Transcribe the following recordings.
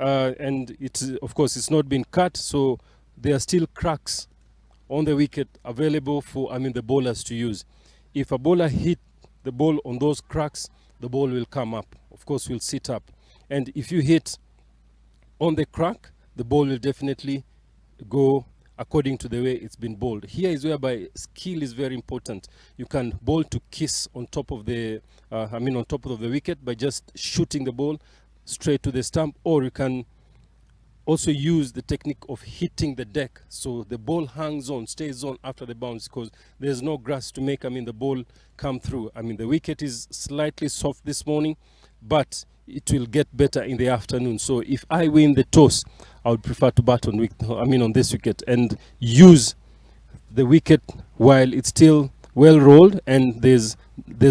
and of course it's not been cut, so there are still cracks on the wicket available for the bowlers to use. If a bowler hit the ball on those cracks, the ball will come up, of course will sit up. And if you hit on the crack, the ball will definitely go according to the way it's been bowled. Here is whereby skill is very important. You can bowl to kiss on top of the on top of the wicket by just shooting the ball straight to the stump, or you can also use the technique of hitting the deck, so the ball hangs on, stays on after the bounce, because there's no grass to make the ball come through. The wicket is slightly soft this morning, but it will get better in the afternoon. So if I win the toss, I would prefer to bat on this wicket and use the wicket while it's still well rolled and there's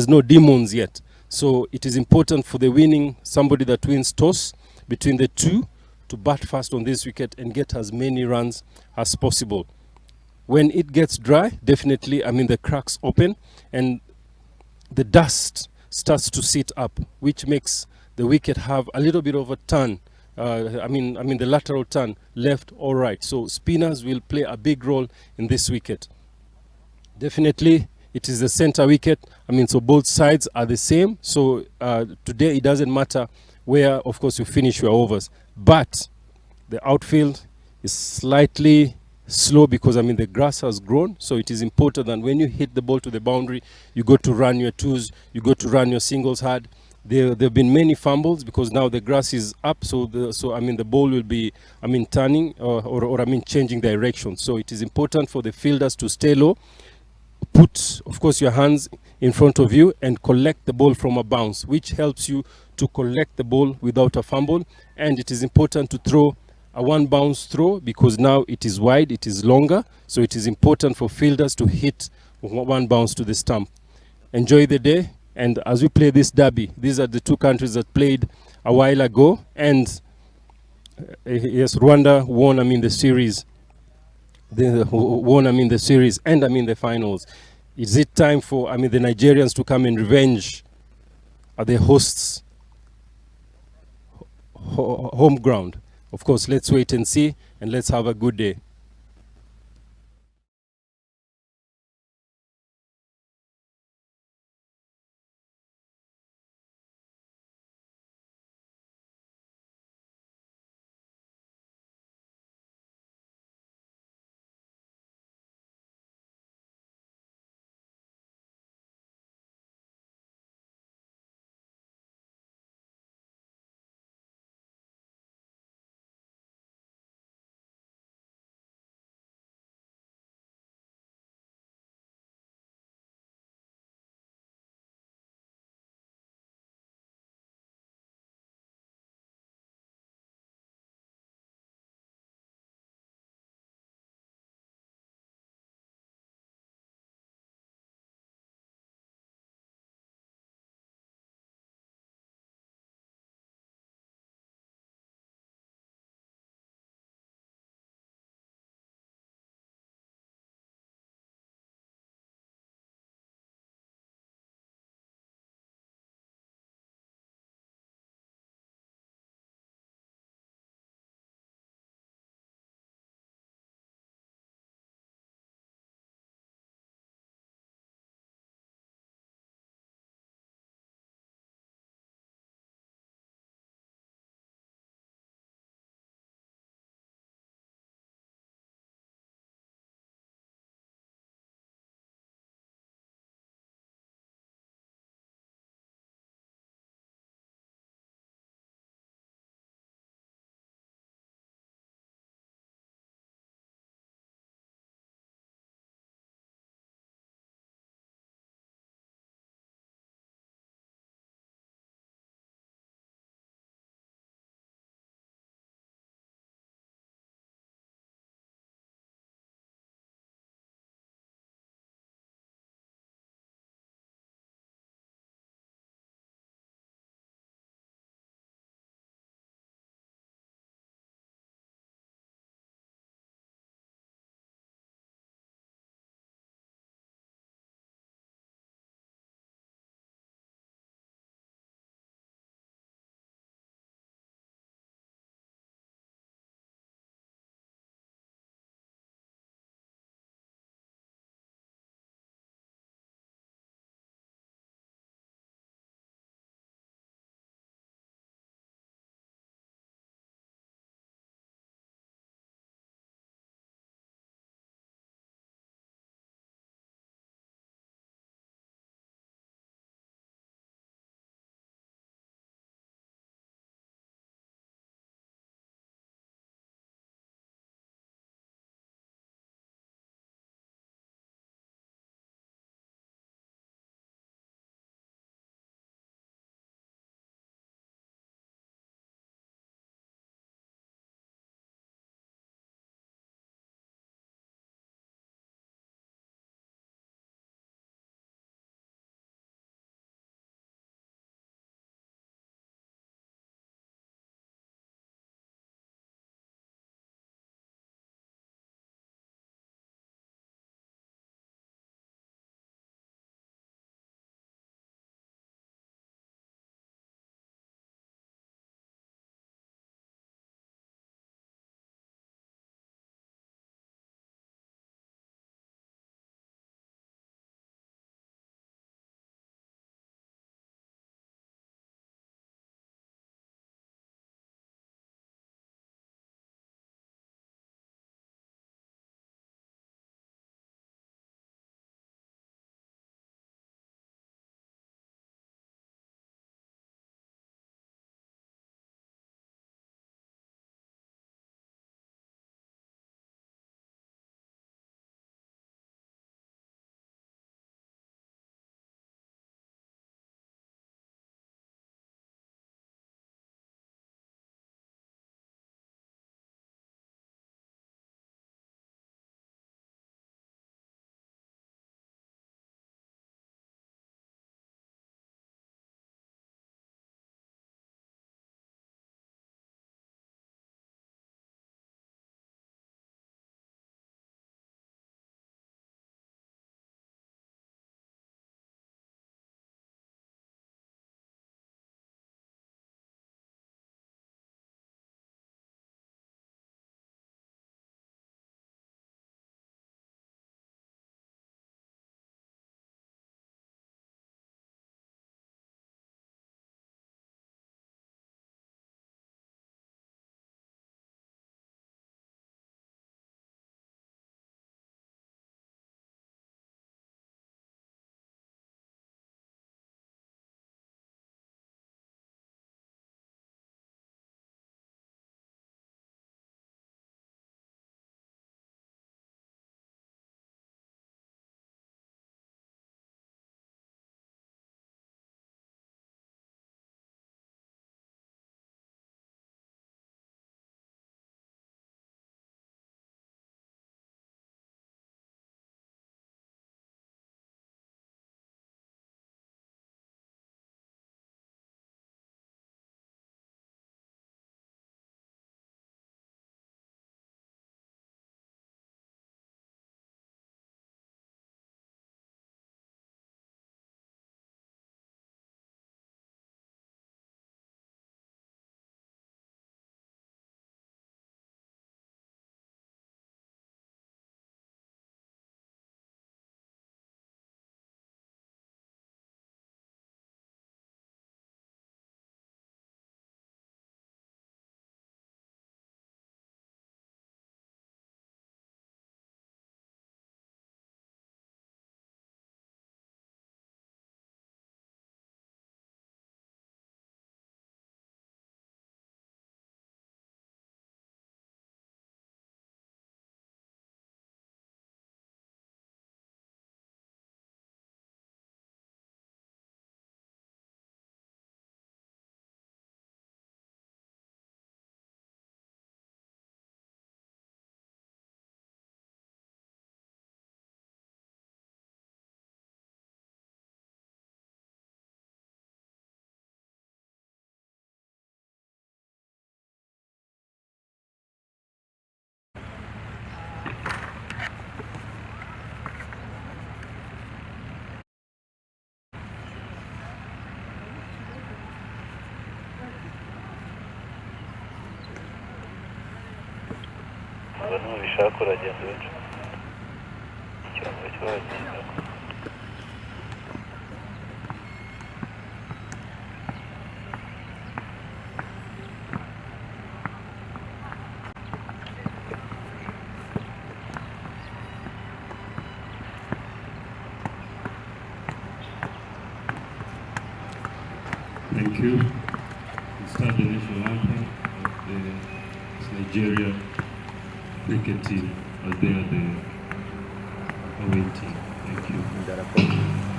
no demons yet. So it is important for somebody that wins toss between the two to bat fast on this wicket and get as many runs as possible. When it gets dry, definitely the cracks open and the dust starts to sit up, which makes the wicket have a little bit of a turn. The lateral turn, left or right. So spinners will play a big role in this wicket. Definitely, it is the center wicket. So both sides are the same. So today it doesn't matter where, of course, you finish your overs. But the outfield is slightly slow because the grass has grown. So it is important that when you hit the ball to the boundary, you go to run your twos, you go to run your singles hard. There have been many fumbles because now the grass is up, so the ball will be turning or changing direction. So it is important for the fielders to stay low, put of course your hands in front of you and collect the ball from a bounce, which helps you to collect the ball without a fumble. And it is important to throw a one bounce throw because now it is wide, it is longer, so it is important for fielders to hit one bounce to the stump. Enjoy the day. And as we play this derby, these are the two countries that played a while ago, and yes, Rwanda won the series. They won the series and the finals. Is it time for the Nigerians to come and revenge at the hosts' home ground? Of course, let's wait and see, and let's have a good day. abantu bishaka uragenda uca icyombo cyo wagenda. Thank you. We start the national anthem of the Nigeria cricket team as they are the away team. Thank you.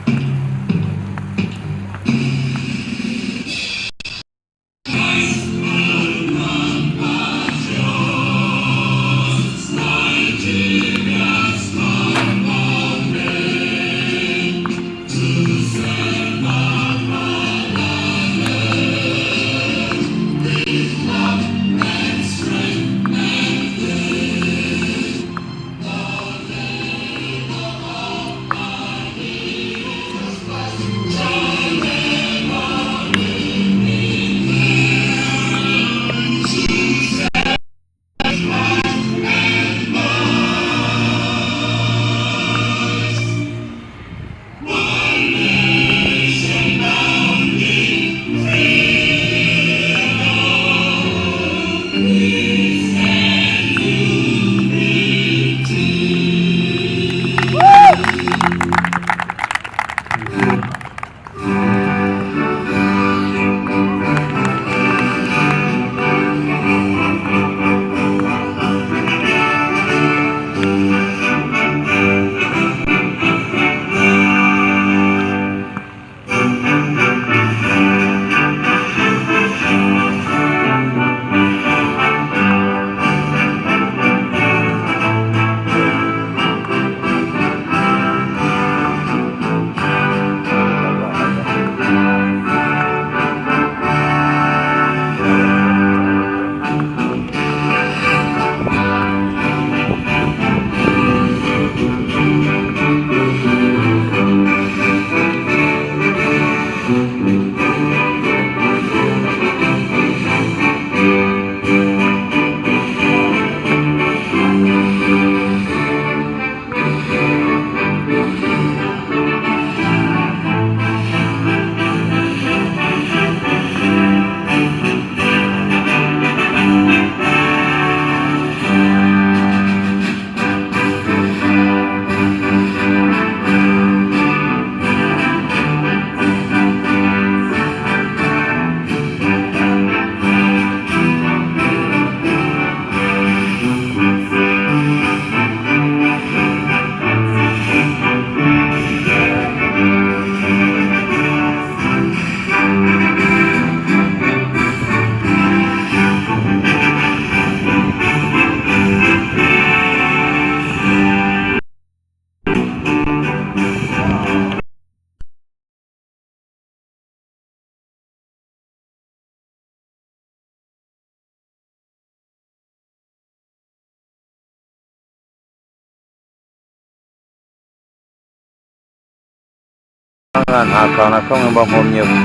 nta kantu na kamwe mba nkomyeho.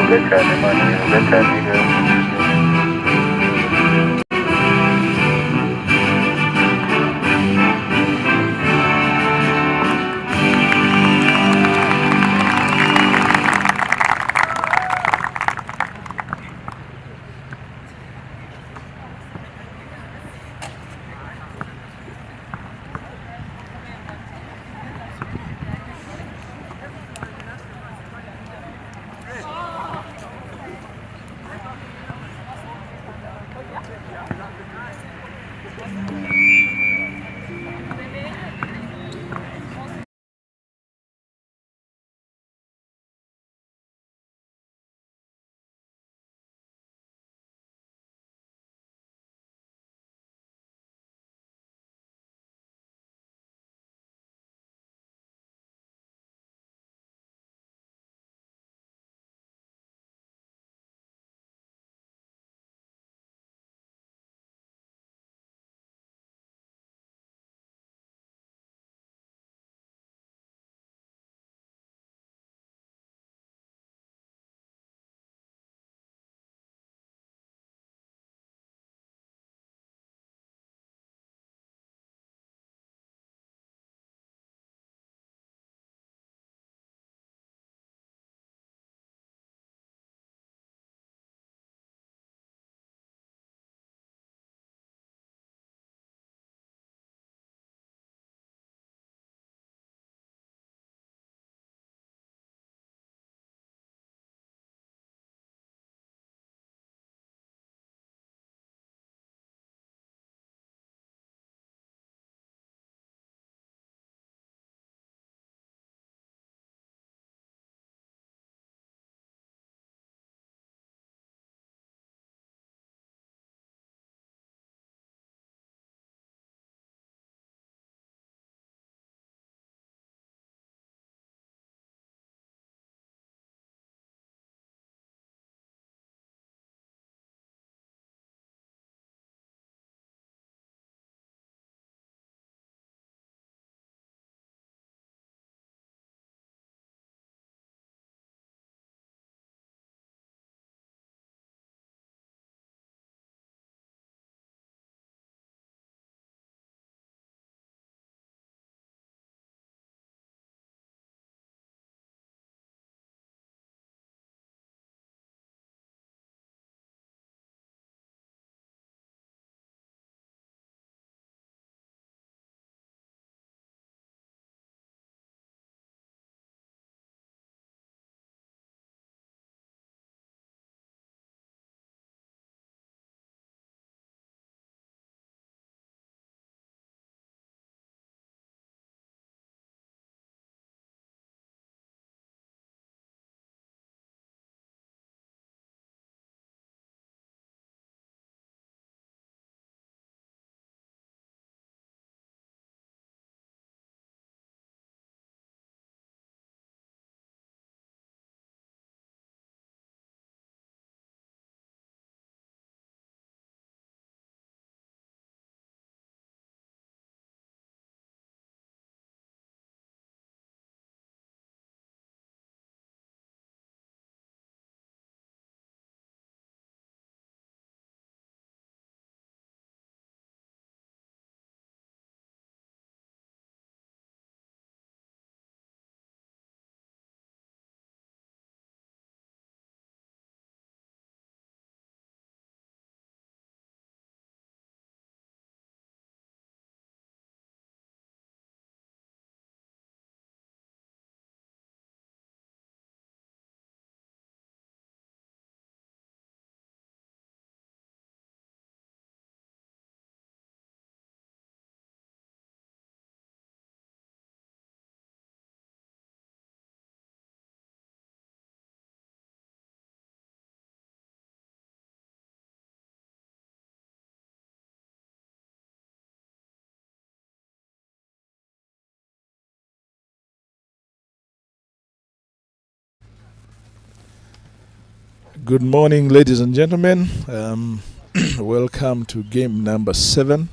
Uvuga cyane mani, uvuga cyane. Good morning, ladies and gentlemen. Welcome to game number 7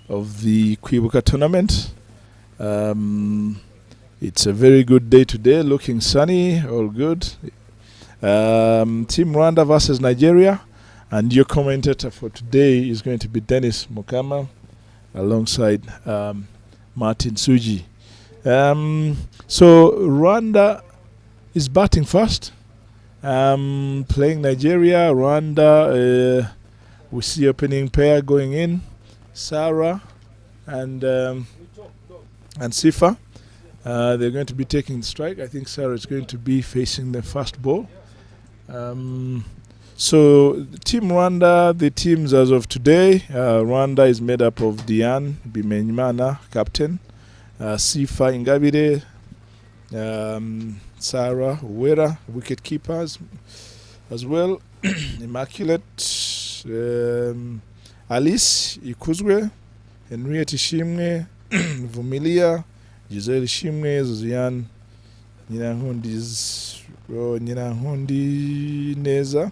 of the Kwibuka tournament. It's a very good day today, looking sunny, all good. Team Rwanda versus Nigeria, and your commentator for today is going to be Dennis Mukama alongside Martin Suji. So Rwanda is batting first. Playing Nigeria, Rwanda, we see opening pair going in, Sarah and Sifa. They're going to be taking the strike. I think Sarah is going to be facing the first ball. So Team Rwanda, the teams as of today, Rwanda is made up of Diane Bimenyimana, captain, Sifa Ingabire, Sarah Uwera, wicket keepers as well. Immaculate, Alice Ikuzwe, Henriette Ishimwe, Vumilia, Giselle Ishimwe, Zuziane Nyirahundi Neza,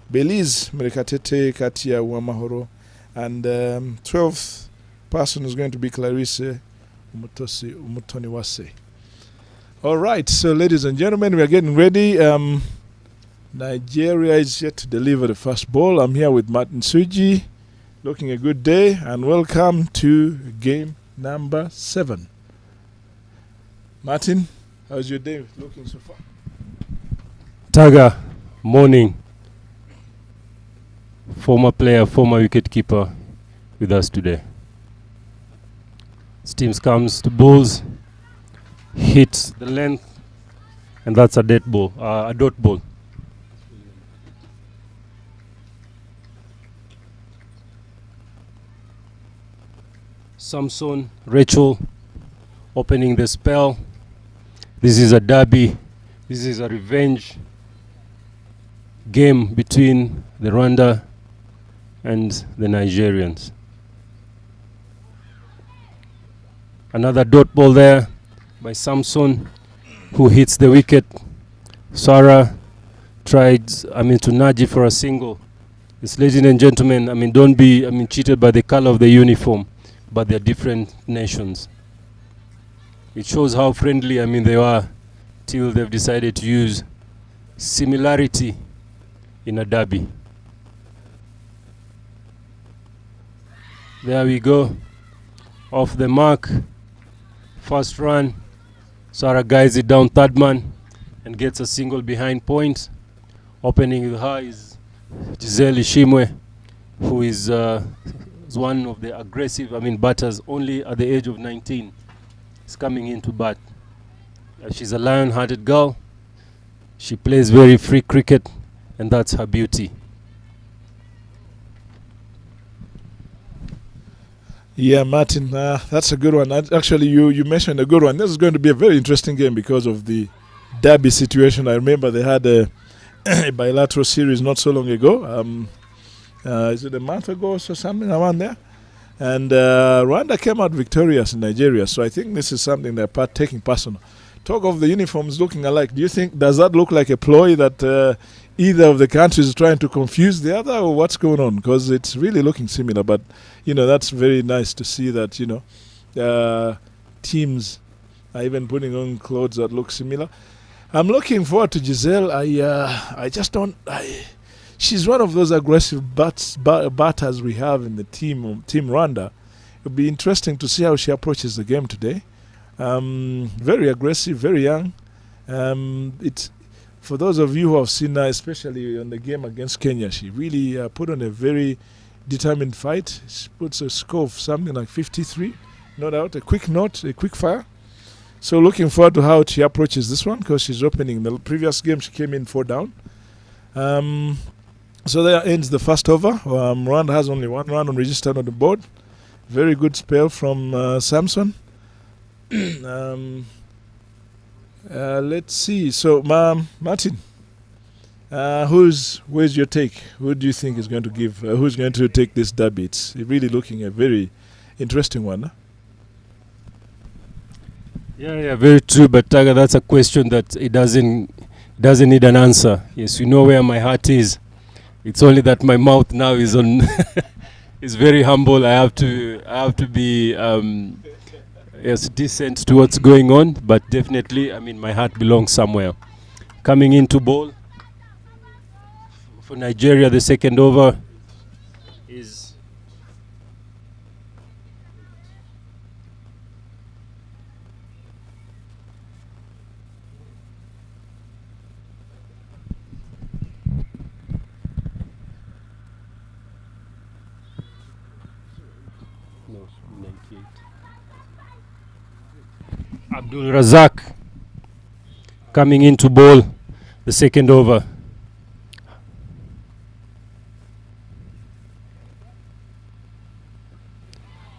Belize Mrekatete Katia Wamahoro, and 12th person is going to be Clarisse Umutoniwase. All right, so ladies and gentlemen, we are getting ready. Nigeria is yet to deliver the first ball. I'm here with Martin Suji, looking a good day, and welcome to game number 7. Martin, how's your day looking so far? Taga, morning. Former player, former wicketkeeper with us today. Steams comes to balls. Hits the length, and that's a dead ball, a dot ball. Samson, Rachel, opening the spell. This is a derby. This is a revenge game between the Rwanda and the Nigerians. Another dot ball there by Samson, who hits the wicket. Sarah tried, to nudge it for a single. Yes, ladies and gentlemen, don't be, cheated by the color of the uniform, but they're different nations. It shows how friendly, they are, till they've decided to use similarity in a derby. There we go. Off the mark. First run. Sarah guides it down third man and gets a single behind point. Opening with her is Giselle Ishimwe, who is one of the aggressive batters, only at the age of 19. Is coming in to bat. She's a lion-hearted girl. She plays very free cricket, and that's her beauty. Yeah, Martin, that's a good one. Actually, you mentioned a good one. This is going to be a very interesting game because of the derby situation. I remember they had a bilateral series not so long ago. Is it a month ago or something around there? And Rwanda came out victorious in Nigeria. So I think this is something they're taking personal. Talk of the uniforms looking alike. Does that look like a ploy that either of the countries is trying to confuse the other, or what's going on? Because it's really looking similar. But, that's very nice to see that, teams are even putting on clothes that look similar. I'm looking forward to Giselle. I just don't... She's one of those aggressive batters we have in the Team Rwanda. It'll be interesting to see how she approaches the game today. Very aggressive, very young. It's for those of you who have seen her, especially on the game against Kenya, she really put on a very determined fight. She puts a score of something like 53, no doubt. A quick fire. So looking forward to how she approaches this one, because she's opening. The previous game she came in 4 down. So there ends the first over. Rwanda has only 1 run on registered on the board. Very good spell from Samson. Let's see. So, Martin, where's your take? Who do you think is going to who's going to take this derby? It's really looking a very interesting one. Huh? Yeah, very true. But Taga, that's a question that it doesn't need an answer. Yes, you know where my heart is. It's only that my mouth now is on is very humble. I have to be yes, decent to what's going on, but definitely, I mean, my heart belongs somewhere. Coming into ball for Nigeria, the second over is no, 98. Abdul Razak coming into ball, the second over.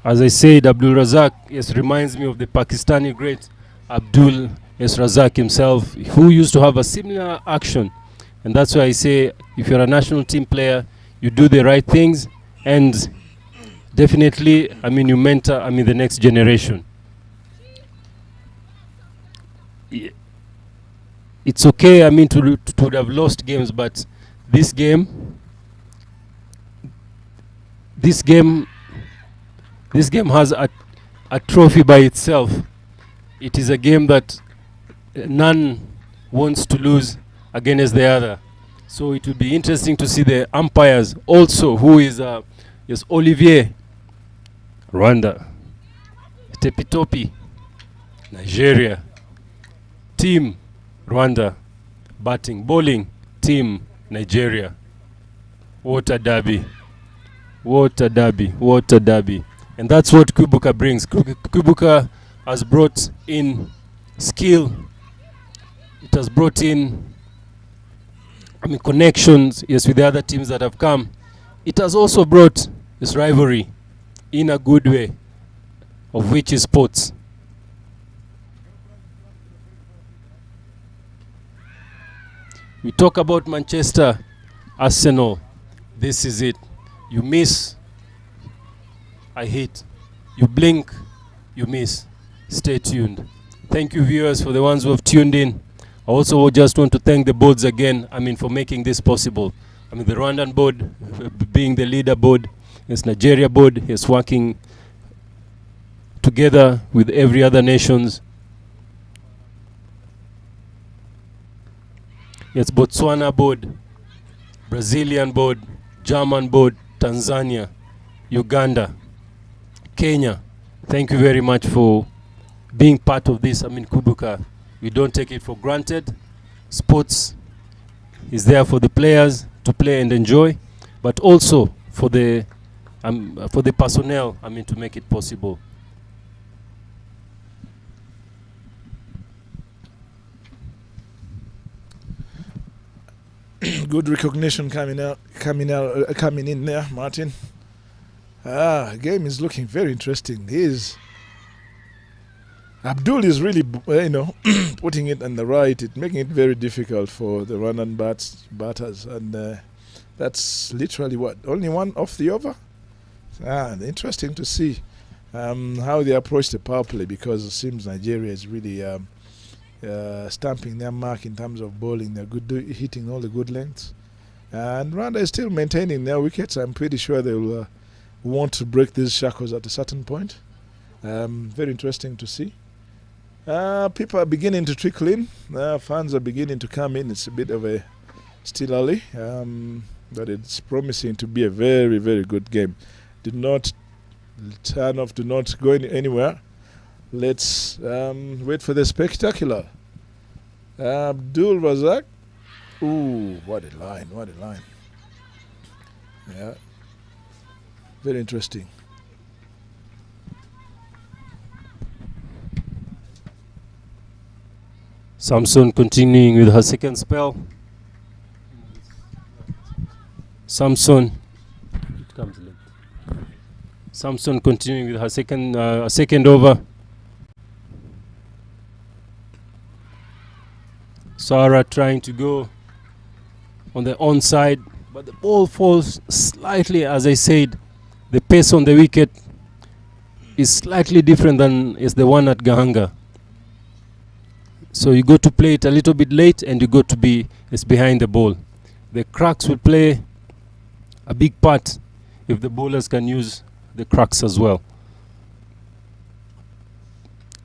As I said, Abdul Razak, yes, reminds me of the Pakistani great Abdul Razak himself, who used to have a similar action. And that's why I say, if you're a national team player, you do the right things, and definitely, I mean, you mentor, I mean, the next generation. It's okay, I mean, to have lost games, but this game has a trophy by itself. It is a game that none wants to lose against the other. So it would be interesting to see the umpires also, who is yes, Olivier, Rwanda, Tepitopi, Nigeria, team Rwanda, batting, bowling, team Nigeria. What a derby. What a derby. What a derby. And that's what Kwibuka brings. Kwibuka has brought in skill. It has brought in, I mean, connections, yes, with the other teams that have come. It has also brought this rivalry in a good way, of which is sports. We talk about Manchester, Arsenal. This is it. You miss, I hit. You blink, you miss. Stay tuned. Thank you, viewers, for the ones who have tuned in. I also just want to thank the boards again, I mean, for making this possible. I mean, the Rwandan board being the leader board, yes, Nigeria board is working together with every other nations. Yes, Botswana board, Brazilian board, German board, Tanzania, Uganda, Kenya. Thank you very much for being part of this. I mean, Kwibuka, we don't take it for granted. Sports is there for the players to play and enjoy, but also for the personnel, I mean, to make it possible. Good recognition coming in there, Martin. Game is looking very interesting. Abdul is really, putting it on the right. It's making it very difficult for the Rwandan batters, and that's literally only one off the over. Interesting to see how they approach the power play, because it seems Nigeria is really stamping their mark in terms of bowling. They're good, hitting all the good lengths, and Rwanda is still maintaining their wickets. I'm pretty sure they will want to break these shackles at a certain point. Very interesting to see. People are beginning to trickle in. Fans are beginning to come in. It's a bit of a still early, but it's promising to be a very, very good game. Do not turn off. Do not go anywhere. Let's wait for the spectacular. Abdul Razak. Ooh, what a line! What a line! Yeah, very interesting. Samson continuing with her second spell. Samson. It comes late. Samson continuing with her second over. Sarah trying to go on the onside, but the ball falls slightly. As I said, the pace on the wicket is slightly different than is the one at Gahanga. So you got to play it a little bit late, and you got to be behind the ball. The cracks will play a big part if the bowlers can use the cracks as well.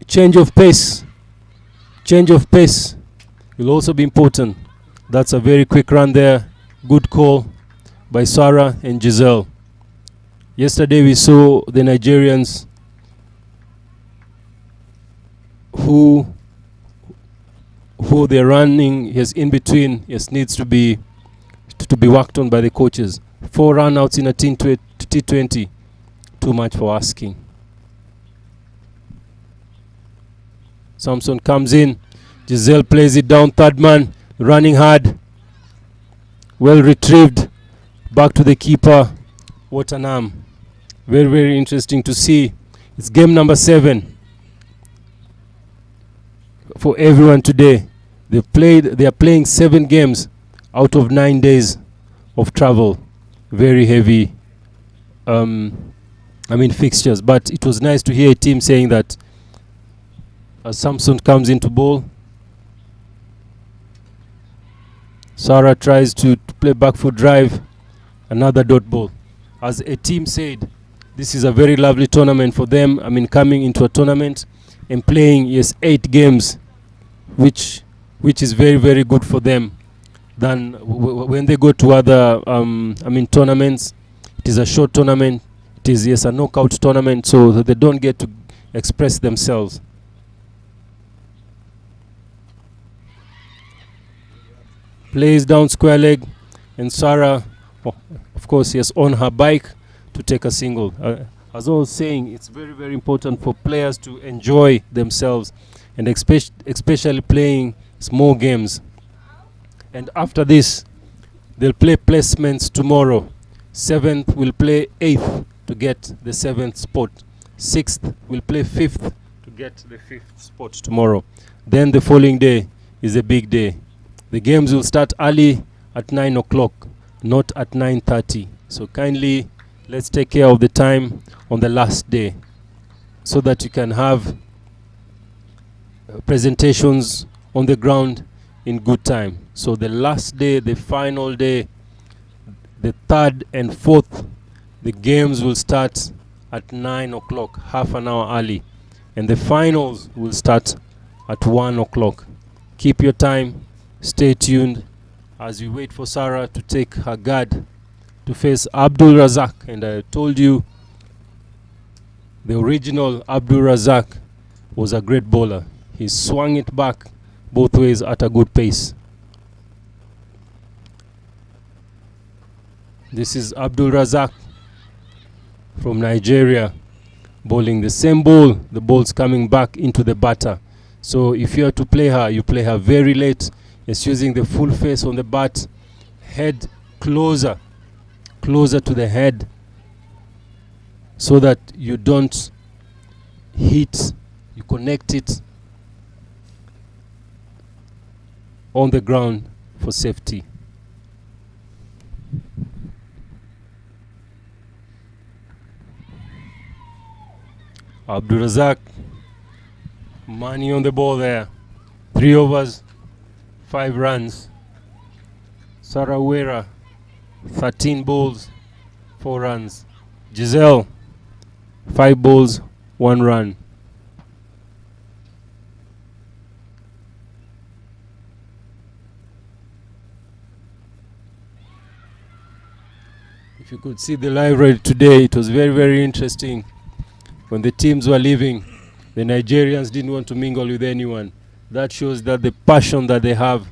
Change of pace will also be important. That's a very quick run there. Good call by Sarah and Giselle. Yesterday we saw the Nigerians who they're running in between needs to be worked on by the coaches. 4 run-outs in a T20, too much for asking. Samson comes in, Giselle plays it down, third man, running hard, well retrieved, back to the keeper. What an arm. Very, very interesting to see. It's game number 7 for everyone today. They are playing 7 games out of 9 days of travel. Very heavy fixtures, but it was nice to hear a team saying that Samson comes into ball. Sarah tries to play back foot drive, another dot ball. As a team said, this is a very lovely tournament for them. Coming into a tournament and playing 8 games, which is very, very good for them. Than when they go to other tournaments. It is a short tournament. It is a knockout tournament, so they don't get to express themselves. Plays down square leg, and Sarah, of course, on her bike to take a single. As I was saying, it's very, very important for players to enjoy themselves, and especially playing small games. And after this, they'll play placements tomorrow. 7th will play 8th to get the 7th spot. 6th will play 5th to get the 5th spot tomorrow. Then the following day is a big day. The games will start early at 9 o'clock, not at 9:30. So kindly, let's take care of the time on the last day so that you can have presentations on the ground in good time. So the last day, the final day, the 3rd and 4th, the games will start at 9 o'clock, half an hour early. And the finals will start at 1 o'clock. Keep your time, stay tuned as we wait for Sarah to take her guard to face Abdul Razak. And I told you, the original Abdul Razak was a great bowler. He swung it back both ways at a good pace. This is Abdul Razak from Nigeria bowling the same ball. The ball's coming back into the batter. So if you have to play her, you play her very late. It's using the full face on the bat, head closer to the head, so that you don't hit, you connect it on the ground for safety. Abdul Razak, money on the ball there. 3 overs, 5 runs. Sarah Wera, 13 balls, 4 runs. Giselle, 5 balls, 1 run. If you could see the library today, it was very, very interesting. When the teams were leaving, the Nigerians didn't want to mingle with anyone. That shows that the passion that they have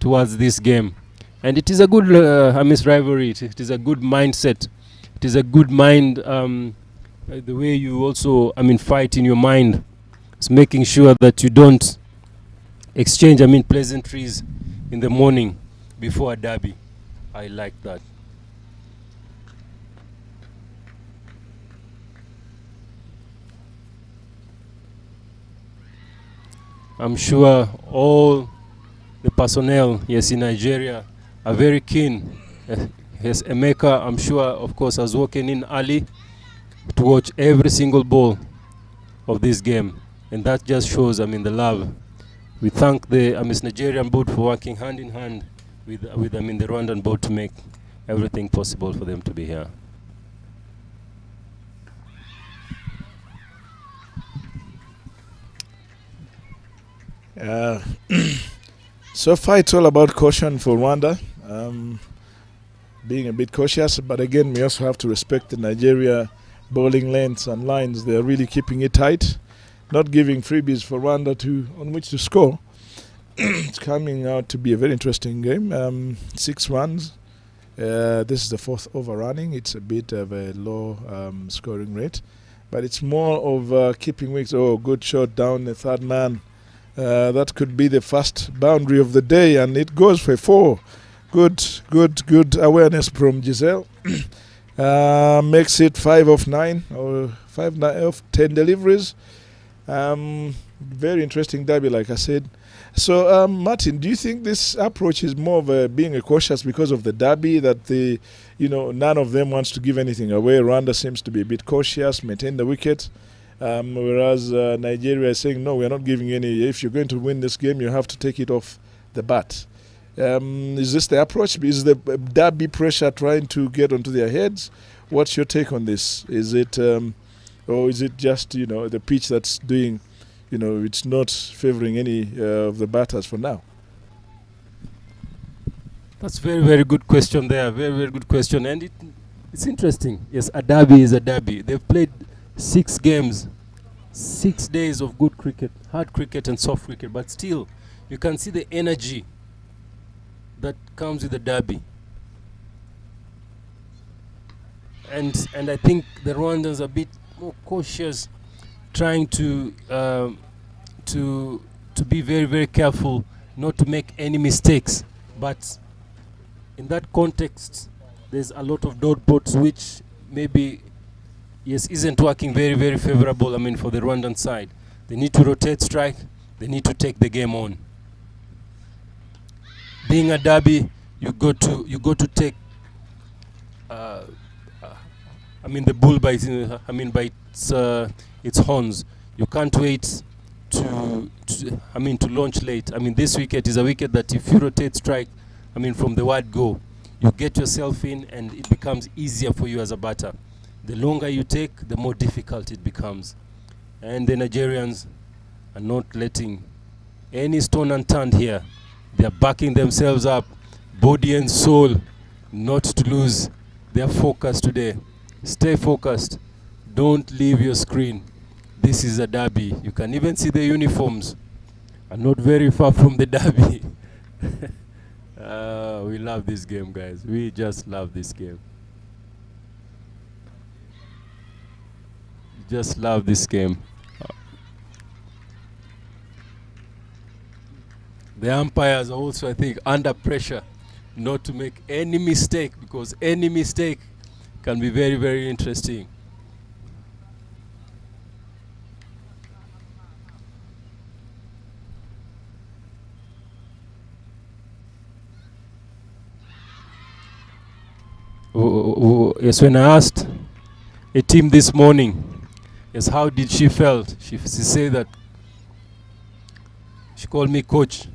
towards this game. And it is a good rivalry. It is a good mindset. It is a good mind, the way you also, fight in your mind. It's making sure that you don't exchange, pleasantries in the morning before a derby. I like that. I'm sure all the personnel, in Nigeria, are very keen. Yes, Emeka, I'm sure, of course, has walking in early to watch every single ball of this game. And that just shows, the love We thank the Nigerian board for working hand in hand with the Rwandan board to make everything possible for them to be here. So far, it's all about caution for Rwanda, being a bit cautious. But again, we also have to respect the Nigeria bowling lengths and lines. They are really keeping it tight, not giving freebies for Rwanda on which to score. It's coming out to be a very interesting game. 6 runs. This is the 4th over running. It's a bit of a low scoring rate, but it's more of keeping wickets. Oh, good shot down the third man. That could be the first boundary of the day, and it goes for 4. Good awareness from Giselle. Makes it 5 of 9 or 5 of 10 deliveries. Very interesting derby, like I said. So, Martin, do you think this approach is more of being a cautious because of the derby, that none of them wants to give anything away? Rwanda seems to be a bit cautious, maintain the wicket. Whereas Nigeria is saying, no, we're not giving any. If you're going to win this game, you have to take it off the bat. Is this the approach? Is the derby pressure trying to get onto their heads? What's your take on this? Is it, or is it just, the pitch that's doing, it's not favouring any of the batters for now? That's very, very good question there. Very, very good question. And it's interesting. Yes, a derby is a derby. They've played 6 games, 6 days of good cricket, hard cricket and soft cricket, but still you can see the energy that comes with the derby. And I think the Rwandans are a bit more cautious, trying to be very, very careful not to make any mistakes. But in that context, there's a lot of dot bots which maybe isn't working very, very favorable, for the Rwandan side. They need to rotate strike. They need to take the game on. Being a derby, you got to take the bull by its horns. You can't wait to launch late. This wicket is a wicket that if you rotate strike, from the word go, you get yourself in and it becomes easier for you as a batter. The longer you take, the more difficult it becomes. And the Nigerians are not letting any stone unturned here. They are backing themselves up, body and soul, not to lose their focus today. Stay focused. Don't leave your screen. This is a derby. You can even see the uniforms are not very far from the derby. We love this game, guys. We just love this game. Just love this game. The umpires are also, I think, under pressure not to make any mistake, because any mistake can be very, very interesting. Yes, when I asked a team this morning, yes, how did she felt? She said that she called me coach.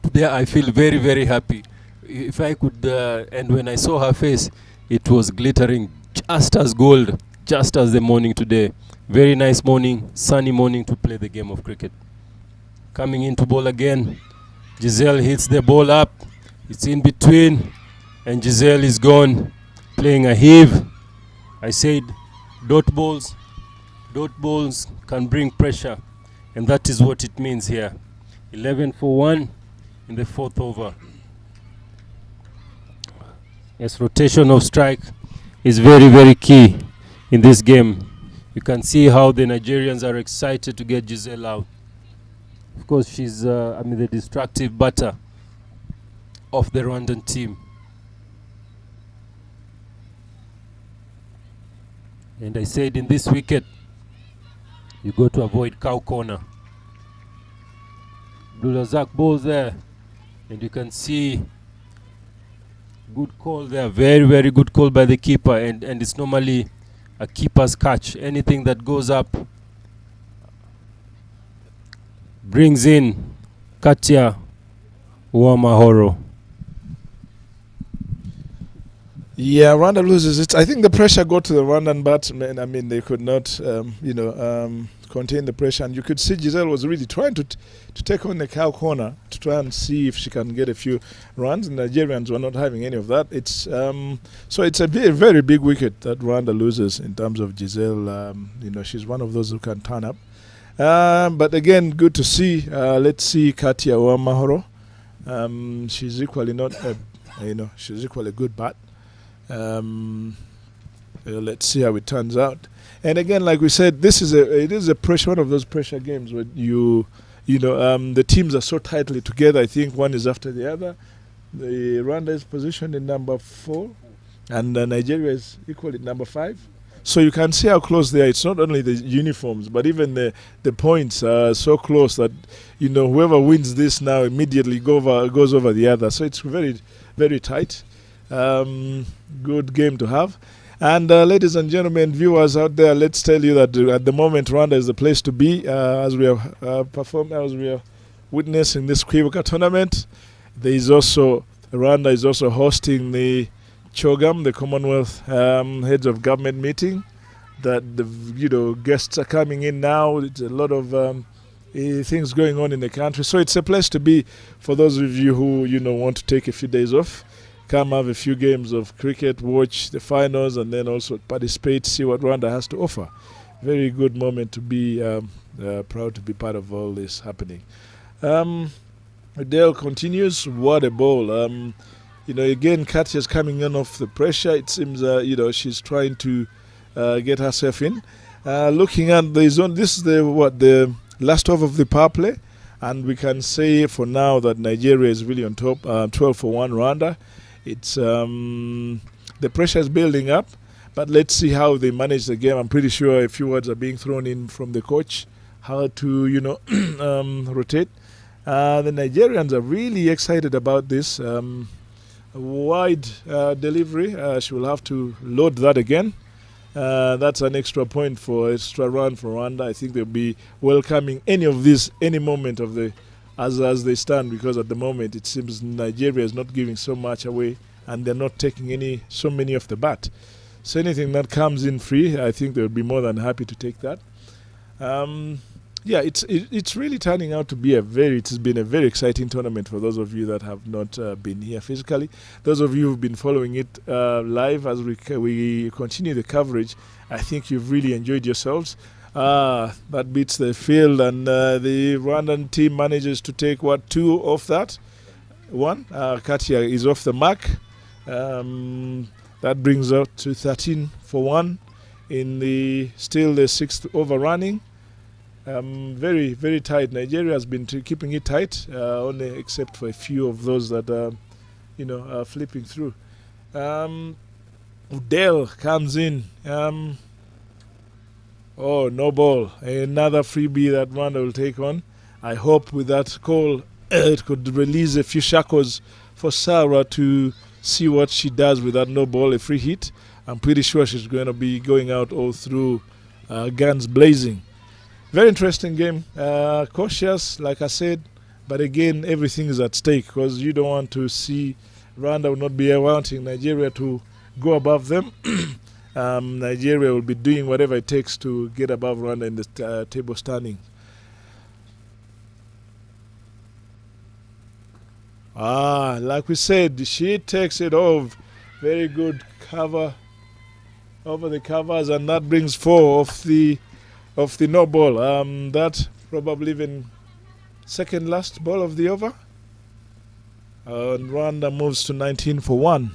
Today I feel very, very happy. If I could, and when I saw her face, it was glittering just as gold, just as the morning today. Very nice morning, sunny morning to play the game of cricket. Coming into ball again, Giselle hits the ball up. It's in between, and Giselle is gone, playing a heave. I said, dot balls can bring pressure, and that is what it means here. 11 for 1 in the 4th over. Yes, rotation of strike is very, very key in this game. You can see how the Nigerians are excited to get Giselle out. Of course, she's the destructive batter of the Rwandan team. And I said in this wicket, you got to avoid cow corner. Abdulrazak balls there, and you can see good call there. Very, very good call by the keeper, and it's normally a keeper's catch. Anything that goes up brings in Katia Uamahoro. Yeah, Rwanda loses it. I think the pressure got to the Rwandan batsmen. I mean, they could not, contain the pressure. And you could see Giselle was really trying to take on the cow corner to try and see if she can get a few runs. The Nigerians were not having any of that. So it's a very big wicket that Rwanda loses in terms of Giselle. She's one of those who can turn up. But again, good to see. Let's see Katia Uamahoro. She's equally she's equally good bat. Let's see how it turns out. And again, like we said, it is a pressure, one of those pressure games where the teams are so tightly together. I think one is after the other. The Rwanda is positioned in number 4, and Nigeria is equally number 5. So you can see how close they are. It's not only the uniforms, but even the points are so close that whoever wins this now immediately goes over the other. So it's very, very tight. Good game to have. And ladies and gentlemen, viewers out there, let's tell you that at the moment Rwanda is the place to be as we are witnessing this Kwibuka tournament. Rwanda is also hosting the CHOGM, the Commonwealth Heads of Government meeting. That the guests are coming in now. It's a lot of things going on in the country, so it's a place to be for those of you who want to take a few days off. Come have a few games of cricket, watch the finals, and then also participate, see what Rwanda has to offer. Very good moment to be proud to be part of all this happening. Adele continues. What a ball. Again, Katya's coming in off the pressure. It seems, she's trying to get herself in. Looking at the zone, this is the last over of the power play. And we can say for now that Nigeria is really on top, 12-1 Rwanda. It's the pressure is building up, but let's see how they manage the game. I'm pretty sure a few words are being thrown in from the coach, how to rotate. The Nigerians are really excited about this wide delivery. She will have to load that again. That's an extra point extra run for Rwanda. I think they'll be welcoming any of this any moment of the as they stand, because at the moment it seems Nigeria is not giving so much away and they're not taking so many off the bat. So anything that comes in free, I think they'll be more than happy to take that. It's really turning out to be it's been a very exciting tournament for those of you that have not been here physically. Those of you who've been following it live as we continue the coverage, I think you've really enjoyed yourselves. That beats the field, and the Rwandan team manages to take 2 off that. 1, Katia is off the mark. That brings out to 13 for 1 in the 6th over running. Very, very tight. Nigeria has been keeping it tight, only except for a few of those that are flipping through. Udell comes in. No ball. Another freebie that Rwanda will take on. I hope with that call it could release a few shackles for Sarah to see what she does with that no ball, a free hit. I'm pretty sure she's going to be going out all through guns blazing. Very interesting game. Cautious, like I said, but again, everything is at stake because you don't want to see Rwanda will not be wanting Nigeria to go above them. Nigeria will be doing whatever it takes to get above Rwanda in the table standing. Like we said, she takes it off. Very good cover over the covers, and that brings 4 of the no ball. That probably even second last ball of the over. And Rwanda moves to 19 for 1.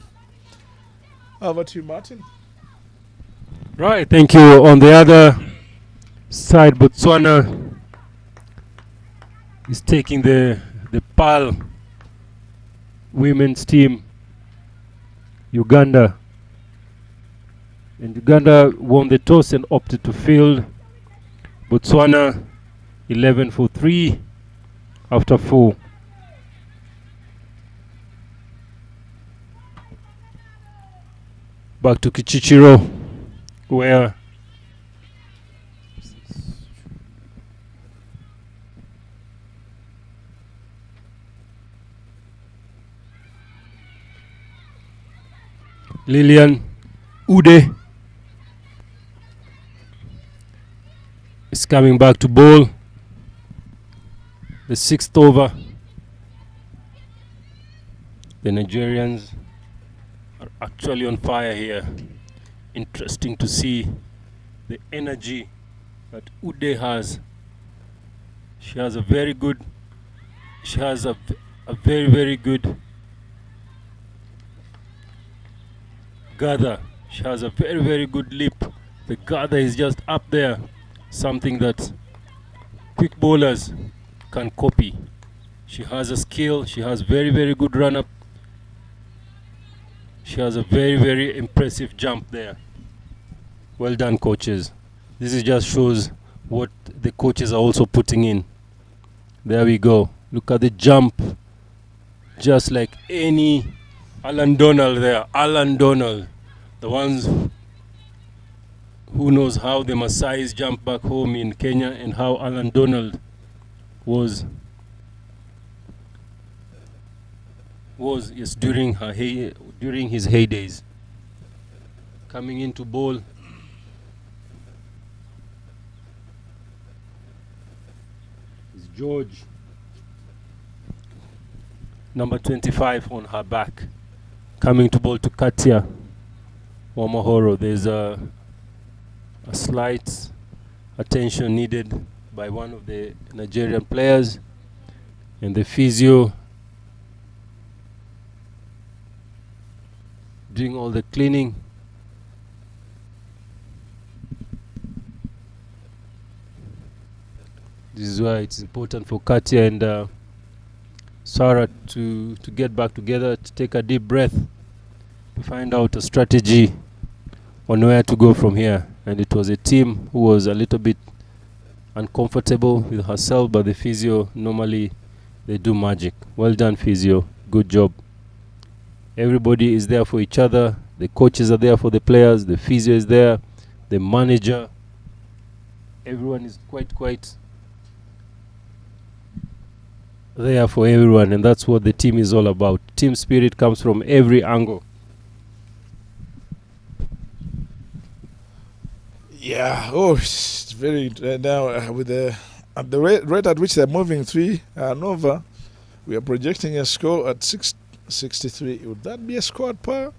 Over to you, Martin. Right, thank you. On the other side, Botswana is taking the PAL women's team, Uganda. And Uganda won the toss and opted to field. Botswana 11 for 3 after 4. Back to Kichichiro, where Lilian Ude is coming back to bowl. The 6th over. The Nigerians are actually on fire here. Interesting to see the energy that Ude has. She has a very good, very good gather. She has a very good leap. The gather is just up there, something that quick bowlers can copy. She has a skill. She has very good run up. She has a very impressive jump there. Well done, coaches. This is just shows what the coaches are also putting in. There we go. Look at the jump. Just like any Alan Donald there. Alan Donald. The ones who knows how the Maasai's jump back home in Kenya and how Alan Donald was yes, during his heydays. Coming into bowl. George, number 25 on her back, coming to bowl to Katia Wamahoro. There's a slight attention needed by one of the Nigerian players, and the physio doing all the cleaning. This is why it's important for Katia and Sarah to get back together, to take a deep breath, to find out a strategy on where to go from here. And it was a team who was a little bit uncomfortable with herself, but the physio, normally they do magic. Well done, physio. Good job. Everybody is there for each other. The coaches are there for the players. The physio is there. The manager. Everyone is quite there for everyone, and that's what the team is all about. Team spirit comes from every angle. Yeah. Oh, it's very now with at the rate at which they're moving 3 over. We are projecting a score at 63. Would that be a squad par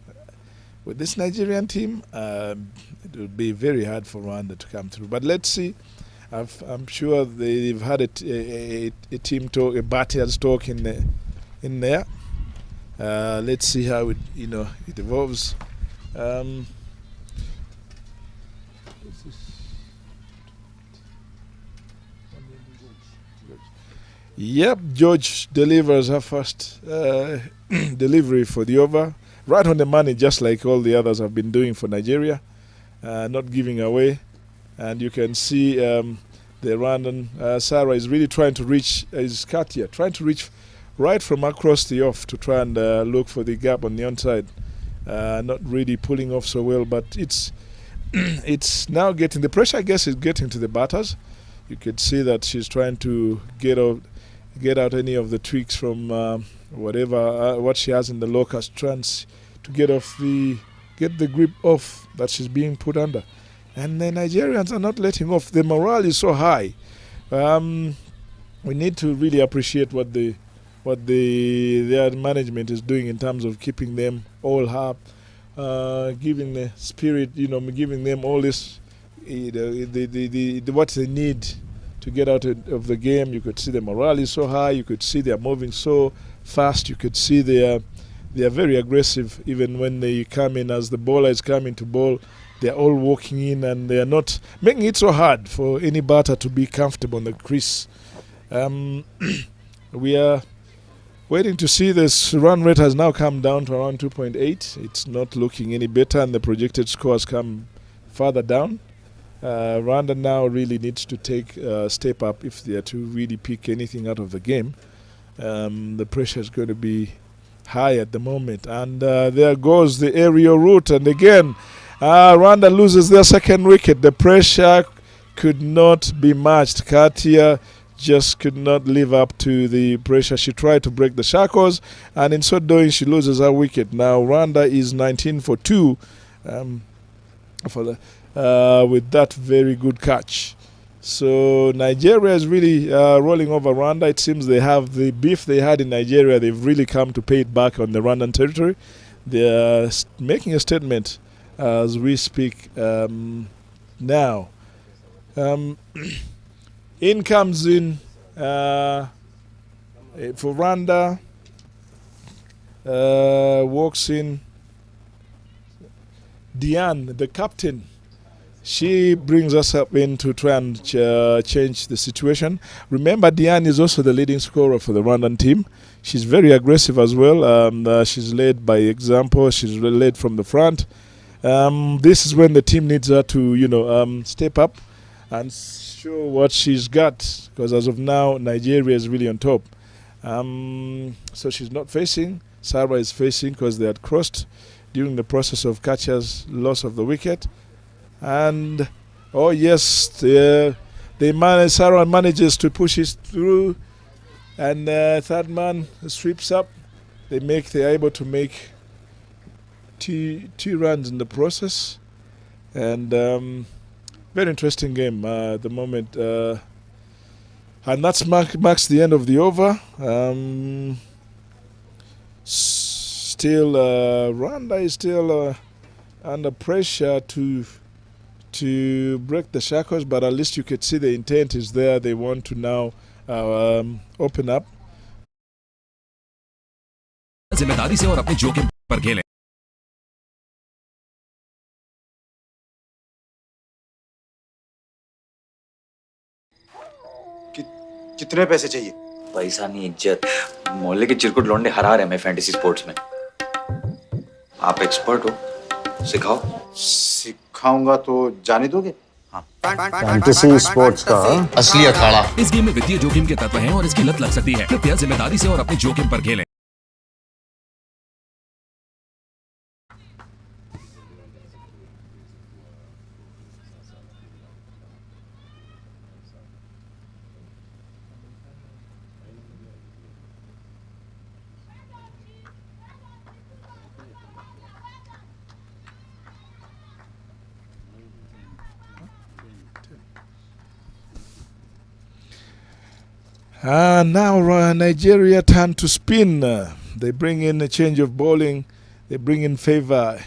with this Nigerian team? It would be very hard for Rwanda to come through. But let's see. I'm sure they've had a team talk, a batters talk in there. Let's see how it evolves. Yep, George delivers her first delivery for the over, right on the money, just like all the others have been doing for Nigeria, not giving away. And you can see the Rwandan Sarah is really trying to reach, is Katia, trying to reach right from across the off to try and look for the gap on the onside. Not really pulling off so well, but it's now getting, the pressure I guess is getting to the batters. You could see that she's trying to get out any of the tweaks from what she has in the locus, trying to get the grip off that she's being put under. And the Nigerians are not letting off. The morale is so high. We need to really appreciate what their management is doing in terms of keeping them all up, giving the spirit, giving them all this, what they need to get out of the game. You could see the morale is so high. You could see they are moving so fast. You could see they are very aggressive. Even when they come in, as the bowler is coming to bowl, they are all walking in, and they are not making it so hard for any batter to be comfortable on the crease. We are waiting to see. This run rate has now come down to around 2.8. It's not looking any better, and the projected score has come further down. Rwanda now really needs to take a step up if they are to really pick anything out of the game. The pressure is going to be high at the moment. And there goes the aerial route. And again, Rwanda loses their second wicket. The pressure could not be matched. Katia just could not live up to the pressure. She tried to break the shackles, and in so doing, she loses her wicket. Now Rwanda is 19 for 2 with that very good catch. So Nigeria is really rolling over Rwanda. It seems they have the beef they had in Nigeria. They've really come to pay it back on the Rwandan territory. They are making a statement as we speak now. In comes in for Rwanda. Walks in Diane, the captain. She brings us up in to try and change the situation. Remember, Diane is also the leading scorer for the Rwandan team. She's very aggressive as well. She's led by example. She's led from the front. This is when the team needs her to, step up and show what she's got. Because as of now, Nigeria is really on top. So she's not facing. Sarah is facing because they had crossed during the process of catcher's loss of the wicket. And oh yes, Sarah manages to push it through, and third man sweeps up. They're able to make two runs in the process, and very interesting game at the moment. And that's marks the end of the over. Still, Rwanda is still under pressure to break the shackles, but at least you could see the intent is there. They want to now open up. जिम्मेदारी से और अपने जोखिम पर खेलें। कितने पैसे चाहिए? पैसा नहीं, इज्जत। मोहल्ले के चिरकुट लौंडे हरा रहे हैं फैंटेसी स्पोर्ट्स में। आप एक्सपर्ट हो, सिखाओ। सिखाऊंगा तो जाने दोगे? हाँ। फैंटेसी स्पोर्ट्स का असली अखाड़ा। इस गेम में वित्तीय जोखिम के तत्व हैं और इसकी लत लग सकती है। कृपया जिम्मेदारी से और अपने जोखिम पर खेलें। Now Nigeria turn to spin. They bring in a change of bowling. They bring in Favor.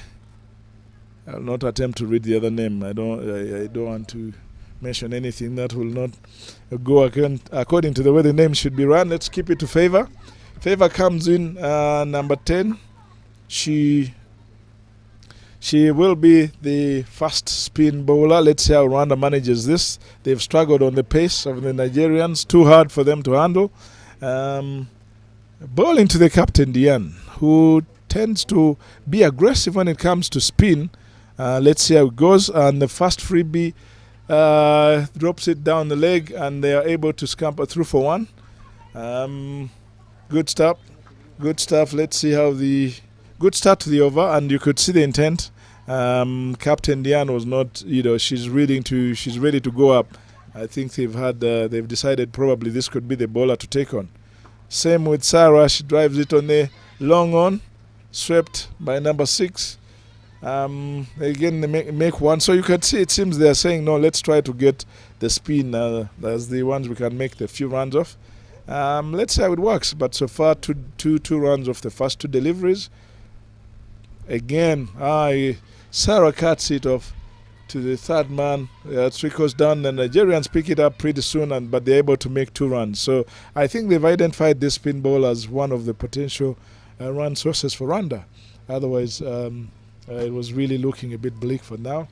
I'll not attempt to read the other name. I don't want to mention anything that will not go according to the way the name should be run. Let's keep it to Favor. Favor comes in number 10. She will be the fast spin bowler. Let's see how Rwanda manages this. They've struggled on the pace of the Nigerians. Too hard for them to handle. Bowling to the captain, Diane, who tends to be aggressive when it comes to spin. Let's see how it goes. And the fast freebie drops it down the leg, and they are able to scamper through for one. Good stuff. Good stuff. Let's see how the... Good start to the over, and you could see the intent. Captain Diane was not, she's ready to go up. I think they've decided probably this could be the bowler to take on. Same with Sarah, she drives it on the long on, swept by number 6. Again, they make one. So you can see it seems they're saying, no, let's try to get the spin as the ones we can make the few runs off. Let's see how it works. But so far, two runs off the first 2 deliveries. Again, Sarah cuts it off to the third man. 3 goes down. The Nigerians pick it up pretty soon, but they're able to make 2 runs. So I think they've identified this spin ball as one of the potential run sources for Rwanda. Otherwise, it was really looking a bit bleak for now.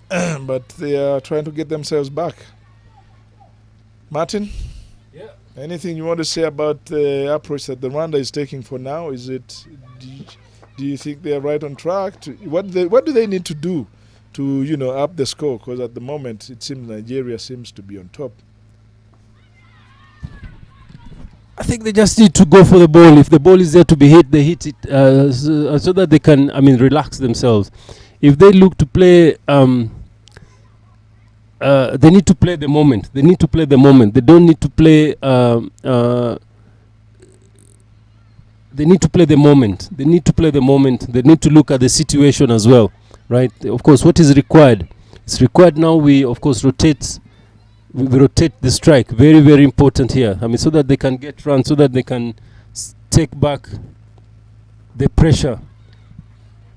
But they are trying to get themselves back. Martin? Yeah. Anything you want to say about the approach that the Rwanda is taking for now? Do you think they are right on track? What do they need to do to up the score? Because at the moment it seems Nigeria seems to be on top. I think they just need to go for the ball. If the ball is there to be hit, they hit it so that they can, relax themselves. If they look to play they need to play the moment. They need to play the moment. They don't need to play. They need to play the moment. They need to play the moment. They need to look at the situation as well, right? Of course, what is required? It's required now. We of course rotate. We rotate the strike. Very, very important here. I mean, so that they can get runs, so that they can take back the pressure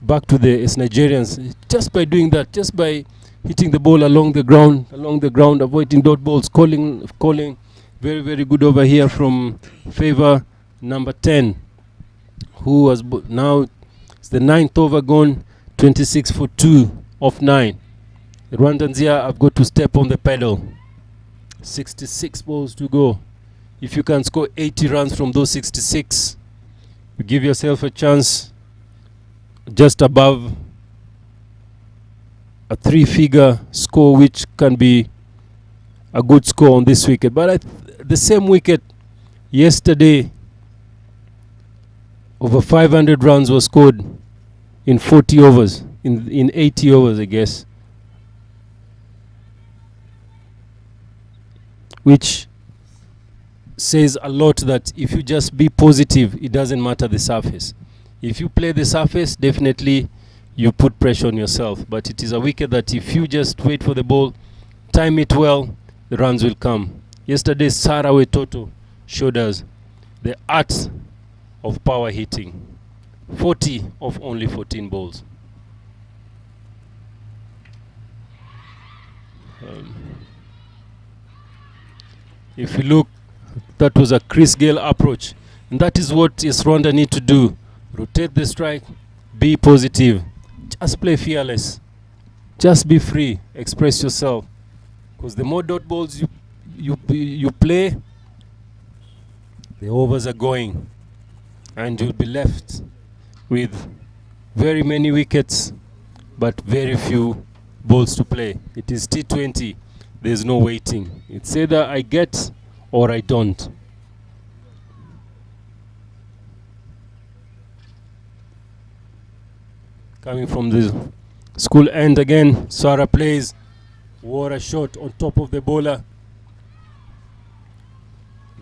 back to the Nigerians. Just by doing that, just by hitting the ball along the ground, avoiding dot balls, calling. Very, very good over here from favor number 10, who was now it's the 9th over gone, 26 for 2 of 9. The Rwandans here have got to step on the pedal. 66 balls to go. If you can score 80 runs from those 66, you give yourself a chance just above a 3-figure score, which can be a good score on this wicket. But the same wicket yesterday, over 500 runs were scored in 40 overs, in 80 overs, I guess. Which says a lot that if you just be positive, it doesn't matter the surface. If you play the surface, definitely you put pressure on yourself. But it is a wicket that if you just wait for the ball, time it well, the runs will come. Yesterday, Saraway Toto showed us the art of power hitting. 40 of only 14 balls. If you look, that was a Chris Gale approach. And that is what Rwanda need to do. Rotate the strike, be positive. Just play fearless. Just be free, express yourself. Because the more dot balls you play, the overs are going. And you'll be left with very many wickets, but very few balls to play. It is T20. There's no waiting. It's either I get or I don't. Coming from the school end again, Sarah plays. What a shot on top of the bowler.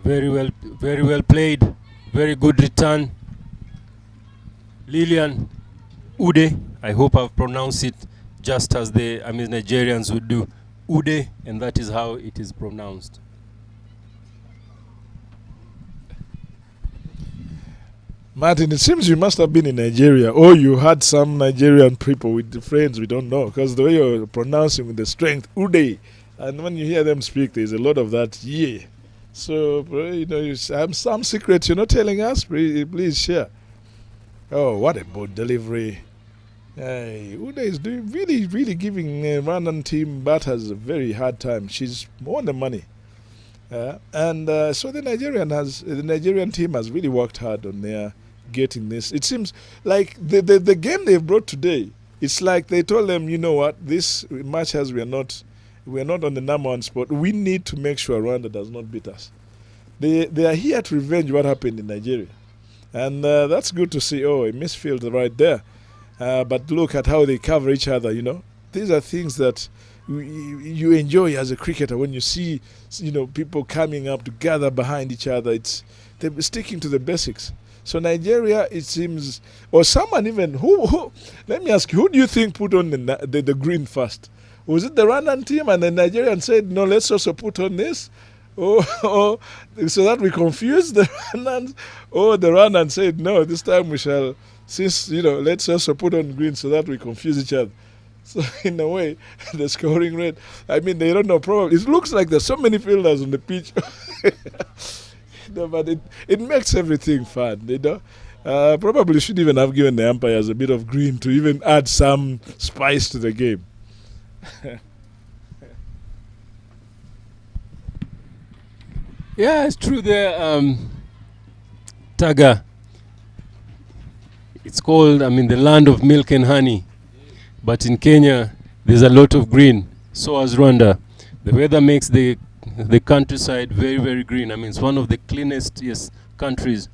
Very well played. Very good return. Lilian Ude, I hope I've pronounced it just as the Nigerians would do. Ude, and that is how it is pronounced. Martin, it seems you must have been in Nigeria, or you had some Nigerian people with the friends we don't know, because the way you're pronouncing with the strength, Ude, and when you hear them speak, there's a lot of that, yeah. So, you have some secrets you're not telling us, please share. Oh, what a bold delivery. Ude is doing really giving Rwandan team batters a very hard time. She's on the money. So the Nigerian team has really worked hard on their getting this. It seems like the game they've brought today, it's like they told them, you know what, this match as we're not on the number one spot. We need to make sure Rwanda does not beat us. They are here to revenge what happened in Nigeria. And that's good to see. Oh, a misfield right there. But look at how they cover each other, These are things that you enjoy as a cricketer when you see, people coming up to gather behind each other. They're sticking to the basics. So Nigeria, it seems, or someone even, who let me ask you, who do you think put on the green first? Was it the Rwandan team and the Nigerian said, no, let's also put on this? Or so that we confuse the Rwandans? Or the Rwandan said, no, this time we shall, let's also put on green so that we confuse each other. So in a way, the scoring rate, they don't know, probably. It looks like there's so many fielders on the pitch. But it makes everything fun, Probably should even have given the umpires a bit of green to even add some spice to the game. Yeah, it's true there, Taga. It's called, the land of milk and honey. But in Kenya, there's a lot of green. So as Rwanda. The weather makes the countryside very, very green. It's one of the cleanest countries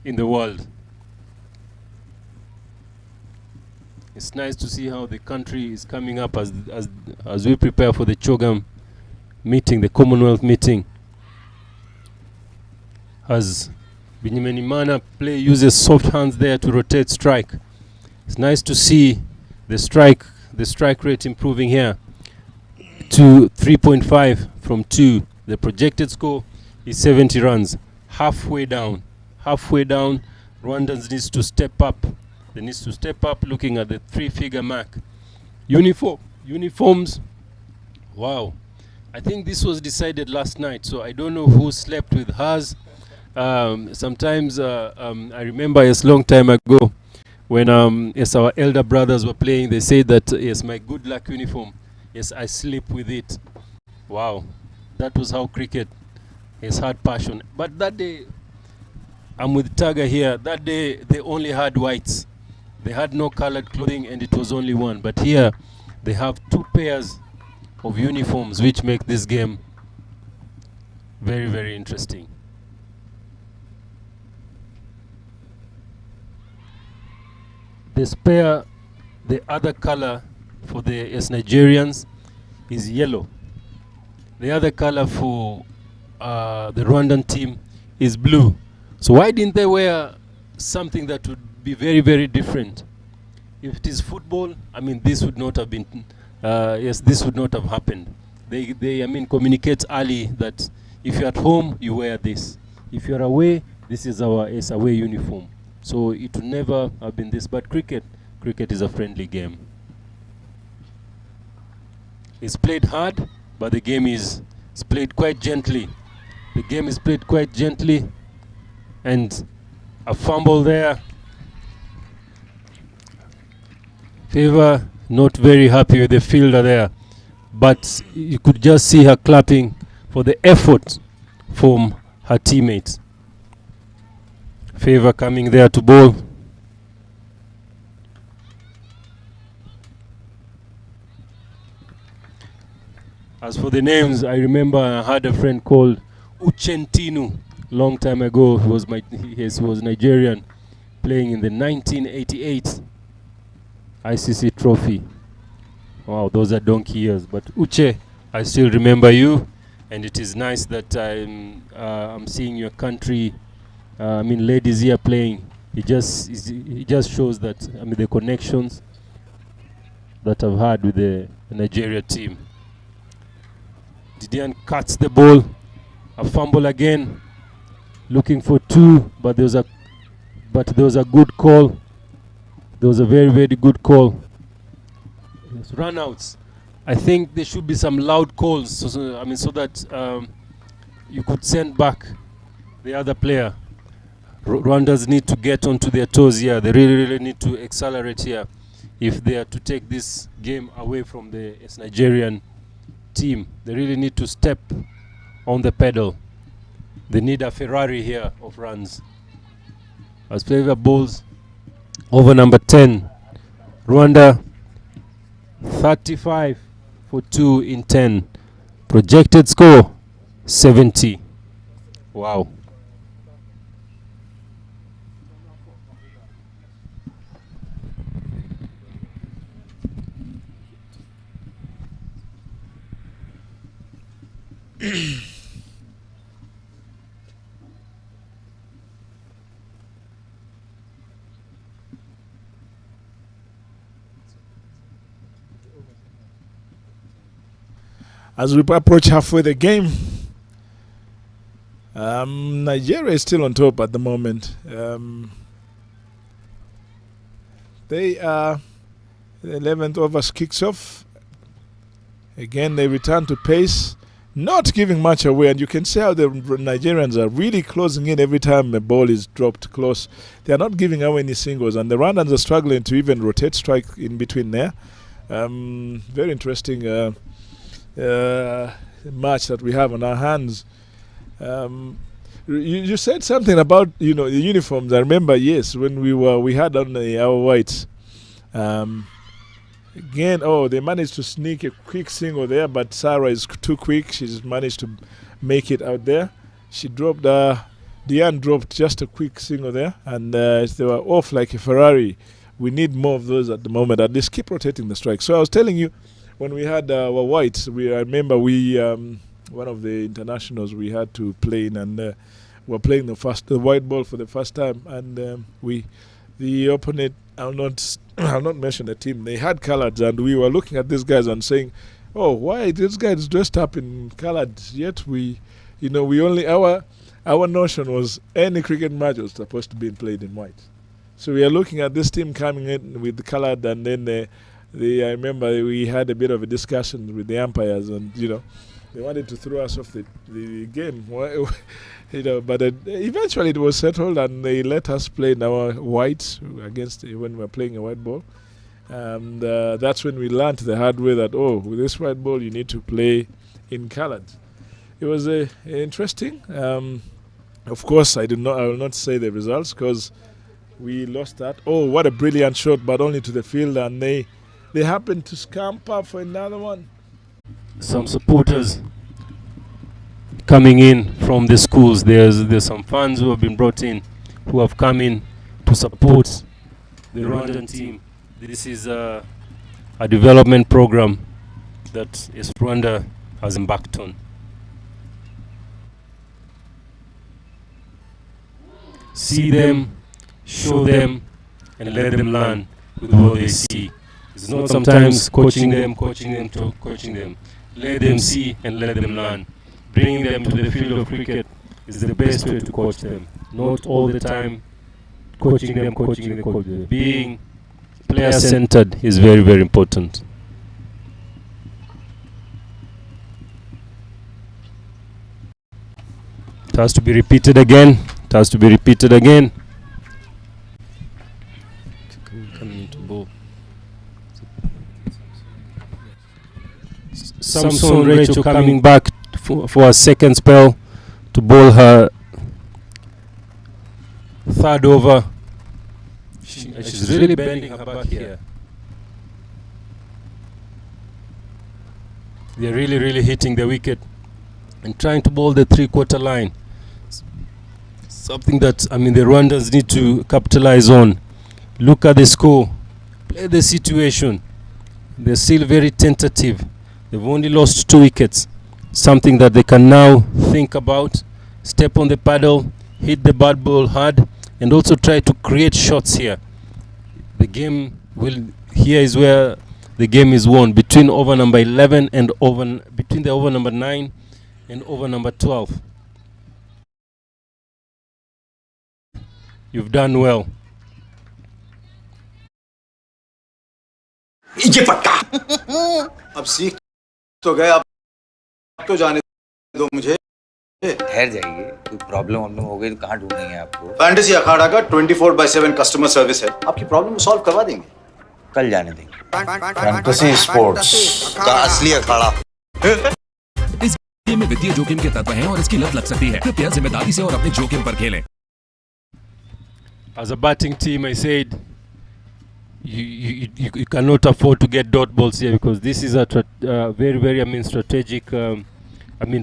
in the world. It's nice to see how the country is coming up as we prepare for the CHOGM meeting, the Commonwealth meeting. As Binyimenimana uses soft hands there to rotate strike. It's nice to see the strike rate improving here to 3.5 from 2. The projected score is 70 runs. Halfway down. Rwandans needs to step up. They need to step up, looking at the 3-figure mark. Uniforms. Wow. I think this was decided last night, so I don't know who slept with hers. Sometimes I remember a long time ago when yes, our elder brothers were playing, they said that yes, my good luck uniform, yes, I sleep with it. Wow, that was how cricket has had passion. But that day, I'm with Taga here, that day they only had whites. They had no colored clothing and it was only one. But here they have 2 pairs of uniforms, which make this game very, very interesting. They spare the other color for the Nigerians is yellow. The other color for the Rwandan team is blue. So why didn't they wear something that would be very, very different? If it is football, I mean, this would not have been, yes, this would not have happened. They I mean, communicate early that if you're at home, you wear this. If you're away, this is our away uniform. So it would never have been this. But cricket is a friendly game. It's played hard, but the game is played quite gently. The game is played quite gently. And a fumble there. Favour not very happy with the fielder there. But you could just see her clapping for the effort from her teammates. Favour coming there to bowl. As for the names, I remember I had a friend called Uchentinu long time ago. He was Nigerian, playing in the 1988 ICC trophy. Wow, those are donkey years. But Uche, I still remember you, and it is nice that I'm seeing your country. I mean, ladies here playing. It just shows that, I mean, the connections that I've had with the Nigeria team. Didian cuts the ball, a fumble again, looking for 2, but there was a good call. There was a very, very good call. Yes, run-outs. I think there should be some loud calls, so that you could send back the other player. Rwandans need to get onto their toes here. They really, really need to accelerate here if they are to take this game away from the Nigerian team. They really need to step on the pedal. They need a Ferrari here of runs. As Favour bowls over number 10. Rwanda 35 for 2 in 10. Projected score 70. Wow. As we approach halfway the game, Nigeria is still on top at the moment. They are the 11th over kicks off. Again, they return to pace, not giving much away, and you can see how the Nigerians are really closing in every time the ball is dropped close. They are not giving away any singles, and the Rwandans are struggling to even rotate strike in between there. Very interesting match that we have on our hands. You said something about the uniforms. I remember, yes, when we had on our whites. Again, they managed to sneak a quick single there, but Sarah is too quick. She's managed to make it out there. She dropped, Diane dropped just a quick single there, and they were off like a Ferrari we need more of those at the moment. At least keep rotating the strike. So I was telling you, when we had our whites, I remember one of the internationals we had to play in, and we're playing the white ball for the first time, and the opponent, I'll not mention the team, they had colours, and we were looking at these guys and saying, oh, why this guy is dressed up in coloured, yet we only, our notion was any cricket match was supposed to be played in white. So we are looking at this team coming in with the coloured, and then I remember we had a bit of a discussion with the umpires, and they wanted to throw us off the game. But eventually it was settled, and they let us play in our whites against when we were playing a white ball. And that's when we learned the hard way that, with this white ball you need to play in coloured. It was interesting. Of course, I will not say the results because we lost that. Oh, what a brilliant shot, but only to the field, and they happened to scamper for another one. Some supporters coming in from the schools. There's some fans who have been brought in, who have come in to support the Rwandan team. This is a development program that Rwanda has embarked on. See them, show them, and let them learn with what they see. It's not sometimes coaching them. Let them see and let them learn. Bringing them to the field of cricket is the best way to coach them. Not all the time coaching them. Being player-centered is very, very important. It has to be repeated again. Coming into ball. Samson Rachel coming back for a second spell to bowl her third over. She's really bending her back here. They're really hitting the wicket and trying to bowl the three-quarter line. Something that, the Rwandans need to capitalize on. Look at the score. Play the situation. They're still very tentative. They've only lost 2 wickets. Something that they can now think about. Step on the paddle, hit the bad ball hard, and also try to create shots here. Here is where the game is won, between over number 11 and between the over number 9 and over number 12. You've done well. ये फटका अब सीख तो गए, अब तो जाने दो मुझे। ठहर जाइए, कोई प्रॉब्लम हो गई तो कहाँ ढूंढेंगे आपको? फैंटेसी अखाड़ा का 24/7 कस्टमर सर्विस है, आपकी प्रॉब्लम को सॉल्व करवा देंगे। कल जाने देंगे। फैंटेसी स्पोर्ट्स का असली अखाड़ा। इस गेम में वित्तीय जोखिम के तत्व हैं और इसकी लत लग सकती है। कृपया जिम्मेदारी से और अपने जोखिम पर खेलें। As a batting team, I said you cannot afford to get dot balls here, because this is a very strategic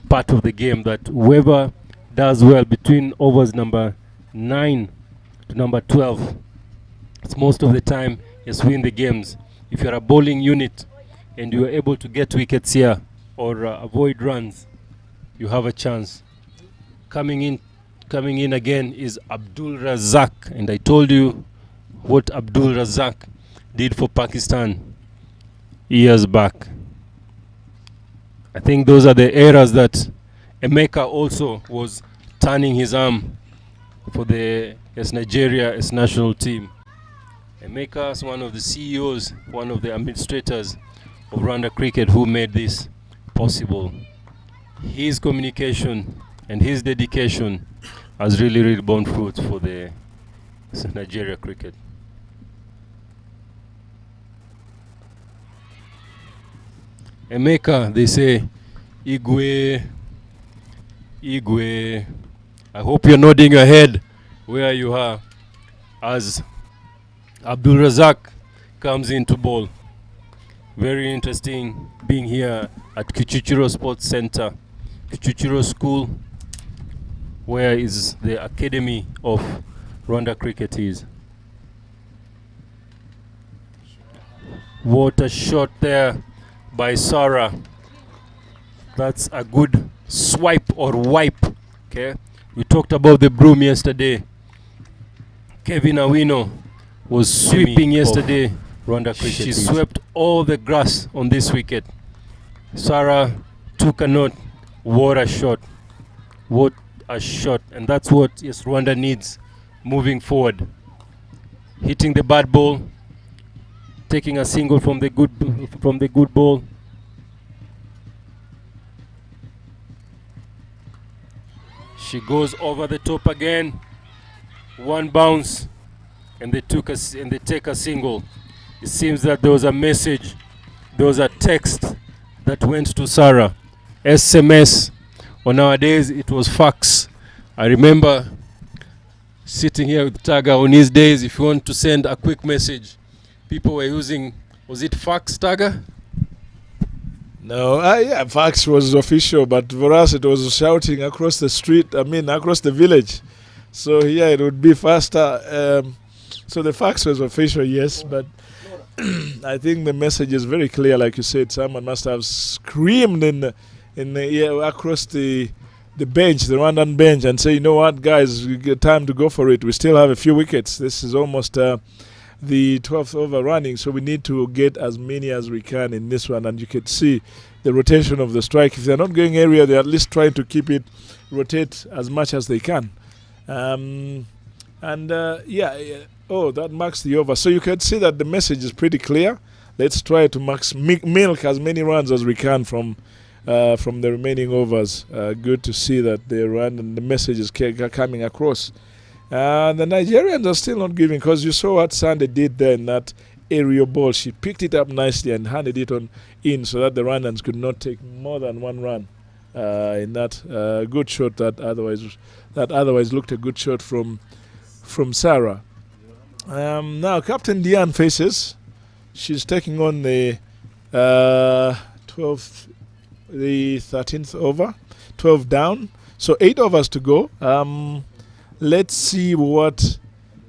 part of the game, that whoever does well between overs number 9 to number 12, it's most of the time is win the games. If you're a bowling unit and you are able to get wickets here or avoid runs, you have a chance. Coming in again is Abdul Razak, and I told you what Abdul Razak did for Pakistan years back. I think those are the eras that Emeka also was turning his arm for the Nigeria national team. Emeka is one of the CEOs, one of the administrators of Rwanda cricket, who made this possible. His communication and his dedication has really borne fruit for the Nigeria cricket. Emeka, they say, Igwe. I hope you're nodding your head where you are as Abdul Razak comes into bowl. Very interesting being here at Kichichiro Sports Center, Kichichiro School, where is the academy of Rwanda cricket is. What a shot there by Sarah. That's a good swipe or wipe. Okay, we talked about the broom yesterday. Kevin Awino was sweeping yesterday. Rwanda cricket She teams. swept all the grass on this wicket. Sarah took a note. What a shot. What a shot. And that's what Rwanda needs moving forward. Hitting the bad ball, taking a single from the good ball. She goes over the top again. One bounce, and they take a single. It seems that there was a message, there was a text that went to Sarah. SMS, or nowadays it was fax. I remember sitting here with Taga on his days. If you want to send a quick message, people were using, was it fax, Taga? No, yeah, fax was official, but for us it was shouting across the street, across the village. So yeah, it would be faster. So the fax was official, yes, but I think the message is very clear. Like you said, someone must have screamed across the bench, the Rwandan bench, and say, you know what, guys, we get time to go for it. We still have a few wickets. This is almost the 12th over running, so we need to get as many as we can in this one. And you can see the rotation of the strike. If they're not going area, they're at least trying to keep it rotate as much as they can. That marks the over. So you can see that the message is pretty clear. Let's try to milk as many runs as we can from the remaining overs. Good to see that they run and the message is coming across. The Nigerians are still not giving, because you saw what Sunday did there in that aerial ball. She picked it up nicely and handed it in so that the Rwandans could not take more than one run in that good shot that otherwise looked a good shot from Sarah. Now Captain Diane faces. She's taking on the 13th over, 12 down. So 8 overs to go. Let's see what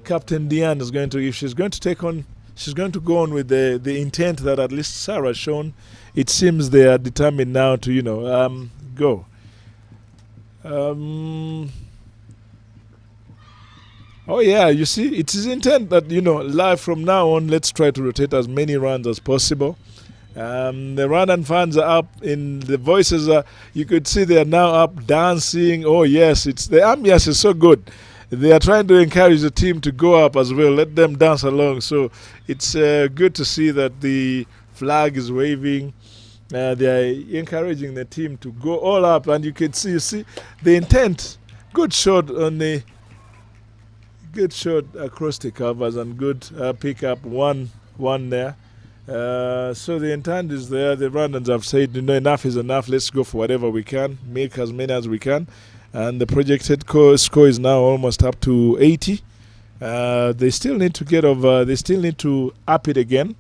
Captain Diane is going to, if she's going to take on, she's going to go on with the intent that at least Sarah has shown. It seems they are determined now to, go. Oh yeah, you see, it's his intent that, live from now on, let's try to rotate as many runs as possible. The Rwandan fans are up in the voices. You could see they are now up dancing. Oh yes, the ambience is so good. They are trying to encourage the team to go up as well. Let them dance along. So it's good to see that the flag is waving. They are encouraging the team to go all up, and you can see the intent. Good shot across the covers, and good pick up one there. So the intent is there. The Rwandans have said, enough is enough. Let's go for whatever we can, make as many as we can. And the projected score is now almost up to 80. They still need to get over. They still need to up it again.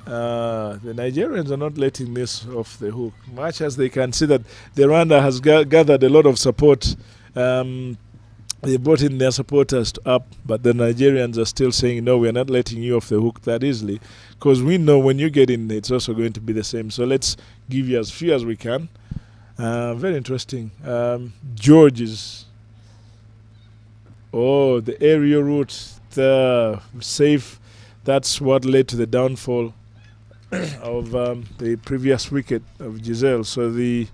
The Nigerians are not letting this off the hook, much as they can see that the Rwanda has gathered a lot of support. They brought in their supporters up, but the Nigerians are still saying, no, we're not letting you off the hook that easily, because we know when you get in, it's also going to be the same. So let's give you as few as we can. Very interesting. George is... Oh, the aerial route, the safe. That's what led to the downfall of the previous wicket of Giselle. So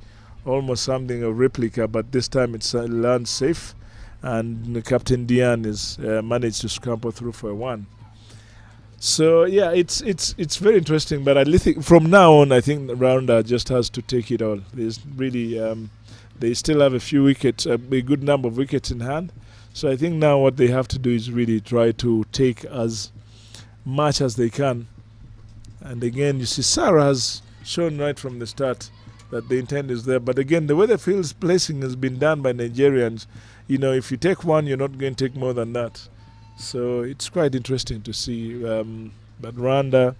almost something of replica, but this time it's land safe. And Captain Diane is managed to scramble through for a 1. So yeah, it's very interesting. But I think from now on, I think Rwanda just has to take it all. There's really they still have a few wickets, a good number of wickets in hand. So I think now what they have to do is really try to take as much as they can. And again, you see, Sarah has shown right from the start that the intent is there. But again, the way the field placing has been done by Nigerians. If you take one, you're not going to take more than that. So it's quite interesting to see. But Rwanda,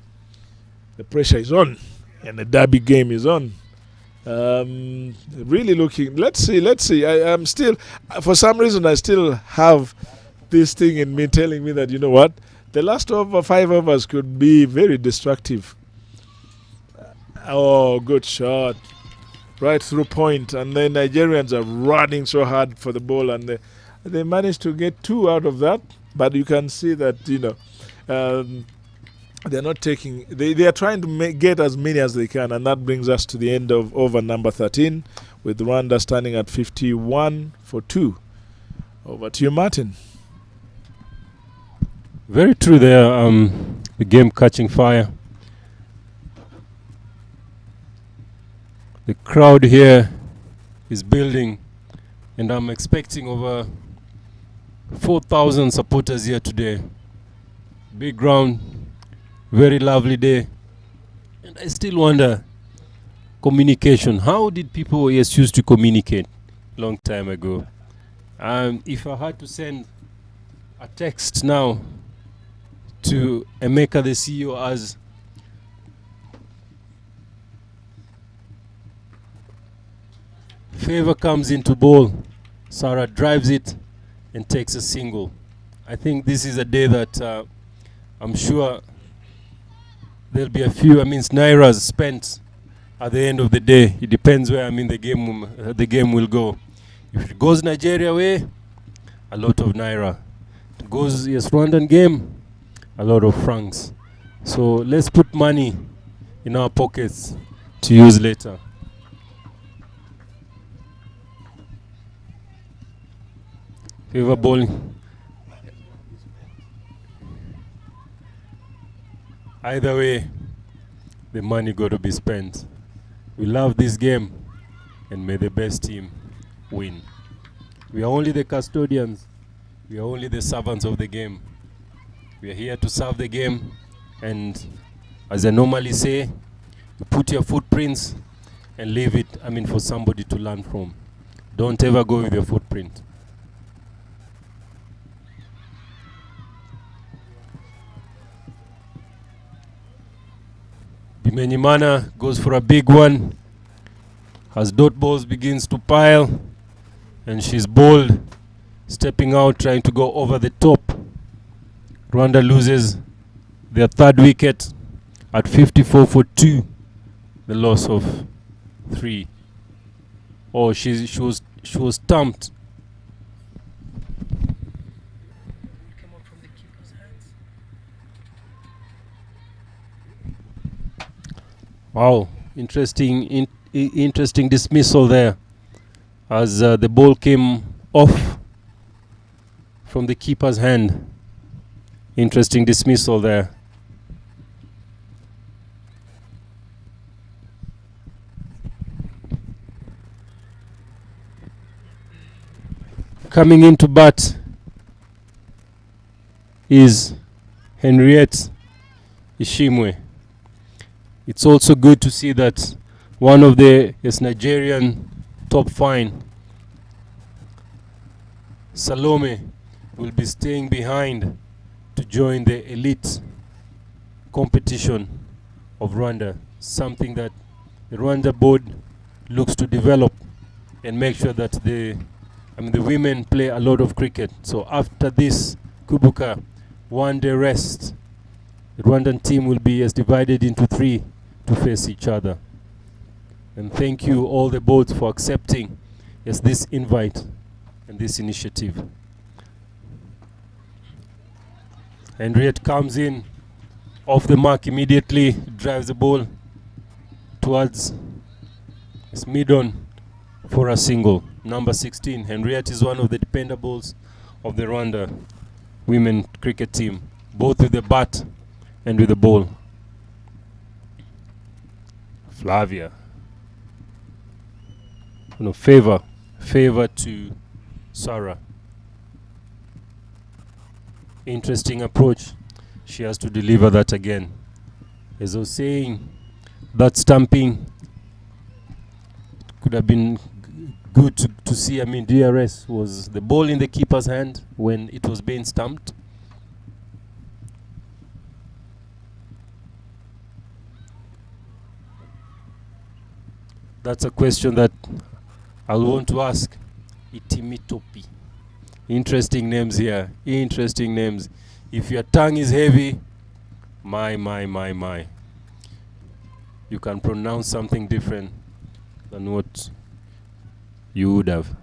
the pressure is on, and the derby game is on. Really looking. Let's see. I'm still, for some reason, I still have this thing in me telling me that, The last over 5 overs could be very destructive. Oh, good shot. Right through point. And the Nigerians are running so hard for the ball, and they managed to get 2 out of that. But you can see that, they're not taking... They are trying to get as many as they can, and that brings us to the end of over number 13, with Rwanda standing at 51 for 2. Over to you, Martin. Very true there. The game catching fire. The crowd here is building, and I'm expecting over 4,000 supporters here today. Big ground, very lovely day. And I still wonder, communication. How did people used to communicate long time ago? If I had to send a text now to Emeka, the CEO, as Favor comes into ball, Sarah drives it and takes a single. I think this is a day that I'm sure there'll be a few nairas spent at the end of the day. It depends where the game will go. If it goes Nigeria way, a lot of naira. If it goes Rwandan game, a lot of francs. So let's put money in our pockets to use later. Favor bowling. Either way, the money got to be spent. We love this game, and may the best team win. We are only the custodians. We are only the servants of the game. We are here to serve the game, and as I normally say, you put your footprints and leave it, for somebody to learn from. Don't ever go with your footprint. Bimenyimana goes for a big one as dot balls begins to pile, and she's bold, stepping out, trying to go over the top. Rwanda loses their 3rd wicket at 54 for 2, the loss of 3. Oh, she was stumped. Wow, interesting dismissal there, as the ball came off from the keeper's hand. Interesting dismissal there. Coming into bat is Henriette Ishimwe. It's also good to see that one of the Nigerian top fine, Salome, will be staying behind to join the elite competition of Rwanda, something that the Rwanda board looks to develop and make sure that the women play a lot of cricket. So after this Kwibuka 1-day rest, the Rwandan team will be divided into 3 to face each other. And thank you all the boards for accepting this invite and this initiative. Henriette comes in off the mark immediately, drives the ball towards mid-on for a single. Number 16, Henriette is one of the dependables of the Rwanda women cricket team, both with the bat and with the ball. Flavia. Favor to Sarah. Interesting approach. She has to deliver that again. As I was saying, that stamping could have been good to see. DRS was the ball in the keeper's hand when it was being stamped. That's a question that I'll want to ask. Itimitopi. Interesting names here. Interesting names. If your tongue is heavy, my, you can pronounce something different than what you would have.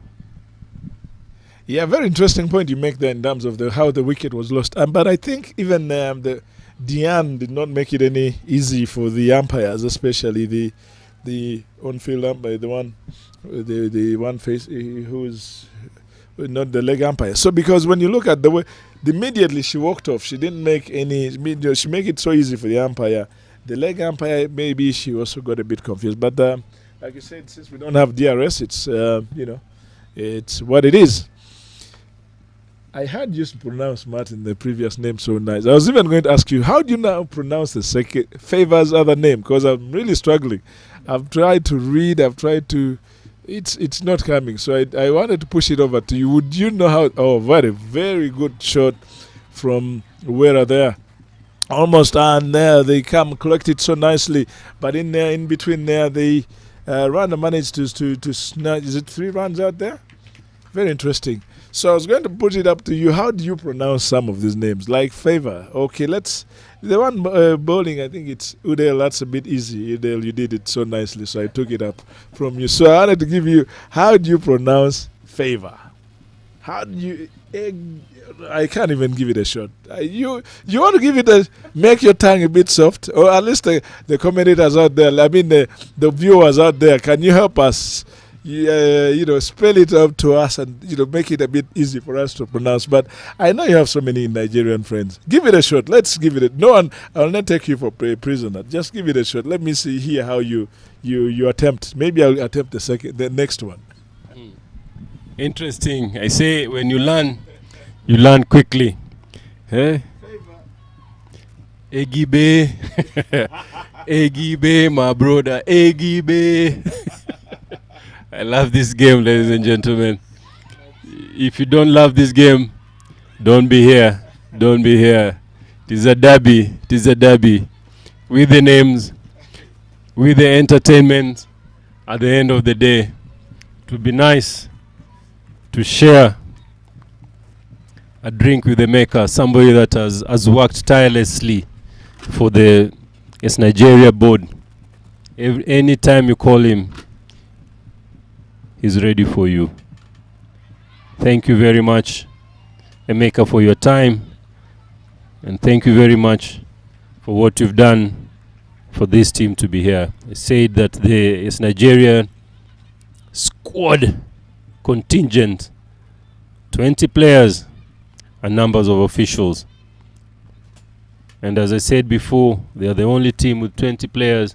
Yeah, very interesting point you make there in terms of how the wicket was lost. But I think even the Diane did not make it any easy for the umpires, especially the on-field umpire, the one face who's not the leg umpire. So because when you look at the way immediately she walked off, she didn't make any. She make it so easy for the umpire. The leg umpire, maybe she also got a bit confused. But like you said, since we don't have DRS, it's it's what it is. I heard you pronounce Martin the previous name so nice. I was even going to ask you, how do you now pronounce the second Favor's other name? Because I'm really struggling. I've tried to read. I've tried to. It's not coming. So I wanted to push it over to you. Would you know how? Oh, very good shot from where there. Almost and there they come collect it so nicely. But in there, in between there, the Rwanda managed to snatch. Is it 3 runs out there? Very interesting. So I was going to put it up to you. How do you pronounce some of these names? Like Favor. Okay, the one bowling, I think it's Udell. That's a bit easy. Udell, you did it so nicely, so I took it up from you. So I wanted to give you, how do you pronounce Favor? How do you... I can't even give it a shot. You want to give it make your tongue a bit soft? Or at least the commentators out there, I mean the viewers out there, can you help us? Spell it out to us and make it a bit easy for us to pronounce. But I know you have so many Nigerian friends. Give it a shot. Let's give it no one. I'll not take you for a prisoner. Just give it a shot. Let me see here how you attempt. Maybe I'll attempt the next one. Interesting. I say when you learn quickly. Hey? Egibe. Egibe, my brother. Egibe. I love this game, ladies and gentlemen. If you don't love this game, don't be here. Don't be here. It is a derby. It is a derby. With the names, with the entertainment, at the end of the day, it would be nice to share a drink with the maker, somebody that has worked tirelessly for the Nigeria board. Any time you call him, he's ready for you. Thank you very much, Emeka, for your time, and thank you very much for what you've done for this team to be here. I said that the Nigeria squad contingent, 20 players and numbers of officials. And as I said before, they are the only team with 20 players,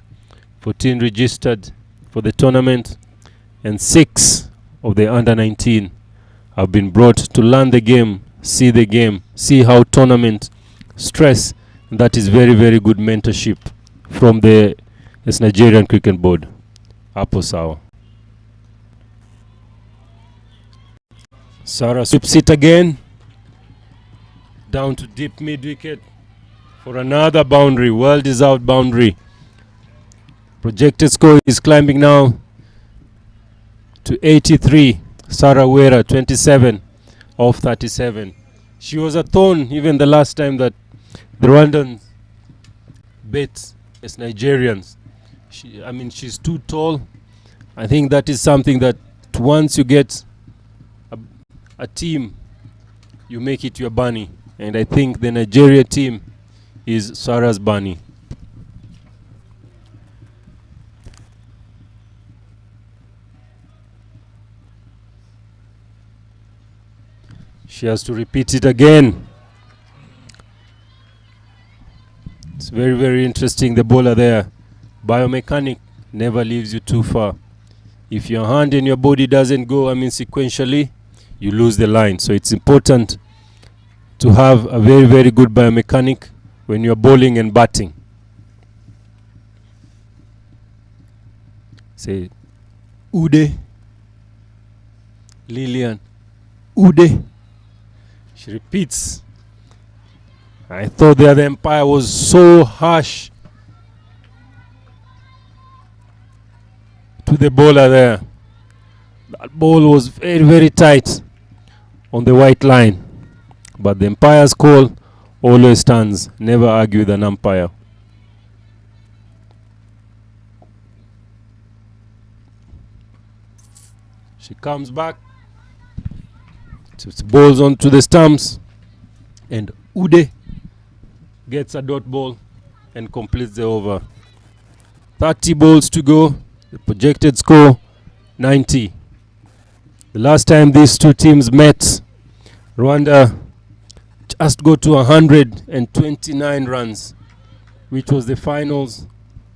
14 registered for the tournament, and 6 of the under-19 have been brought to learn the game, see how tournament stress. And that is very, very good mentorship from the Nigerian Cricket Board. Hapo sawa. Sarah sweeps it again. Down to deep mid-wicket for another boundary, well-deserved boundary. Projected score is climbing now to 83. Sarah Wera, 27 of 37. She was a thorn even the last time that the Rwandans bet as Nigerians. She's too tall. I think that is something that once you get a team, you make it your bunny. And I think the Nigeria team is Sarah's bunny. She has to repeat it again. It's very, very interesting, the bowler there. Biomechanic never leaves you too far. If your hand and your body doesn't go, sequentially, you lose the line. So it's important to have a very, very good biomechanic when you're bowling and batting. Say, Ude. Lillian. Ude. She repeats. I thought the other umpire was so harsh to the bowler there. That ball was very, very tight on the white line. But the umpire's call always stands, never argue with an umpire. She comes back, puts balls onto the stumps, and Ude gets a dot ball and completes the over. 30 balls to go, the projected score 90. The last time these two teams met, Rwanda just got to 129 runs, which was the finals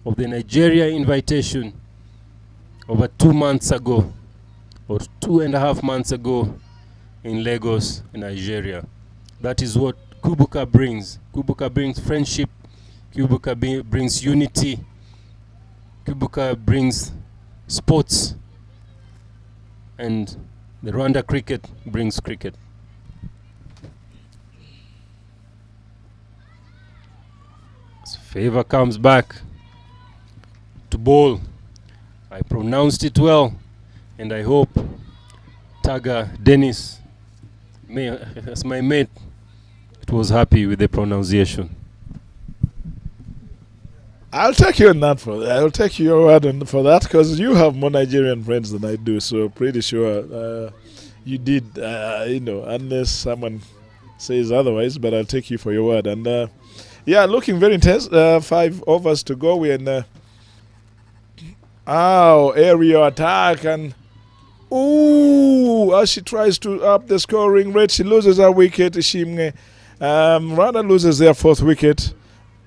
of the Nigeria invitation over 2 months ago, or 2.5 months ago in Lagos, Nigeria. That is what Kwibuka brings. Kwibuka brings friendship, Kwibuka brings unity, Kwibuka brings sports, and the Rwanda cricket brings cricket. So Favor comes back to bowl. I pronounced it well, and I hope Taga Dennis, as my mate, was happy with the pronunciation. I'll take you on that for that. I'll take your word on for that because you have more Nigerian friends than I do. So pretty sure you did. Unless someone says otherwise, but I'll take you for your word. And yeah, looking very intense. 5 overs to go. We're in area attack and as she tries to up the scoring rate, she loses her wicket. Rwanda loses their 4th wicket.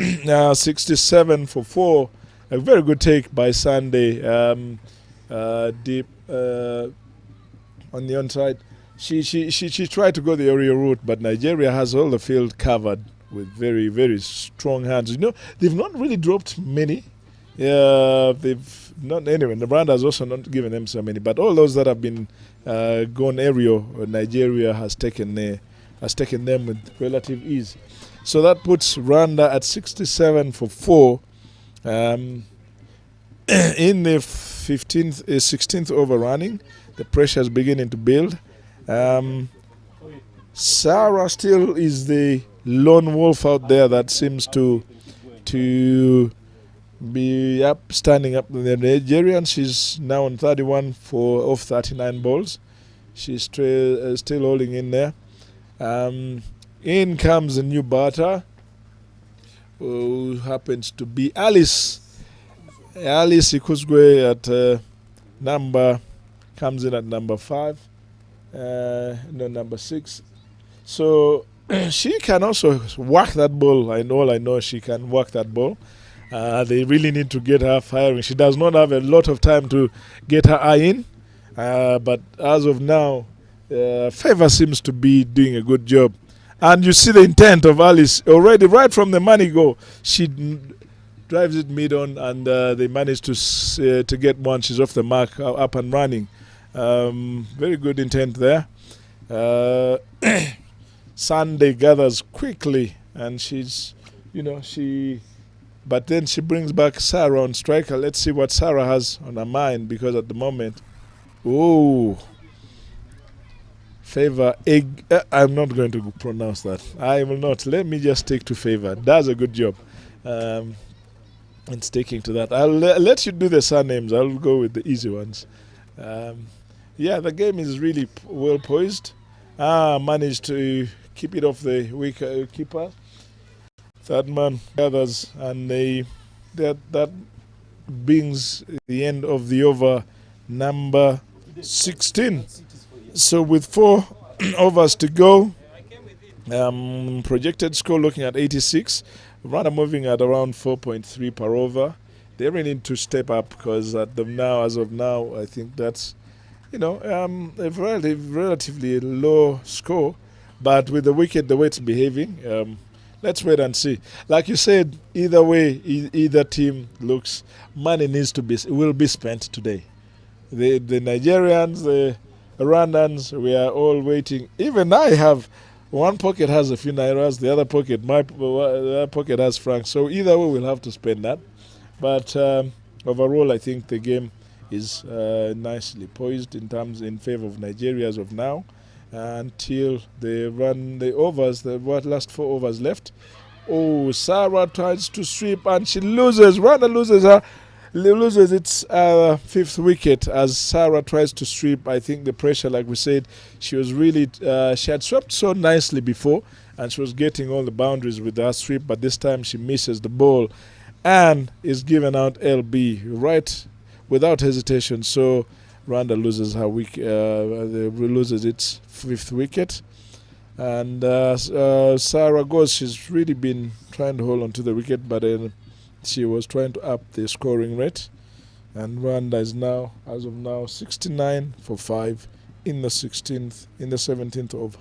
67 for 4. A very good take by Sunday. Deep on the onside. She tried to go the aerial route, but Nigeria has all the field covered with very, very strong hands. They've not really dropped many. They've not anyway. Rwanda has also not given them so many, but all those that have been gone aerial, Nigeria has taken them with relative ease. So that puts Rwanda at 67 for 4 in the 16th over running. The pressure is beginning to build. Sarah still is the lone wolf out there that seems to be standing up. The Nigerian, she's now on 31 of 39 balls. She's still holding in there. In comes a new batter, who happens to be Alice Ikuzwe at comes in at number 5, number 6. So she can also whack that ball. I know she can whack that ball. They really need to get her firing. She does not have a lot of time to get her eye in, but as of now, Favor seems to be doing a good job. And you see the intent of Alice already right from the money go. She drives it mid-on, and they manage to get one. She's off the mark, up and running. Very good intent there. Sunday gathers quickly, and but then she brings back Sarah on striker. Let's see what Sarah has on her mind, because at the moment, Favor egg. I'm not going to pronounce that. I will not. Let me just stick to Favor. Does a good job in sticking to that. I'll let you do the surnames. I'll go with the easy ones. Yeah, the game is really well poised. Managed to keep it off the weak keeper. Third man gathers, and that brings the end of the over number 16. So with 4 overs to go, projected score looking at 86. Rwanda moving at around 4.3 per over. They really need to step up, because as of now, I think that's a relatively low score. But with the wicket, the way it's behaving, let's wait and see. Like you said, either way, either team looks, money will be spent today. The Nigerians, the Rwandans, we are all waiting. Even I have one pocket has a few nairas, the other pocket has francs. So either way, we'll have to spend that. But overall, I think the game is nicely poised in favor of Nigeria as of now. until they run the overs, the last 4 overs left. Oh, Sarah tries to sweep and she loses. Rwanda loses its 5th wicket as Sarah tries to sweep. I think the pressure, like we said, she was really, she had swept so nicely before and she was getting all the boundaries with her sweep, but this time she misses the ball and is given out LB right without hesitation. So Rwanda loses her loses its 5th wicket. And Sarah goes, she's really been trying to hold on to the wicket, but she was trying to up the scoring rate. And Rwanda is now, as of now, 69 for 5 in the 17th over.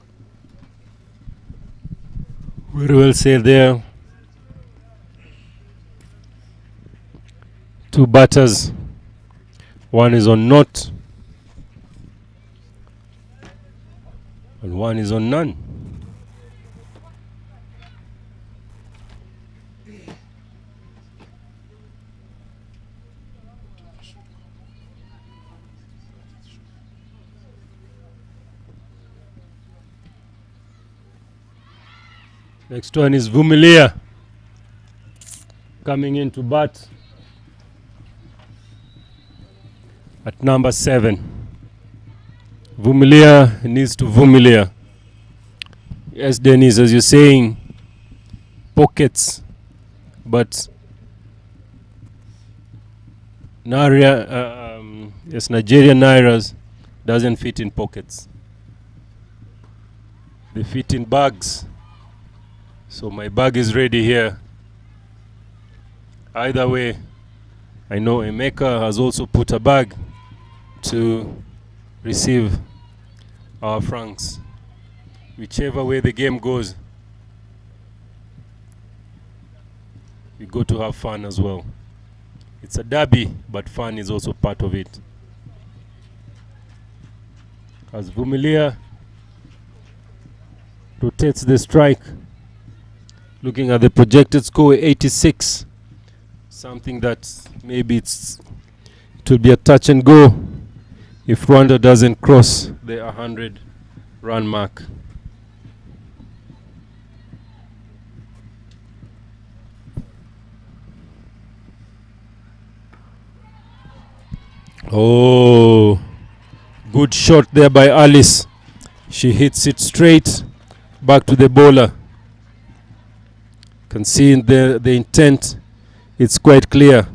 Very well said there. 2 batters. One is on not, and one is on none. Next one is Vumilia coming in to bat at number 7. Vumilia needs to Vumilia. Yes, Dennis, as you're saying, pockets, but Nigerian Nairas doesn't fit in pockets. They fit in bags. So my bag is ready here. Either way, I know Emeka has also put a bag to receive our francs. Whichever way the game goes, we go to have fun as well. It's a derby, but fun is also part of it. As Vumilia rotates the strike, looking at the projected score, 86. Something that maybe it will be a touch and go if Rwanda doesn't cross the 100-run mark. Oh, good shot there by Alice. She hits it straight back to the bowler. Can see in the intent, it's quite clear.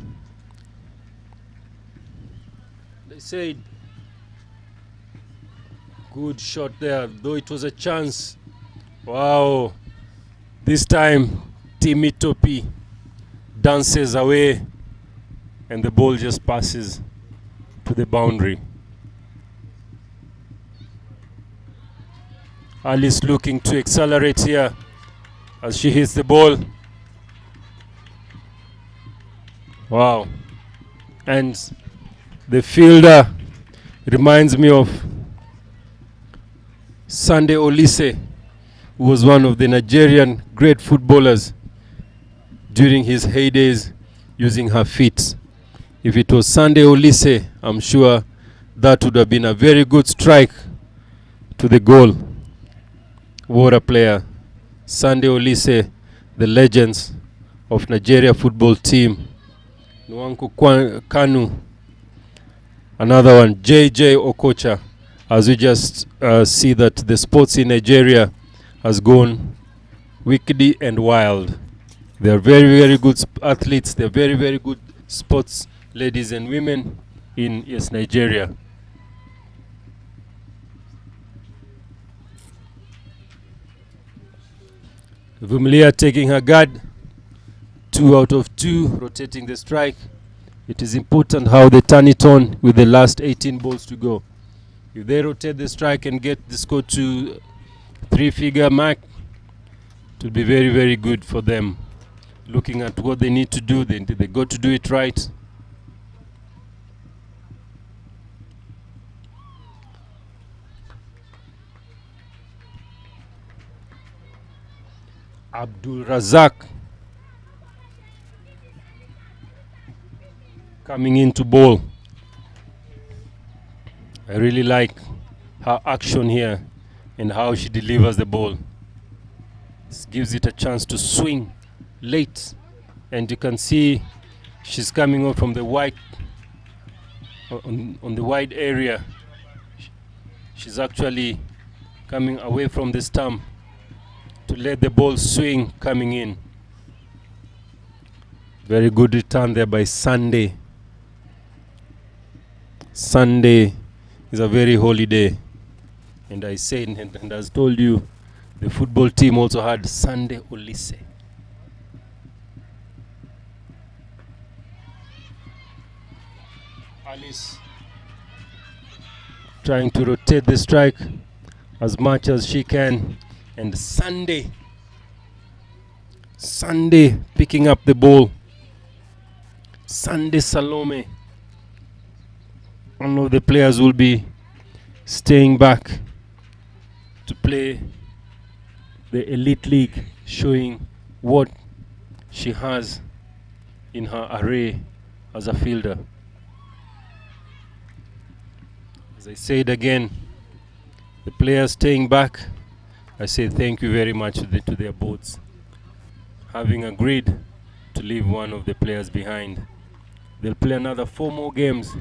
They said good shot there, though it was a chance. Wow, this time Timitopi dances away and the ball just passes to the boundary. Alice looking to accelerate here as she hits the ball. Wow. And the fielder reminds me of Sunday Olise, who was one of the Nigerian great footballers during his heydays using her feet. If it was Sunday Olise, I'm sure that would have been a very good strike to the goal. What a player. Sunday Olise, the legends of Nigeria football team. Nwanku Kanu, another one, JJ Okocha. As we just see that the sports in Nigeria has gone wickedy and wild. They are very, very good athletes. They are very, very good sports ladies and women in Nigeria. Vumilia taking her guard, 2 out of 2, rotating the strike. It is important how they turn it on with the last 18 balls to go. If they rotate the strike and get the score to 3-figure mark, it will be very, very good for them. Looking at what they need to do, they got to do it right. Abdul Razak coming into ball. I really like her action here. and how she delivers the ball. This gives it a chance to swing late, and you can see she's coming out from the wide on the wide area. She's actually coming away from the stump to let the ball swing coming in. Very good return there by Sunday. Sunday is a very holy day. And I said, and as told you, the football team also had Sunday Olise. Alice trying to rotate the strike as much as she can. And Sunday picking up the ball. Sunday Salome, one of the players, will be staying back to play the Elite League, showing what she has in her array as a fielder. As I said again, the players staying back, I say thank you very much to their boards, having agreed to leave one of the players behind. They'll play another 4 more games.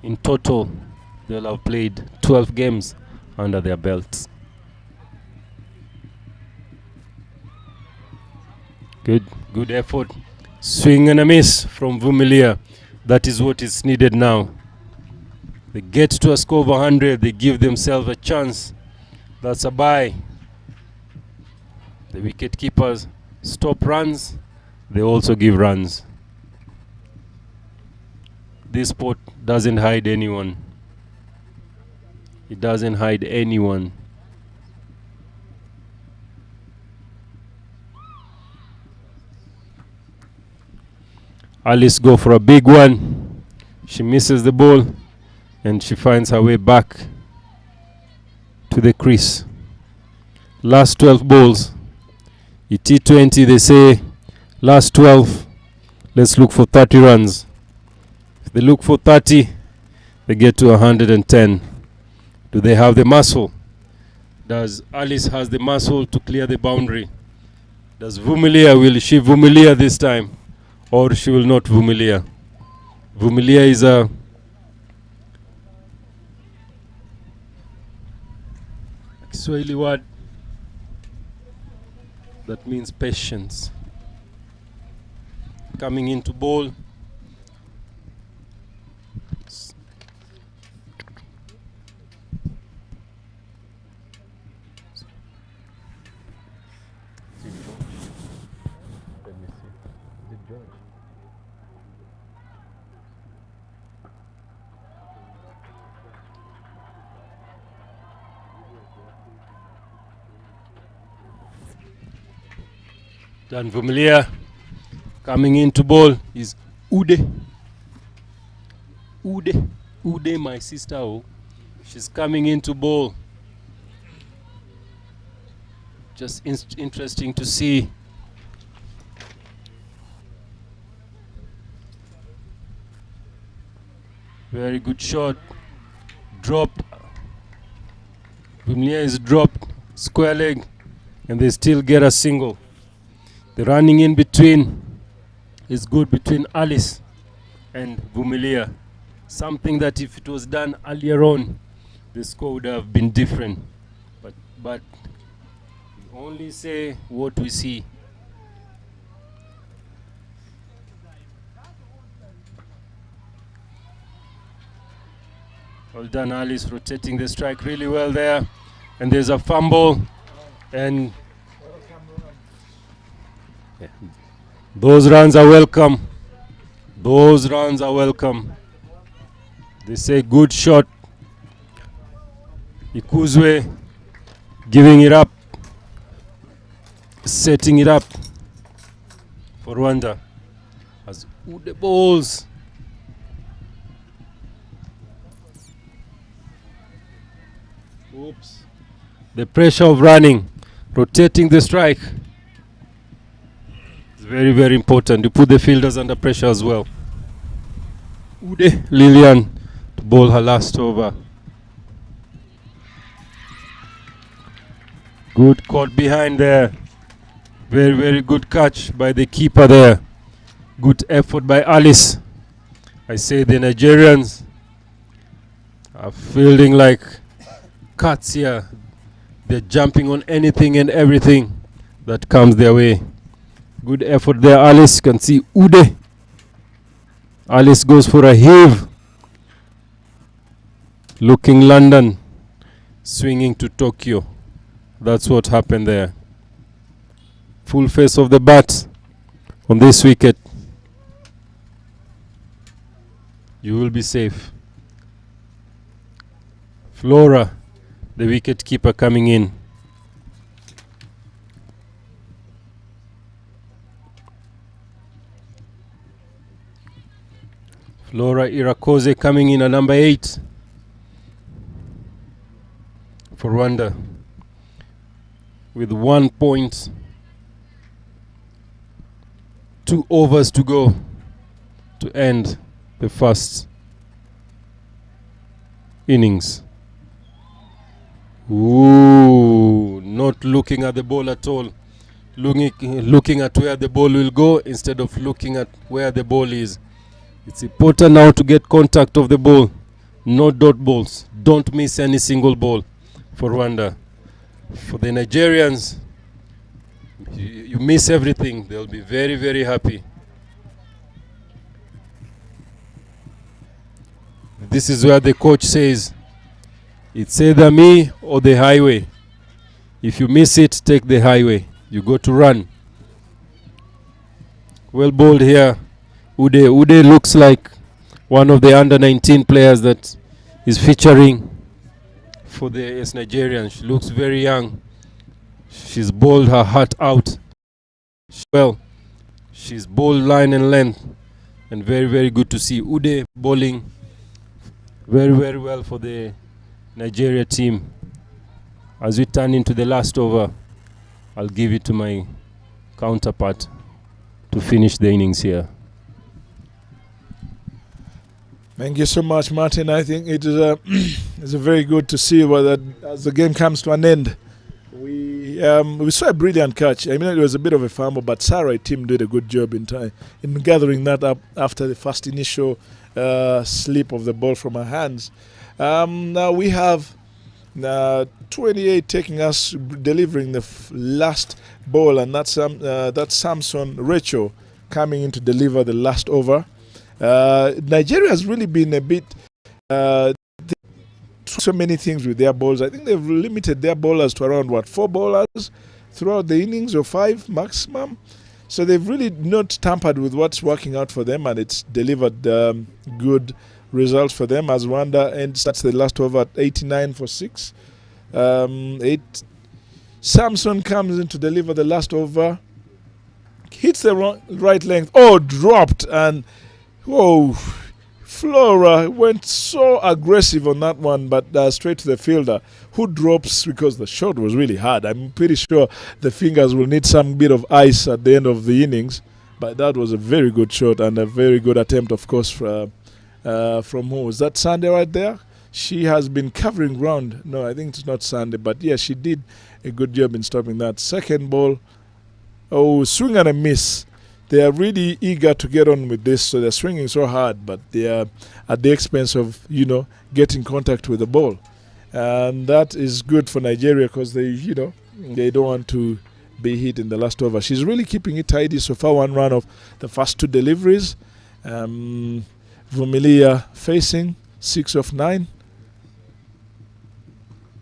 In total, they'll have played 12 games under their belts. Good effort. Swing and a miss from Vumilia. That is what is needed now. They get to a score of 100, they give themselves a chance. That's a bye. The wicket keepers stop runs, they also give runs. This sport doesn't hide anyone. It doesn't hide anyone. Alice go for a big one. She misses the ball and she finds her way back to the crease. Last 12 balls. In T20 they say last 12, let's look for 30 runs. If they look for 30, they get to 110. Do they have the muscle? Does Alice has the muscle to clear the boundary? Does Vumilia, will she Vumilia this time? Or she will not Vumilia? Vumilia is a Kiswahili word that means patience. Coming into ball. Dan Vumilia coming into ball is Ude, my sister. Oh, she's coming into ball. Just interesting to see. Very good shot. Dropped. Vumilia is dropped square leg, and they still get a single. The running in between is good between Alice and Vumilia. Something that if it was done earlier on, the score would have been different. But we only say what we see. Well done, Alice, rotating the strike really well there. And there's a fumble. And yeah, those runs are welcome. Those runs are welcome. They say good shot. Ikuzwe giving it up, setting it up for Rwanda as Ude balls. Oops. The pressure of running, rotating the strike. It's very, very important. You put the fielders under pressure as well. Ude Lilian to bowl her last over. Good caught behind there. Very, very good catch by the keeper there. Good effort by Alice. I say the Nigerians are feeling like cats here. They're jumping on anything and everything that comes their way. Good effort there, Alice. You can see Ude. Alice goes for a heave. Looking London, swinging to Tokyo. That's what happened there. Full face of the bat on this wicket. You will be safe. Flora, the wicket keeper, coming in. Flora Irakoze coming in at number 8 for Rwanda with 1 point, 2 overs to go to end the first innings. Ooh, not looking at the ball at all. Looking at where the ball will go instead of looking at where the ball is. It's important now to get contact of the ball. No dot balls. Don't miss any single ball for Rwanda. For the Nigerians, you miss everything. They'll be very, very happy. This is where the coach says, it's either me or the highway. If you miss it, take the highway. You go to run. Well bowled here. Ude looks like one of the under-19 players that is featuring for the Nigerians. She looks very young. She's bowled her heart out. Well, she's bowled line and length, and very, very good to see Ude bowling very, very well for the Nigeria team. As we turn into the last over, I'll give it to my counterpart to finish the innings here. Thank you so much, Martin. I think it is it's very good to see that as the game comes to an end. We saw a brilliant catch. I mean, it was a bit of a fumble, but Sarai team did a good job in gathering that up after the first initial slip of the ball from her hands. Now we have 28 taking us, delivering the last ball, and that's Samson Rachel coming in to deliver the last over. Nigeria has really been a bit so many things with their bowls. I think they've limited their bowlers to around 4 bowlers throughout the innings, or 5 maximum. So they've really not tampered with what's working out for them, and it's delivered good results for them as Rwanda ends. That's the last over at 89 for 6. Samson comes in to deliver the last over, hits the right length. Oh, dropped, and whoa, Flora went so aggressive on that one, but straight to the fielder, who drops because the shot was really hard. I'm pretty sure the fingers will need some bit of ice at the end of the innings, but that was a very good shot and a very good attempt, of course, from who? Is that Sandy right there? She has been covering ground. No, I think it's not Sandy, but yeah, she did a good job in stopping that. Second ball, oh, swing and a miss. They are really eager to get on with this, so they're swinging so hard, but they are at the expense of, getting contact with the ball. And that is good for Nigeria because they don't want to be hit in the last over. She's really keeping it tidy so far. 1 run of the first 2 deliveries. Vumilia facing 6 of 9.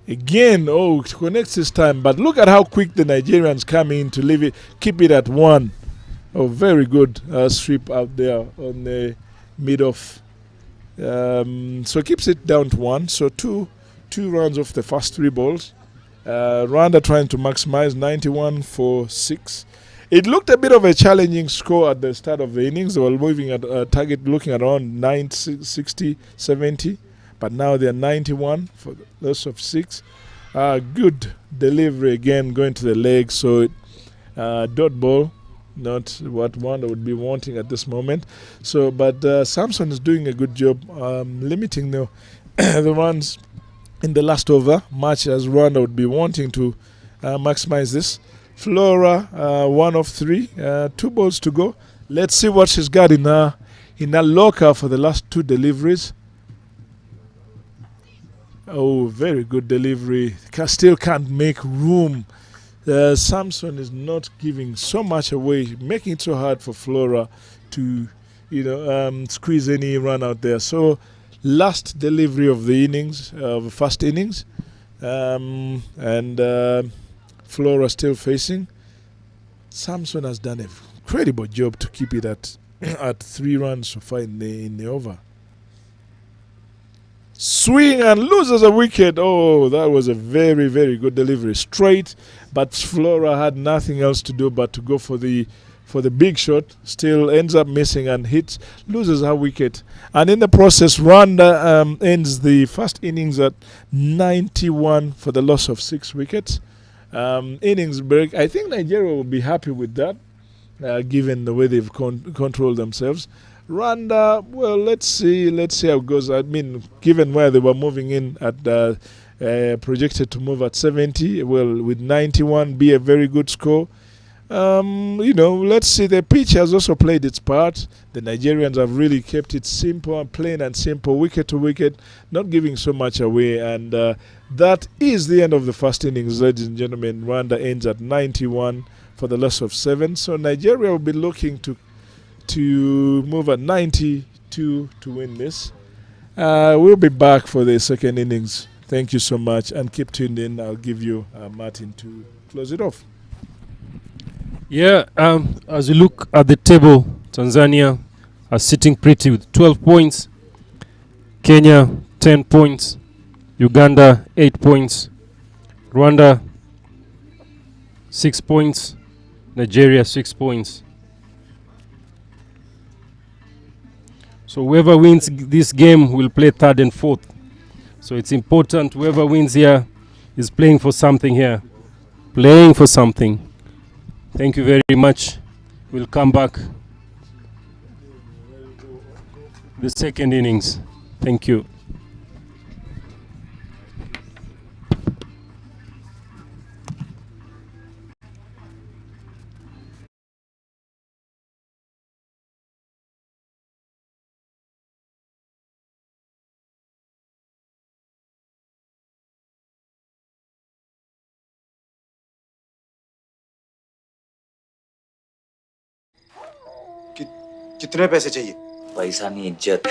Again, it connects this time, but look at how quick the Nigerians come in to keep it at 1. Oh, very good sweep out there on the mid-off. So keeps it down to 1. So two runs off the first 3 balls. Rwanda trying to maximize 91 for 6. It looked a bit of a challenging score at the start of the innings. They were moving at a target looking at around 60, 70. But now they're 91 for the loss of 6. Good delivery again going to the leg. So dot ball. Not what Rwanda would be wanting at this moment. So, but Samson is doing a good job limiting the runs in the last over, much as Rwanda would be wanting to maximize this. Flora, 1 of 3, 2 balls to go. Let's see what she's got in her locker for the last 2 deliveries. Oh, very good delivery. Still can't make room. Samson is not giving so much away, making it so hard for Flora to, squeeze any run out there. So, last delivery of the innings, of the first innings, and Flora still facing. Samson has done an incredible job to keep it at 3 runs so far in the over. Swing and loses a wicket. Oh, that was a very, very good delivery. Straight, but Flora had nothing else to do but to go for the big shot. Still ends up missing and loses her wicket. And in the process, Rwanda ends the first innings at 91 for the loss of 6 wickets. Innings break. I think Nigeria will be happy with that, given the way they've controlled themselves. Rwanda, well, let's see how it goes. I mean, given where they were moving in at projected to move at 70, well, with 91 be a very good score. Let's see. The pitch has also played its part. The Nigerians have really kept it simple, plain and simple, wicket to wicket, not giving so much away. And that is the end of the first innings, ladies and gentlemen. Rwanda ends at 91 for the loss of 7. So Nigeria will be looking to move at 92 to win this. We'll be back for the second innings. Thank you so much, and keep tuned in. I'll give you Martin to close it off. Yeah, as you look at the table, Tanzania are sitting pretty with 12 points. Kenya, 10 points. Uganda, 8 points. Rwanda, 6 points. Nigeria, 6 points. So whoever wins this game will play third and fourth. So it's important whoever wins here is playing for something here. Playing for something. Thank you very much. We'll come back the second innings. Thank you. कितने पैसे चाहिए? पैसा नहीं, इज्जत।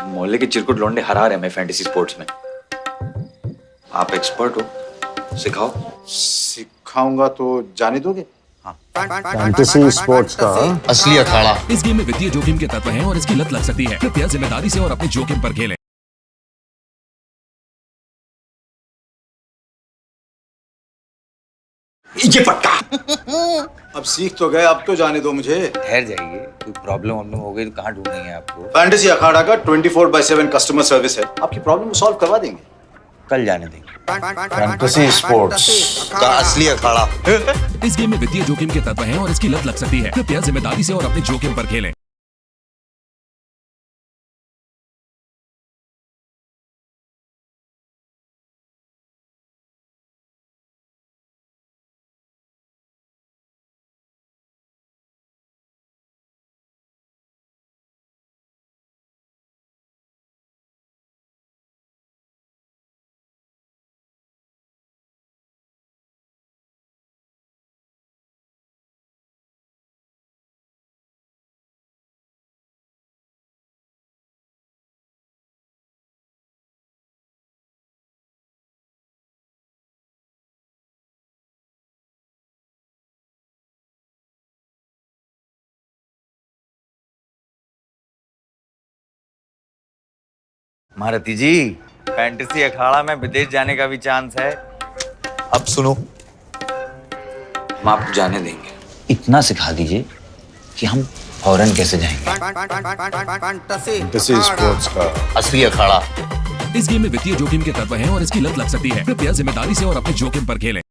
मोहल्ले के चिरकुट लौंडे हरा रहे हैं फैंटेसी स्पोर्ट्स में। आप एक्सपर्ट हो, सिखाओ। सिखाऊंगा तो जाने दोगे? फैंटेसी स्पोर्ट्स का असली अखाड़ा। इस गेम में वित्तीय जोखिम के तत्व हैं और इसकी लत लग सकती है। कृपया जिम्मेदारी से और अपने जोखिम पर खेलें। ये फटका। अब सीख तो गए, अब तो जाने दो मुझे। ठहर जाइए, कोई प्रॉब्लम हो गई तो कहाँ ढूंढेंगे आपको? फैंटेसी अखाड़ा का 24/7 कस्टमर सर्विस है। आपकी प्रॉब्लम सॉल्व करवा देंगे। कल जाने देंगे। फैंटेसी स्पोर्ट्स का असली अखाड़ा। इस गेम में वित्तीय जोखिम के तत्व हैं और इसकी लत लग सकती है। कृपया जिम्मेदारी से और अपने जोखिम पर खेलें। महारथी जी, फैंटेसी अखाड़ा में विदेश जाने का भी चांस है। अब सुनो, हम आपको जाने देंगे। इतना सिखा दीजिए कि हम फौरन कैसे जाएंगे। फैंटेसी स्पोर्ट्स का असली अखाड़ा। इस गेम में वित्तीय जोखिम के तत्व हैं और इसकी लत लग सकती है। कृपया जिम्मेदारी से और अपने जोखिम पर खेलें।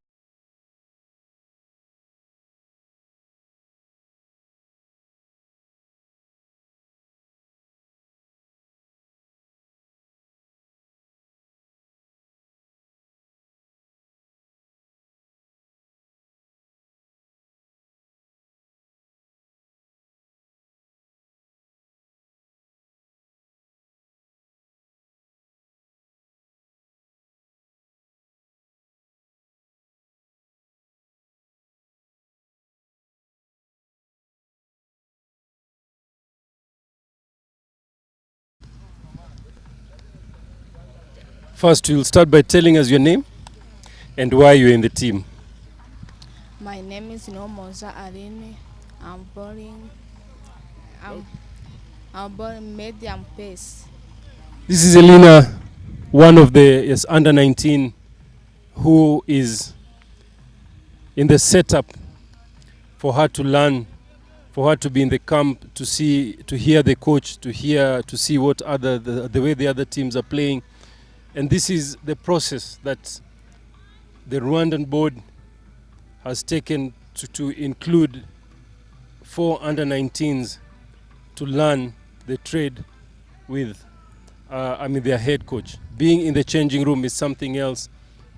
First, you'll start by telling us your name and why you're in the team. My name is Nomoza Aline. I'm born medium pace. This is Elena, one of the under 19 who is in the setup for her to learn, for her to be in the camp, to hear the coach, to see what the way the other teams are playing. And this is the process that the Rwandan board has taken to include 4 under 19s to learn the trade with their head coach. Being in the changing room is something else,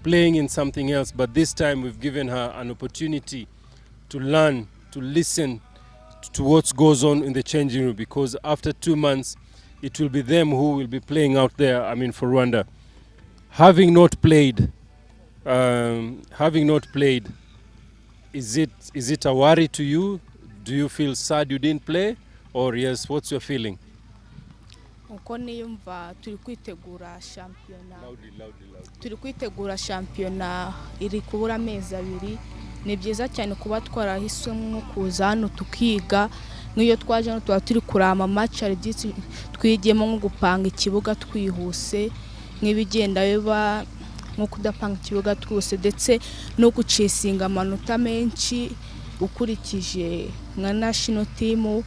playing in something else, but this time we've given her an opportunity to learn, to listen to what goes on in the changing room, because after 2 months it will be them who will be playing out there, for Rwanda. Having not played, is it a worry to you? Do you feel sad you didn't play, or yes, what's your feeling? Uko niyumva turi kwitegura shampiyona. Turi kwitegura shampiyona iri kubura amezi 2. Ni byiza cyane kuba twarahisemo kuza hano tukiga. Nk'iyo twaje hano tuba turi kurama match twigiyemo nko gupanga ikibuga twihuse, nk'ibigenda biba nko kudapanga ikibuga twose, ndetse no gucesinga amanota menshi ukurikije nka national team,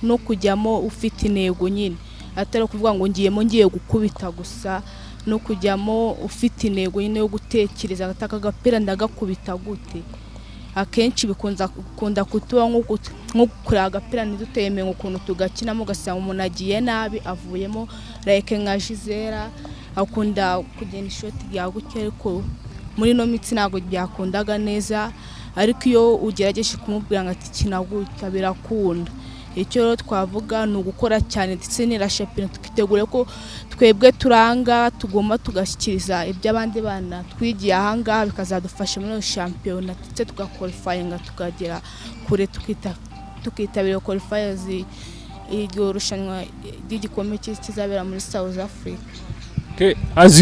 no kujyamo ufite intego nyine, atari kuvuga ngo ngiye gukubita gusa, no kujyamo ufite intego nyine yo gutekereza agataka agapira ndagakubita gute. Akenshi bikunda kutuba nko gukura agapira ntiduteyeme ukuntu tugakinamo, ugasanga umuntu agiye nabi avuyemo, like nka Gisela akunda kugenda ishoti rya gutya, ariko muri no mitsi ntago byakundaga neza, ariko iyo ugerageje kumubwira ngo ati kina gutya birakunda. Icyo rero twavuga ni ugukora cyane ndetse n'irashapina tukitegura ko twebwe turanga tugomba tugashyikiriza iby'abandi bana twigiye ahangaha, bikazadufasha muri shampiyona ndetse tugaqualifyinga tukagera kure, tukitabira qualifiers iryo rushanwa ry'igikombe kizabera muri South Africa. Okay, as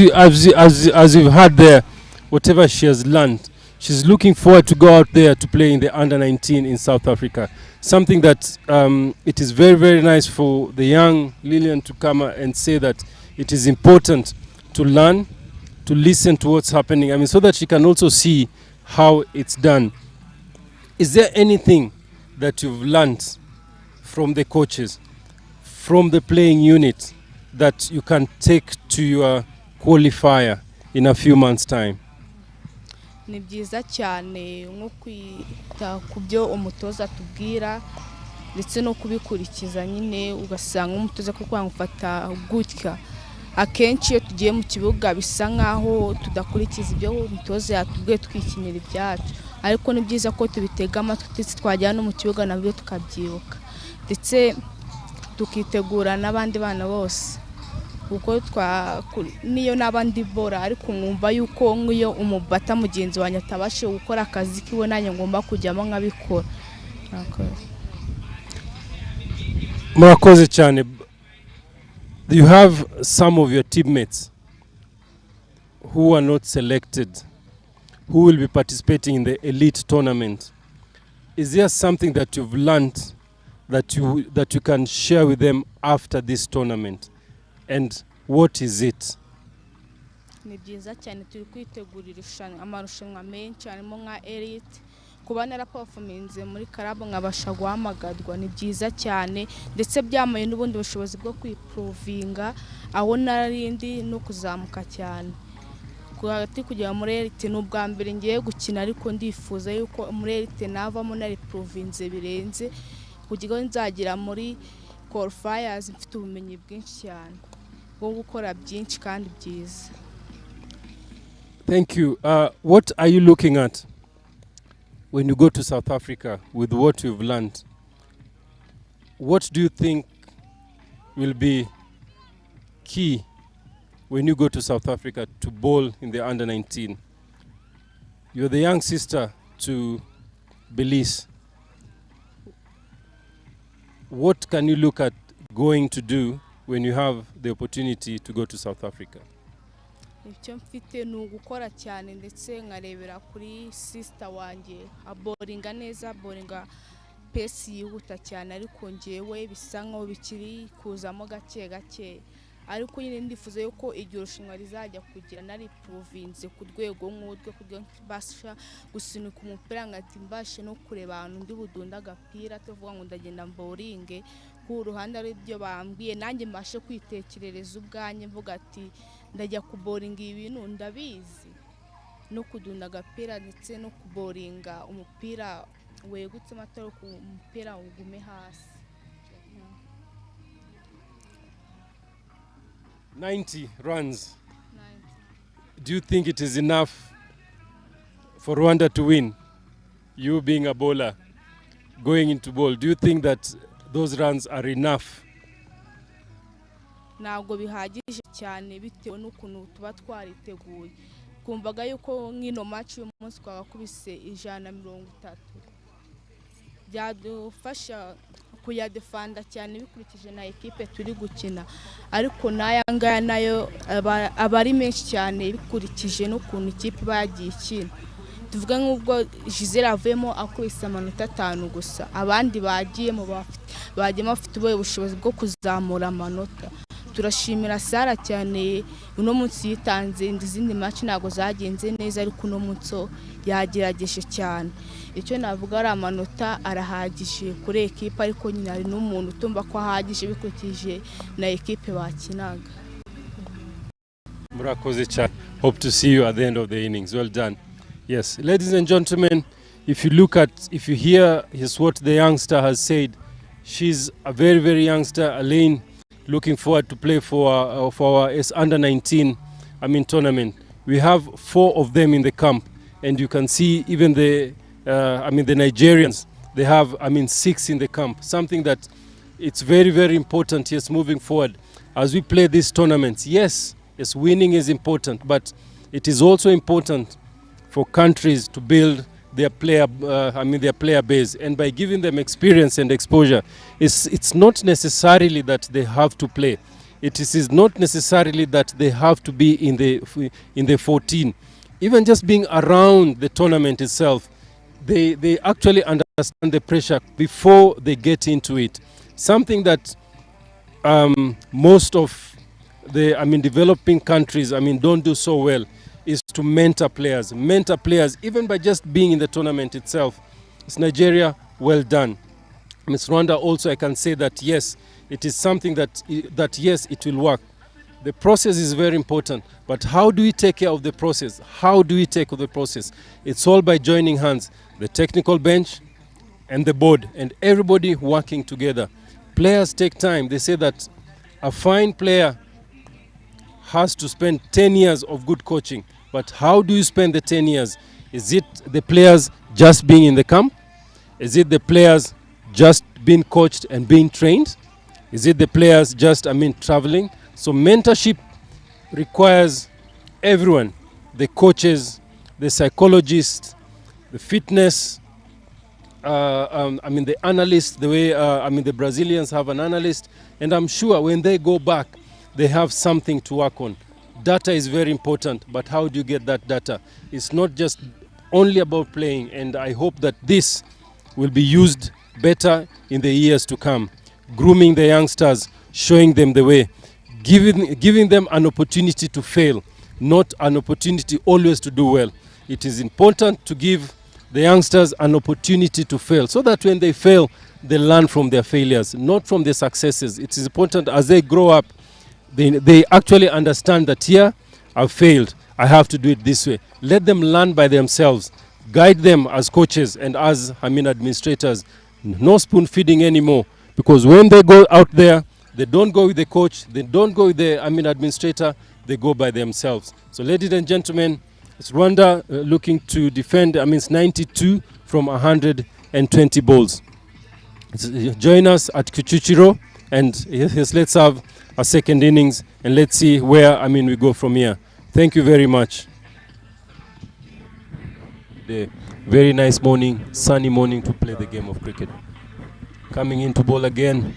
you've heard there, whatever she has learned, she's looking forward to go out there to play in the under 19 in South Africa. Something that it is very, very nice for the young Lillian to come and say that it is important to learn, to listen to what's happening, so that she can also see how it's done. Is there anything that you've learned from the coaches, from the playing unit, that you can take to your qualifier in a few months' time? Ni byiza cyane nko kwita ku byo umutoza atubwira ndetse no kubikurikiza nyine, ugasanga umutoza ko kwangufata gutya. Akenshi iyo tugiye mu kibuga bisa nkaho tudakurikiza ibyo umutoza yatubwiye, twikinira ibyacu, ariko ni byiza ko tubitega amatwi twajyana no mu kibuga nabyo tukabyibuka, ndetse tukitegura n'abandi bana bose. Uko niyo n'abandi bora, ariko mwumva yuko nk'iyo umubata mugenzi wanjye atabashe gukora akazi kiwe nanjye ngomba kujyamo nkabikora. Murakoze cyane. You have some of your teammates who are not selected, who will be participating in the elite tournament. Is there something that you've learned that you can share with them after this tournament? And what is it? Ni byiza cyane turi kwitegurira amarushanwa menshi harimo nka elite, kuba naraperformance muri club nkabasha guhamagarwa ni byiza cyane, ndetse byamaye n'ubundi bushobozi bwo kwiprovinga aho narindi no kuzamuka cyane. Kuhati kujya muri elite n'ubwa mbere ngiye gukina, ariko ndifuza yuko muri elite navamo nari province birenze kugira nzagira muri qualifiers mfite ubumenyi bwinshi cyane bwo gukora byinshi kandi byiza. Thank you. What are you looking at when you go to South Africa with what you've learned? What do you think will be key when you go to South Africa to bowl in the under 19? You're the young sister to Belize. What can you look at going to do when you have the opportunity to go to South Africa? icyo mfite ni ugukora cyane ndetse nkarebera kuri sister wanjye aboringa neza, aboringa pesi yihuta cyane, ariko ngewe bisa nkaho bikiri kuzamo gake gake, ariko nyine ndifuza yuko iryo rushanwa rizajya kugira nari province ku rwego nk'urwo kugira mbasha gusunika umupira ngati mbashe no kureba ahantu ndi budunda agapira tuvuga ngo ndagenda mboringe ku ruhande ari byo bambwiye, nanjye mbashe kwitekerereza ubwanye mvuga ati ndajya kuboringa ibintu ndabizi no kudunda agapira ndetse no kuboringa umupira wegutse mataro ku mupira ugume hasi. 90 runs. 90. Do you think it is enough for Rwanda to win? You being a bowler, going into ball, do you think that those runs are enough? Ntabwo bihagije cyane bitewe n'ukuntu tuba twariteguye. Kumvaga yuko nk'ino match uyu munsi twakubise 130. Byadufasha kuyadefanda cyane bikurikije na equipe turi gukina, ariko naya ngaya nayo abari menshi cyane bikurikije n'ukuntu ikipe bagiye ikina. Tuvuga nk'ubwo Giselle avemo akubise amanota 5 gusa, abandi bagiyemo bafite ubushobozi bwo kuzamura amanota. Turashimira Sara cyane uno munsi yitanze, izindi match ntago zagenze neza, ariko uno munsi yagerageje cyane. Icyo navuga ari amanota arahagije kuri equipe, ariko nyine ari n'umuntu utumva ko ahagije bikurikije na equipe bakinaga. Murakoze cyane. Hope to see you at the end of the innings. Well done. Yes, ladies and gentlemen, if you hear what the youngster has said, she's a very, very youngster, Elaine, looking forward to play for our under-19 tournament. We have 4 of them in the camp, and you can see even the Nigerians, they have 6 in the camp. Something that it's very, very important, yes, moving forward as we play these tournaments. Yes, winning is important, but it is also important for countries to build their player base, and by giving them experience and exposure, it's not necessarily that they have to play. It is not necessarily that they have to be in the 14. Even just being around the tournament itself, they actually understand the pressure before they get into it. Something that most of the developing countries don't do so well is to mentor players, even by just being in the tournament itself. It's Nigeria, well done. Miss Rwanda also, I can say that yes, it is something that yes, it will work. The process is very important, but how do we take care of the process? How do we take care of the process? It's all by joining hands, the technical bench and the board, and everybody working together. Players take time. They say that a fine player has to spend 10 years of good coaching. But how do you spend the 10 years? Is it the players just being in the camp? Is it the players just being coached and being trained? Is it the players just, traveling? So mentorship requires everyone, the coaches, the psychologists, the fitness, the analysts, the way, the Brazilians have an analyst. And I'm sure when they go back, they have something to work on. Data is very important, but how do you get that data? It's not just only about playing, and I hope that this will be used better in the years to come. Grooming the youngsters, showing them the way, giving them an opportunity to fail, not an opportunity always to do well. It is important to give the youngsters an opportunity to fail, so that when they fail, they learn from their failures, not from their successes. It is important as they grow up, they actually understand that here, I've failed, I have to do it this way. Let them learn by themselves. Guide them as coaches and as administrators. No spoon feeding anymore, because when they go out there, they don't go with the coach, they don't go with the administrator, they go by themselves. So ladies and gentlemen, it's Rwanda looking to defend 92 from 120 balls. Join us at Kuchuchiro, and yes, let's have a second innings, and let's see where we go from here. Thank you very much. The very nice morning, sunny morning to play the game of cricket. Coming into ball again.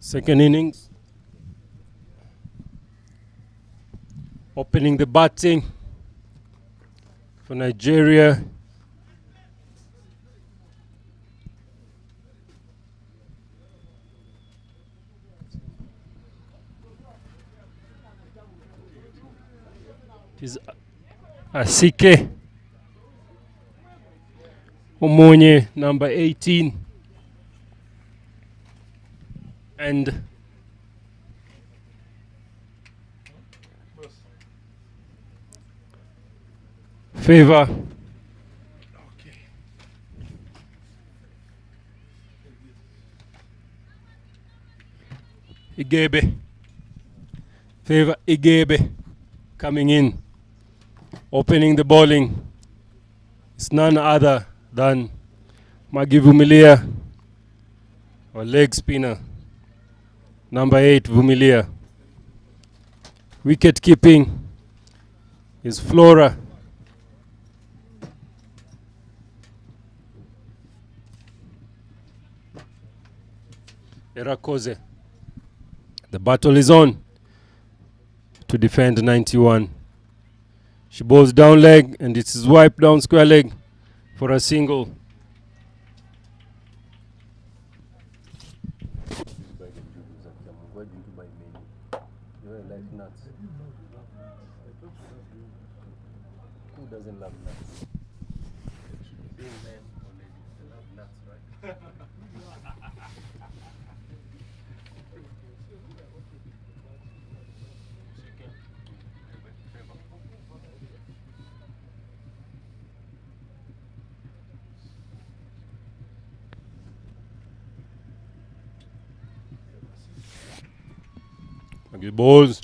Second innings. Opening the batting for Nigeria. Is Asike Omonye, number 18, and Favor Igebe. Favor Igebe coming in. Opening the bowling is none other than Magi Vumilia, or leg spinner, number 8 Vumilia. Wicket keeping is Flora. Erakoze. The battle is on to defend 91. She bowls down leg and it is wiped down square leg for a single. Who doesn't love nuts? Being men or ladies, they love nuts, right? Okay, balls.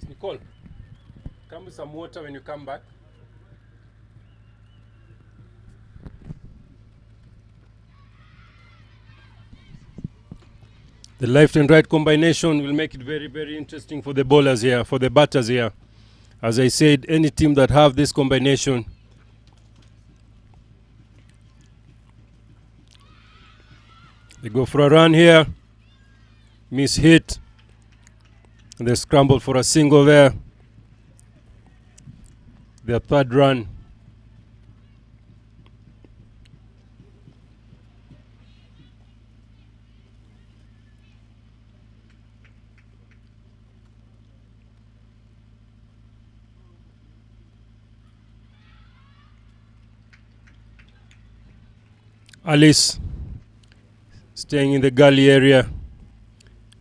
Nicole, come with some water when you come back. The left and right combination will make it very, very interesting for the bowlers here, for the batters here. As I said, any team that have this combination they go for a run here, miss hit, and they scramble for a single there. Their third run. Alice staying in the gully area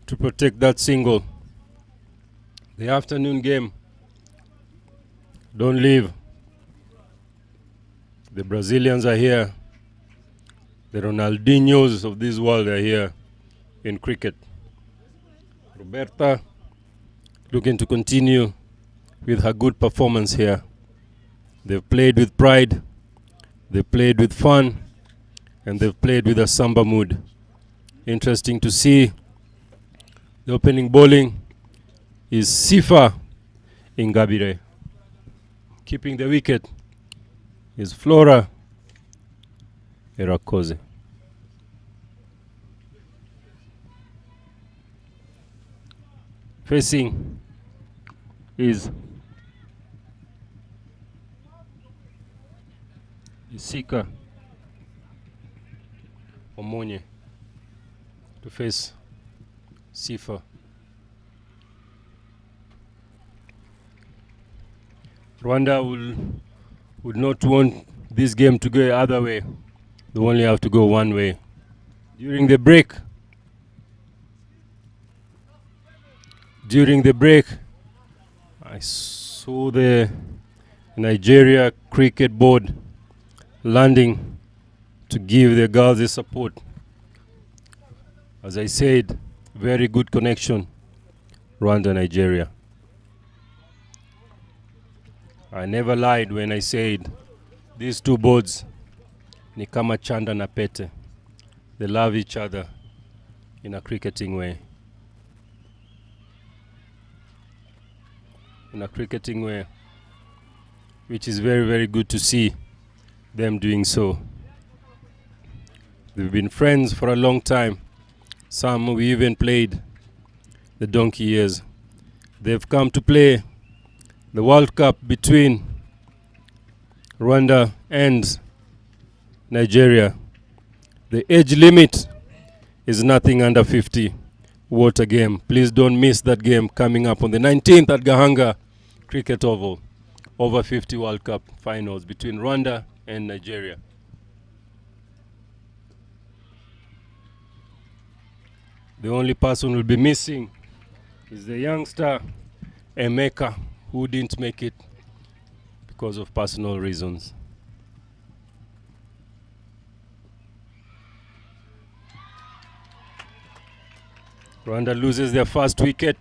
to protect that single. The afternoon game, don't leave. The Brazilians are here. The Ronaldinhos of this world are here in cricket. Roberta looking to continue with her good performance here. They've played with pride, they've played with fun, and they've played with a samba mood. Interesting to see. The opening bowling is Sifa Ingabire. Keeping the wicket is Flora Erakoze. Facing is Isika Omonye to face Sifa. Rwanda would not want this game to go other way. They only have to go one way. During the break, I saw the Nigeria Cricket Board landing to give the girls the support. As I said, very good connection, Rwanda, Nigeria. I never lied when I said these two boards ni kama chanda na pete. They love each other in a cricketing way. In a cricketing way, which is very, very good to see them doing so. They've been friends for a long time. Some we even played the donkey years. They've come to play the World Cup between Rwanda and Nigeria. The age limit is nothing under 50. What a game. Please don't miss that game coming up on the 19th at Gahanga Cricket Oval. Over 50 World Cup finals between Rwanda and Nigeria. The only person who will be missing is the youngster Emeka, who didn't make it because of personal reasons. Rwanda loses their first wicket.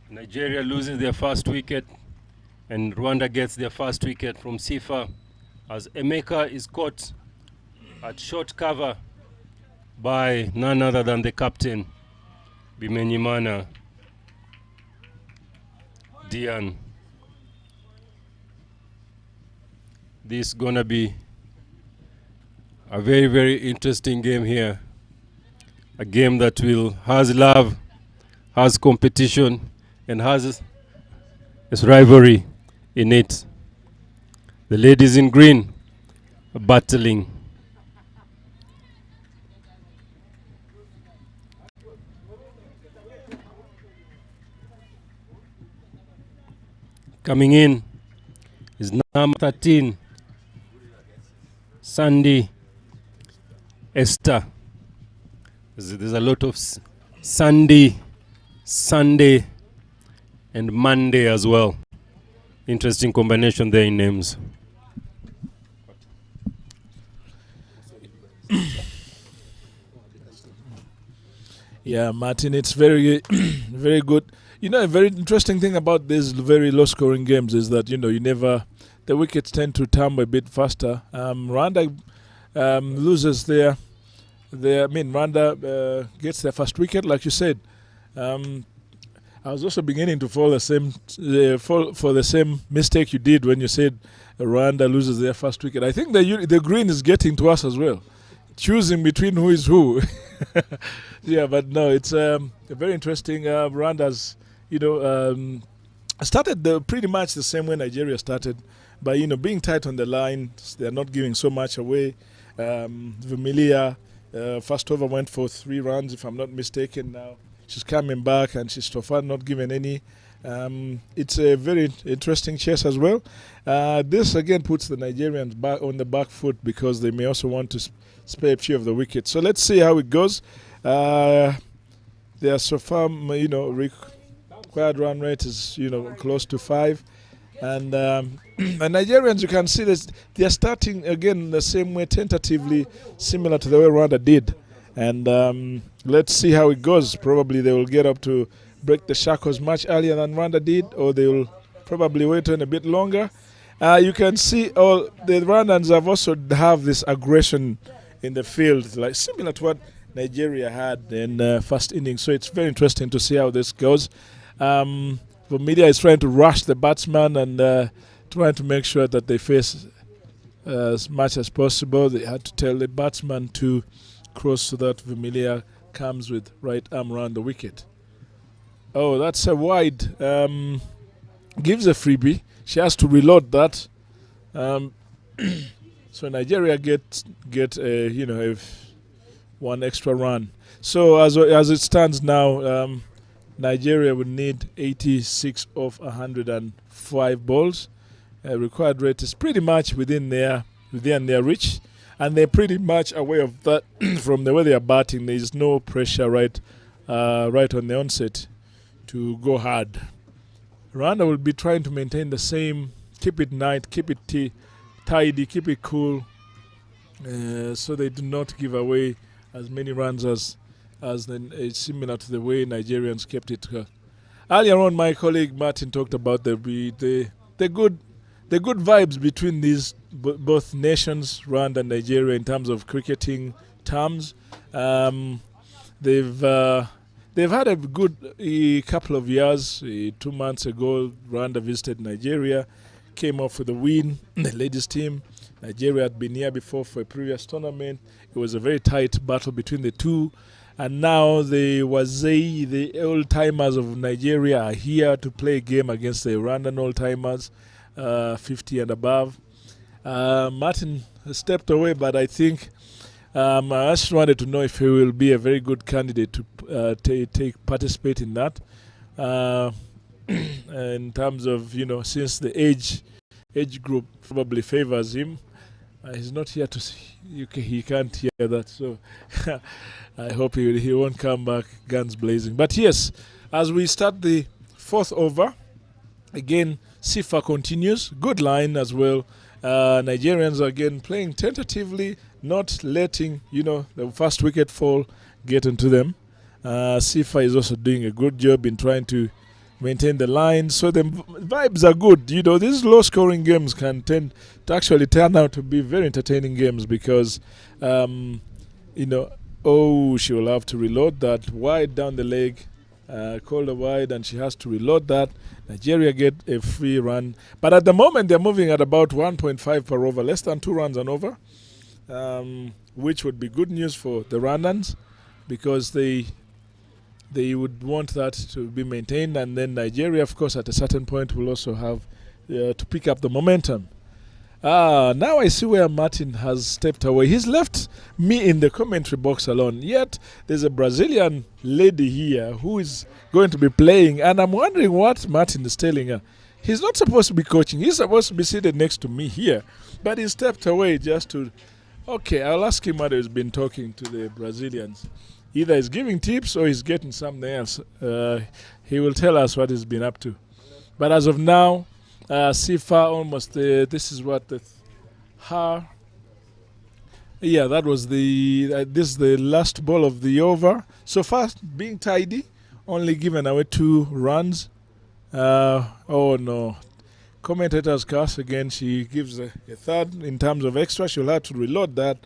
Nigeria loses their first wicket. And Rwanda gets their first wicket from Sifa as Emeka is caught at short cover by none other than the captain, Bimenyimana Dian. This is gonna be a very, very interesting game here. A game that has love, has competition, and has its rivalry in it. The ladies in green are battling. Coming in is number 13, Sandy Esther. There's a lot of Sunday, and Monday as well. Interesting combination there in names. Yeah, Martin, it's very, very good. You know, a very interesting thing about these very low-scoring games is that, the wickets tend to tumble a bit faster. Rwanda loses Rwanda gets their first wicket, like you said. I was also beginning to fall for the same mistake you did when you said Rwanda loses their first wicket. I think the green is getting to us as well, choosing between who is who. Yeah, but no, it's very interesting. Rwanda's, started pretty much the same way Nigeria started, by being tight on the line. They're not giving so much away. Vumilia, first over went for 3 runs, if I'm not mistaken. Now she's coming back and she's so far not given any. It's a very interesting chase as well. This again puts the Nigerians back on the back foot because they may also want to spare a few of the wickets. So let's see how it goes. They are so far, required run rate is close to 5, and Nigerians, you can see this, they are starting again the same way, tentatively similar to the way Rwanda did. And let's see how it goes. Probably they will get up to break the shackles much earlier than Rwanda did, or they will probably wait on a bit longer. You can see all the Rwandans have this aggression in the field, like similar to what Nigeria had in first innings. So it's very interesting to see how this goes. The media is trying to rush the batsman and trying to make sure that they face as much as possible. They had to tell the batsman to cross so that Vumilia comes with right arm around the wicket. Oh, that's a wide. Gives a freebie. She has to reload that. So Nigeria get one extra run. So as it stands now, Nigeria would need 86 of 105 balls. Required rate is pretty much within their reach, and they're pretty much aware of that from the way they are batting. There is no pressure right on the onset to go hard. Rwanda will be trying to maintain the same, keep it nice, keep it tidy, keep it cool, so they do not give away as many runs as similar to the way Nigerians kept it. Earlier on, my colleague Martin talked about the good vibes between these both nations, Rwanda and Nigeria, in terms of cricketing terms. They've had a good couple of years. 2 months ago, Rwanda visited Nigeria, came off with a win. The ladies team, Nigeria had been here before for a previous tournament. It was a very tight battle between the two. And now the old-timers of Nigeria are here to play a game against the Rwandan old-timers, 50 and above. Martin stepped away, but I think I just wanted to know if he will be a very good candidate to participate in that. In terms of, since the age group probably favors him, he's not here to see. He can't hear that, so I hope he won't come back guns blazing. But yes, as we start the 4th over, again, Sifa continues. Good line as well. Nigerians are again playing tentatively, not letting, the first wicket fall get into them. Sifa is also doing a good job in trying to maintain the line. So the vibes are good. These low-scoring games can tend to actually turn out to be very entertaining games because, she will have to reload that wide down the leg, called a wide, and she has to reload that. Nigeria get a free run. But at the moment, they're moving at about 1.5 per over, less than 2 runs an over, which would be good news for the Rwandans because they would want that to be maintained. And then Nigeria, of course, at a certain point will also have to pick up the momentum. Now I see where Martin has stepped away. He's left me in the commentary box alone. Yet there's a Brazilian lady here who is going to be playing, and I'm wondering what Martin is telling her. He's not supposed to be coaching. He's supposed to be seated next to me here, but he stepped away just to... Okay, I'll ask him what he's been talking to the Brazilians. Either he's giving tips or he's getting something else. He will tell us what he's been up to. But as of now, Sifa almost this is what that was this is the last ball of the over. So far being tidy, only given away 2 runs. Oh no, commentators curse again. She gives a third in terms of extra. She'll have to reload that,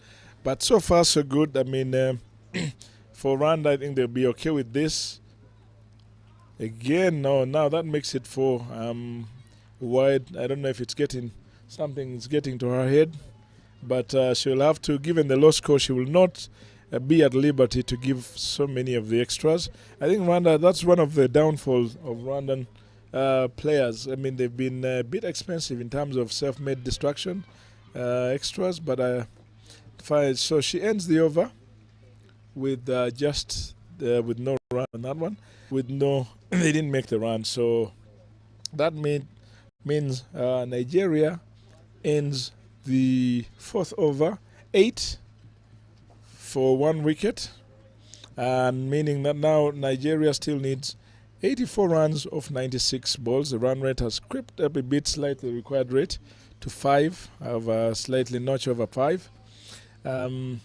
but so far so good. I mean, for Rwanda, I think they'll be okay with this. Again, no, now that makes it 4 wide. I don't know if it's getting to her head, but she'll have to, given the low score, she will not be at liberty to give so many of the extras. I think Rwanda, that's one of the downfalls of Rwandan players. I mean, they've been a bit expensive in terms of self-made distraction extras, but fine. So she ends the over with with no run on that one. They didn't make the run, so that means Nigeria ends the 4th over 8 for 1 wicket, and meaning that now Nigeria still needs 84 runs off 96 balls. The run rate has crept up a bit, slightly required rate to 5, over slightly notch over 5. They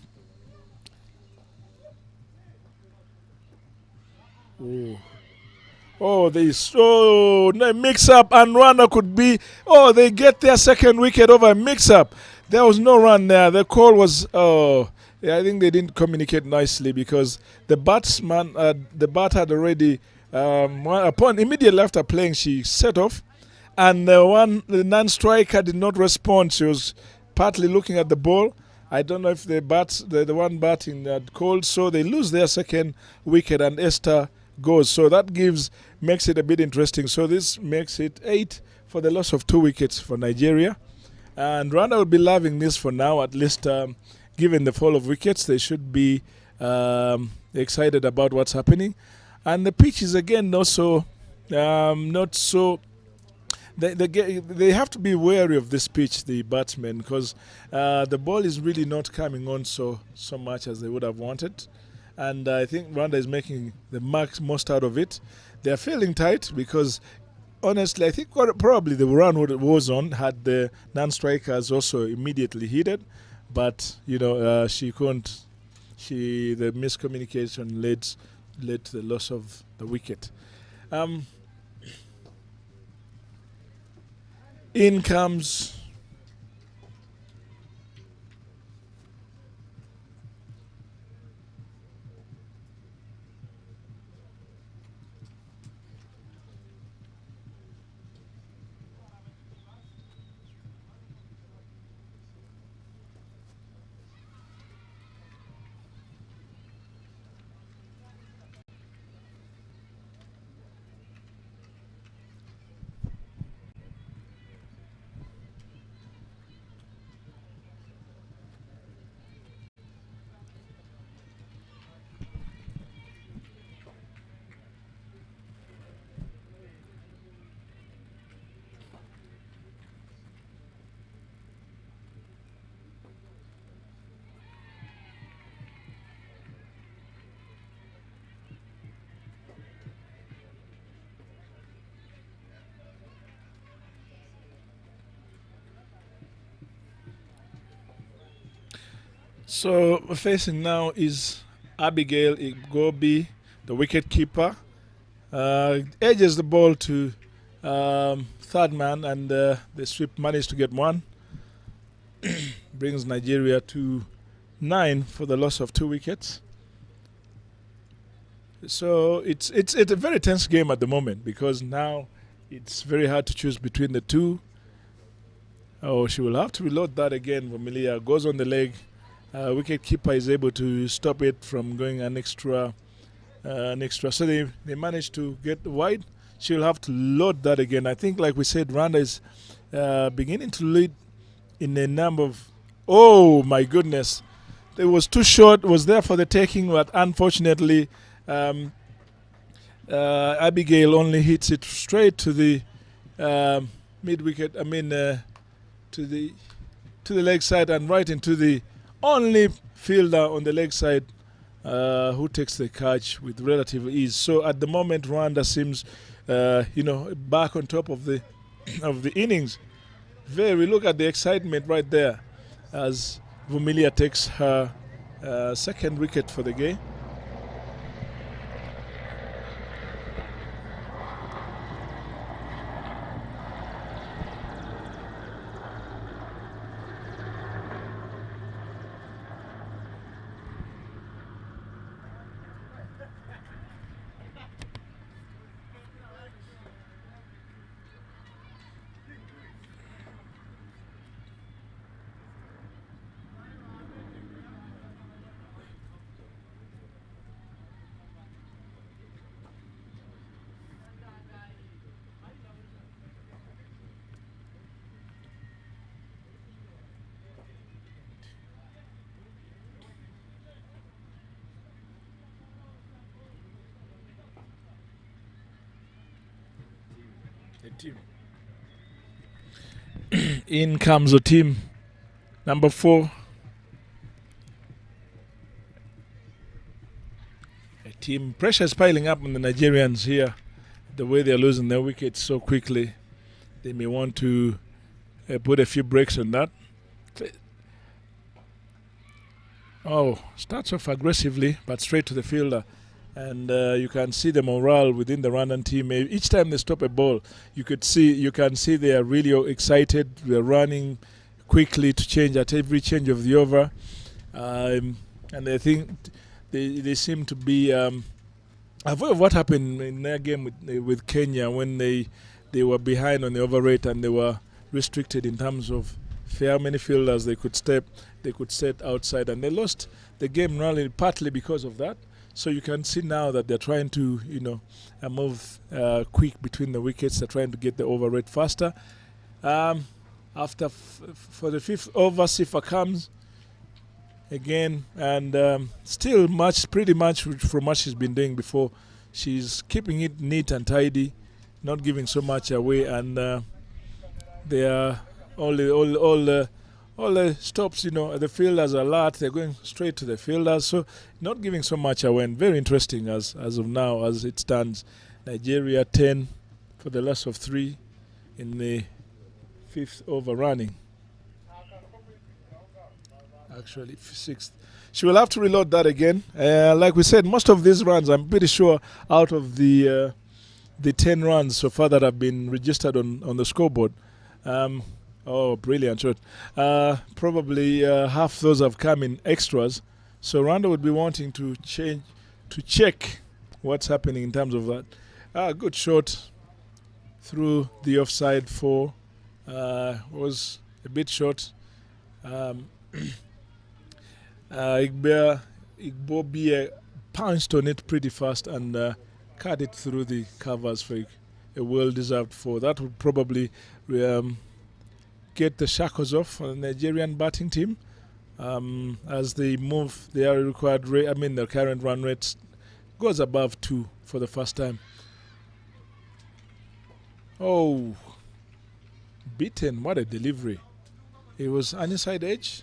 mix up, and Rwanda could be. They get their second wicket over a mix up. There was no run there. The call was. I think they didn't communicate nicely because the batsman, the bat had already. Upon immediately after playing, she set off, and the non-striker did not respond. She was partly looking at the ball. I don't know if the one batting had called, so they lose their second wicket, and Esther goes. So that makes it a bit interesting. So this makes it 8 for the loss of 2 wickets for Nigeria. And Rwanda will be loving this for now, at least given the fall of wickets. They should be excited about what's happening. And the pitch is again also not so... They have to be wary of this pitch, the batsmen, because the ball is really not coming on so much as they would have wanted. And I think Rwanda is making the most out of it. They are feeling tight because honestly, I think probably the run was on had the non-strikers also immediately hit it, but she couldn't. The miscommunication led to the loss of the wicket. In comes So facing now is Abigail Igobi, the wicket keeper. Edges the ball to third man, and the sweep managed to get one. Brings Nigeria to 9 for the loss of 2 wickets. So it's a very tense game at the moment, because now it's very hard to choose between the two. Oh, she will have to reload that again. Vumilia goes on the leg. Wicket keeper is able to stop it from going an extra. So they managed to get wide. She'll have to load that again. I think, like we said, Rwanda is beginning to lead in a number of. Oh my goodness! It was too short. It was there for the taking, but unfortunately, Abigail only hits it straight to the mid wicket. To the leg side, and right into the only fielder on the leg side who takes the catch with relative ease. So at the moment, Rwanda seems, back on top of the innings. Look at the excitement right there as Vumilia takes her second wicket for the game. In comes the team number 4. Team pressure is piling up on the Nigerians here. The way they're losing their wickets so quickly, they may want to put a few breaks on that. Oh, starts off aggressively, but straight to the fielder. And you can see the morale within the Rwandan team. Each time they stop a ball, you can see they are really excited. They're running quickly to change at every change of the over, and I think they seem to be avoid what happened in their game with Kenya when they were behind on the over rate, and they were restricted in terms of how many fielders they could set outside, and they lost the game really partly because of that. So you can see now that they're trying to, move quick between the wickets. They're trying to get the over rate faster. After for the 5th over, Sifa comes again, and still pretty much from what she's been doing before. She's keeping it neat and tidy, not giving so much away, and they are all the stops, the fielders are alert. They're going straight to the fielders, so not giving so much away. And very interesting as of now, as it stands. Nigeria 10, for the loss of 3 in the 5th over running. Actually, 6th. She will have to reload that again. Like we said, most of these runs, I'm pretty sure, out of the 10 runs so far that have been registered on the scoreboard. Oh, brilliant shot. Probably half those have come in extras. So Rwanda would be wanting to check what's happening in terms of that. Good shot through the offside for was a bit short. Igbobie pounced on it pretty fast and cut it through the covers for a well-deserved 4. That would probably get the shackles off for the Nigerian batting team as they move their required rate. I mean, the current run rate goes above 2 for the first time. Oh, beaten! What a delivery! It was an inside edge,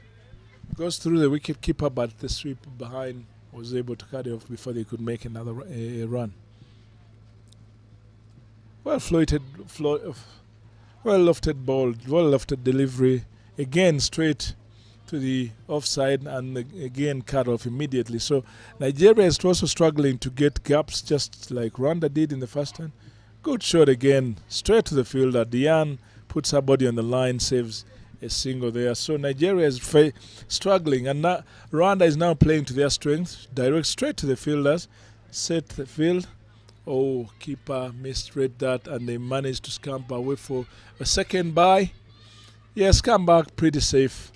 goes through the wicket keeper, but the sweep behind was able to cut it off before they could make another run. Well floated, well lofted ball, well lofted delivery. Again, straight to the offside and again cut off immediately. So Nigeria is also struggling to get gaps just like Rwanda did in the first time. Good shot again, straight to the fielder. Diane puts her body on the line, saves a single there. So Nigeria is struggling, and Rwanda is now playing to their strength. Direct straight to the fielders, set the field. Oh, keeper misread that, and they managed to scamper away for a second bye. Yes, come back pretty safe.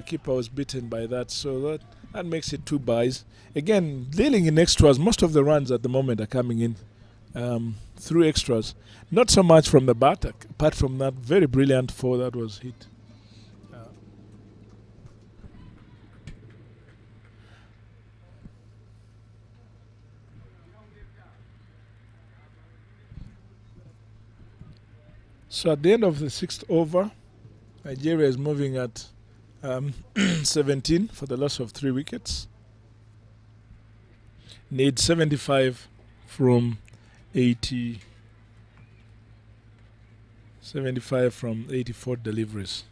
Keeper was beaten by that, so that makes it 2 byes. Again, dealing in extras. Most of the runs at the moment are coming in through extras. Not so much from the bat, apart from that very brilliant 4 that was hit. So at the end of the 6th over, Nigeria is moving at 17 for the loss of 3 wickets. Need 75 from 80. 75 from 84 deliveries.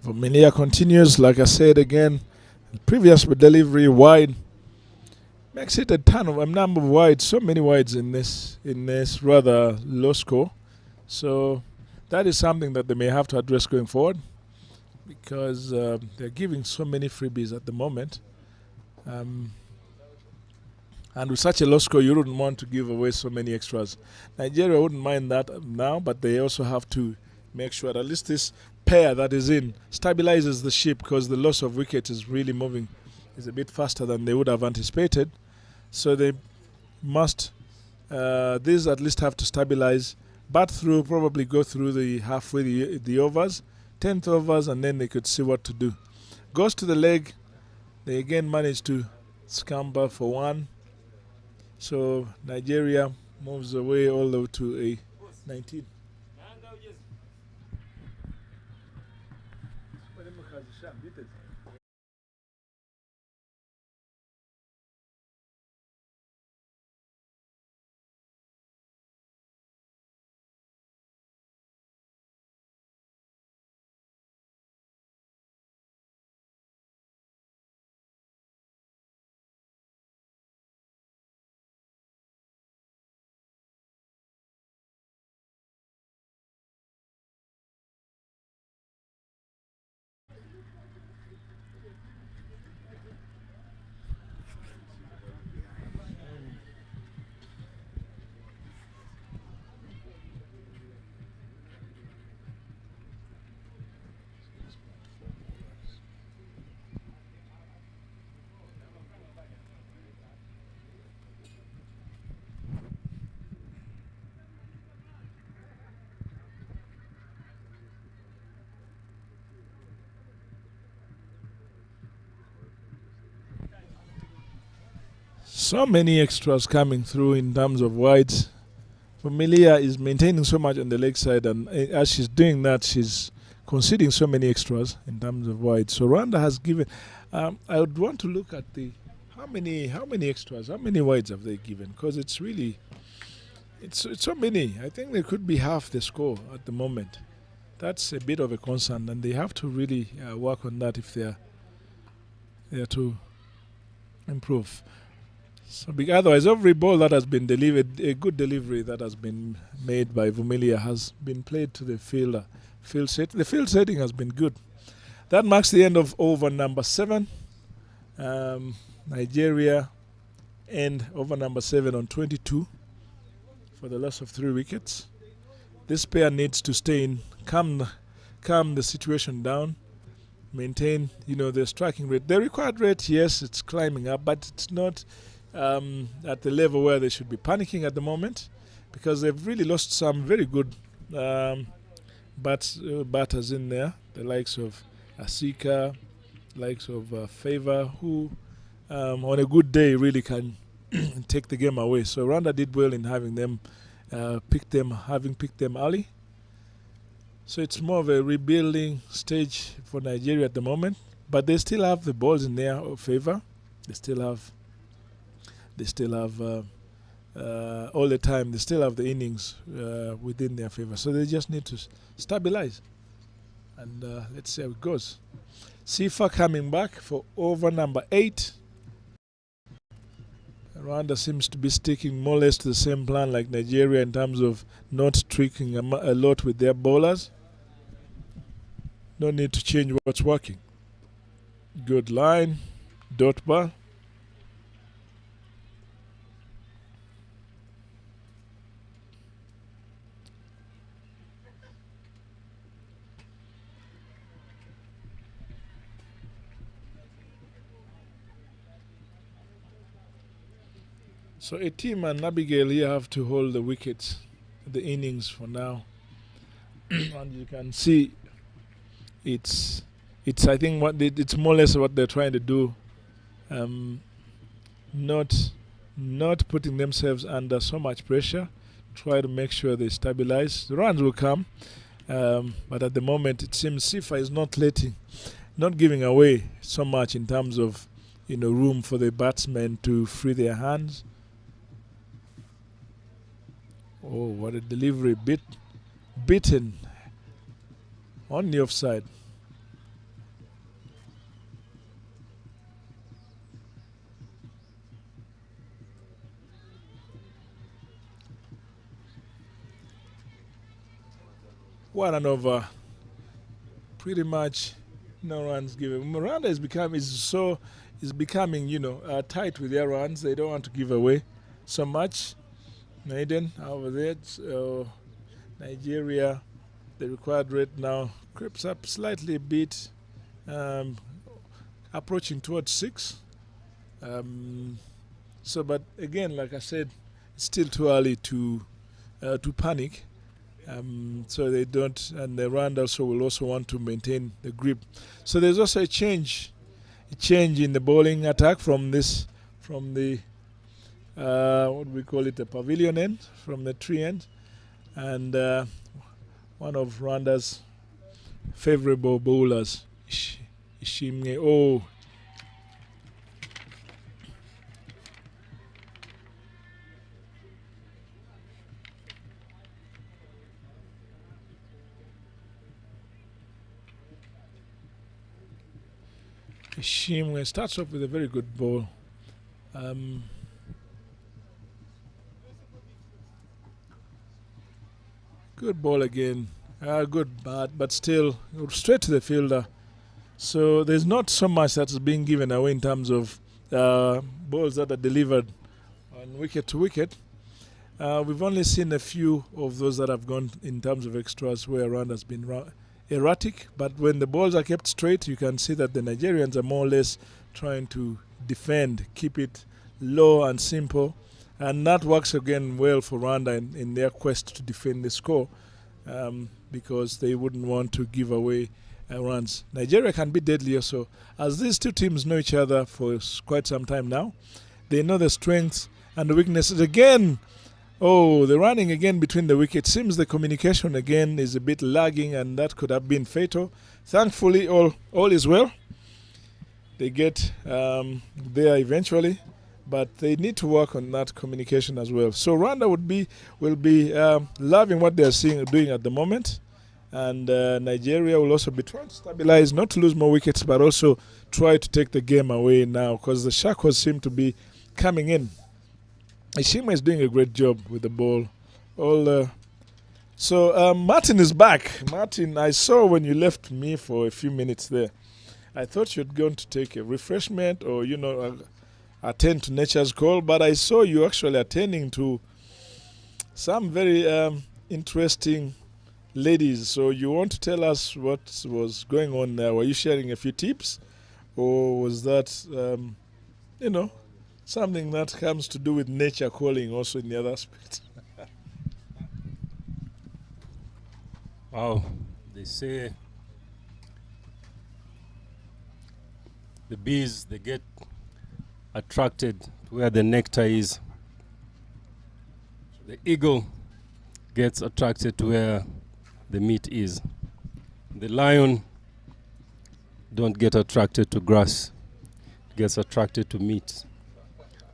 Milia continues, like I said again, previous delivery wide makes it a number of wides, so many wides in this rather low score. So that is something that they may have to address going forward, because they're giving so many freebies at the moment. And with such a low score, you wouldn't want to give away so many extras. Nigeria wouldn't mind that now, but they also have to make sure that at least this pair that is in stabilizes the ship, because the loss of wicket is really moving, is a bit faster than they would have anticipated. So they must, these at least have to stabilize, bat through, probably go through the halfway the overs, 10th overs, and then they could see what to do. Goes to the leg, they again manage to scamper for 1. So Nigeria moves away all the way to a 19. So many extras coming through in terms of wides. Familia is maintaining so much on the leg side, and as she's doing that, she's conceding so many extras in terms of wides. So Rwanda has given. I would want to look at the how many extras, how many wides have they given? Because it's really, it's so many. I think they could be half the score at the moment. That's a bit of a concern, and they have to really work on that if they are to improve. So otherwise, every ball that has been delivered, a good delivery that has been made by Vumilia has been played to the fielder. The field setting has been good. That marks the end of over number 7. Nigeria end over number 7 on 22 for the loss of 3 wickets. This pair needs to stay in, calm the situation down, maintain, their striking rate. The required rate, yes, it's climbing up, but it's not at the level where they should be panicking at the moment, because they've really lost some very good batters in there, the likes of Asika, likes of Favor, who on a good day really can take the game away. So Rwanda did well in having them picked them early. So it's more of a rebuilding stage for Nigeria at the moment, but they still have the balls in their favor. They still have all the time. They still have the innings within their favor. So they just need to stabilize, and let's see how it goes. Sifa coming back for over number 8. Rwanda seems to be sticking more or less to the same plan like Nigeria in terms of not tricking a lot with their bowlers. No need to change what's working. Good line, dot ball. So a team and Abigail here have to hold the wickets, the innings for now. And you can see it's I think it's more or less what they're trying to do. Not putting themselves under so much pressure. Try to make sure they stabilize. The runs will come, but at the moment it seems Sifa is not giving away so much in terms of room for the batsmen to free their hands. Oh, what a delivery! Beaten on the offside. What an over! Pretty much no runs given. Rwanda is becoming tight with their runs. They don't want to give away so much. Maiden over there. So Nigeria, the required rate now creeps up slightly a bit, approaching towards 6. But again, like I said, it's still too early to panic. So they don't, and the Rwanda also will also want to maintain the grip. So there's also a change in the bowling attack from the what do we call it, the pavilion end, from the tree end, and one of Rwanda's favorable bowlers, Ishimwe. Oh, Ishimwe starts off with a very good ball. Good ball again. Good bat, but still straight to the fielder. So there's not so much that's being given away in terms of balls that are delivered on wicket to wicket. We've only seen a few of those that have gone in terms of extras where Rwanda has been erratic. But when the balls are kept straight, you can see that the Nigerians are more or less trying to defend, keep it low and simple. And that works again well for Rwanda in their quest to defend the score, because they wouldn't want to give away runs. Nigeria can be deadly also, as these two teams know each other for quite some time now. They know the strengths and the weaknesses. Again, the running again between the wickets. Seems the communication again is a bit lagging, and that could have been fatal. Thankfully, all is well. They get there eventually, but they need to work on that communication as well. So Rwanda will be loving what they are doing at the moment, and Nigeria will also be trying to stabilize, not to lose more wickets, but also try to take the game away now, because the Shakos seem to be coming in. Ishima is doing a great job with the ball. So Martin is back. Martin, I saw when you left me for a few minutes there. I thought you'd gone to take a refreshment or, attend to nature's call, but I saw you actually attending to some very interesting ladies. So you want to tell us what was going on there? Were you sharing a few tips, or was that, something that comes to do with nature calling also in the other aspect? Wow, they say the bees, they get attracted to where the nectar is. The eagle gets attracted to where the meat is. The lion don't get attracted to grass, gets attracted to meat.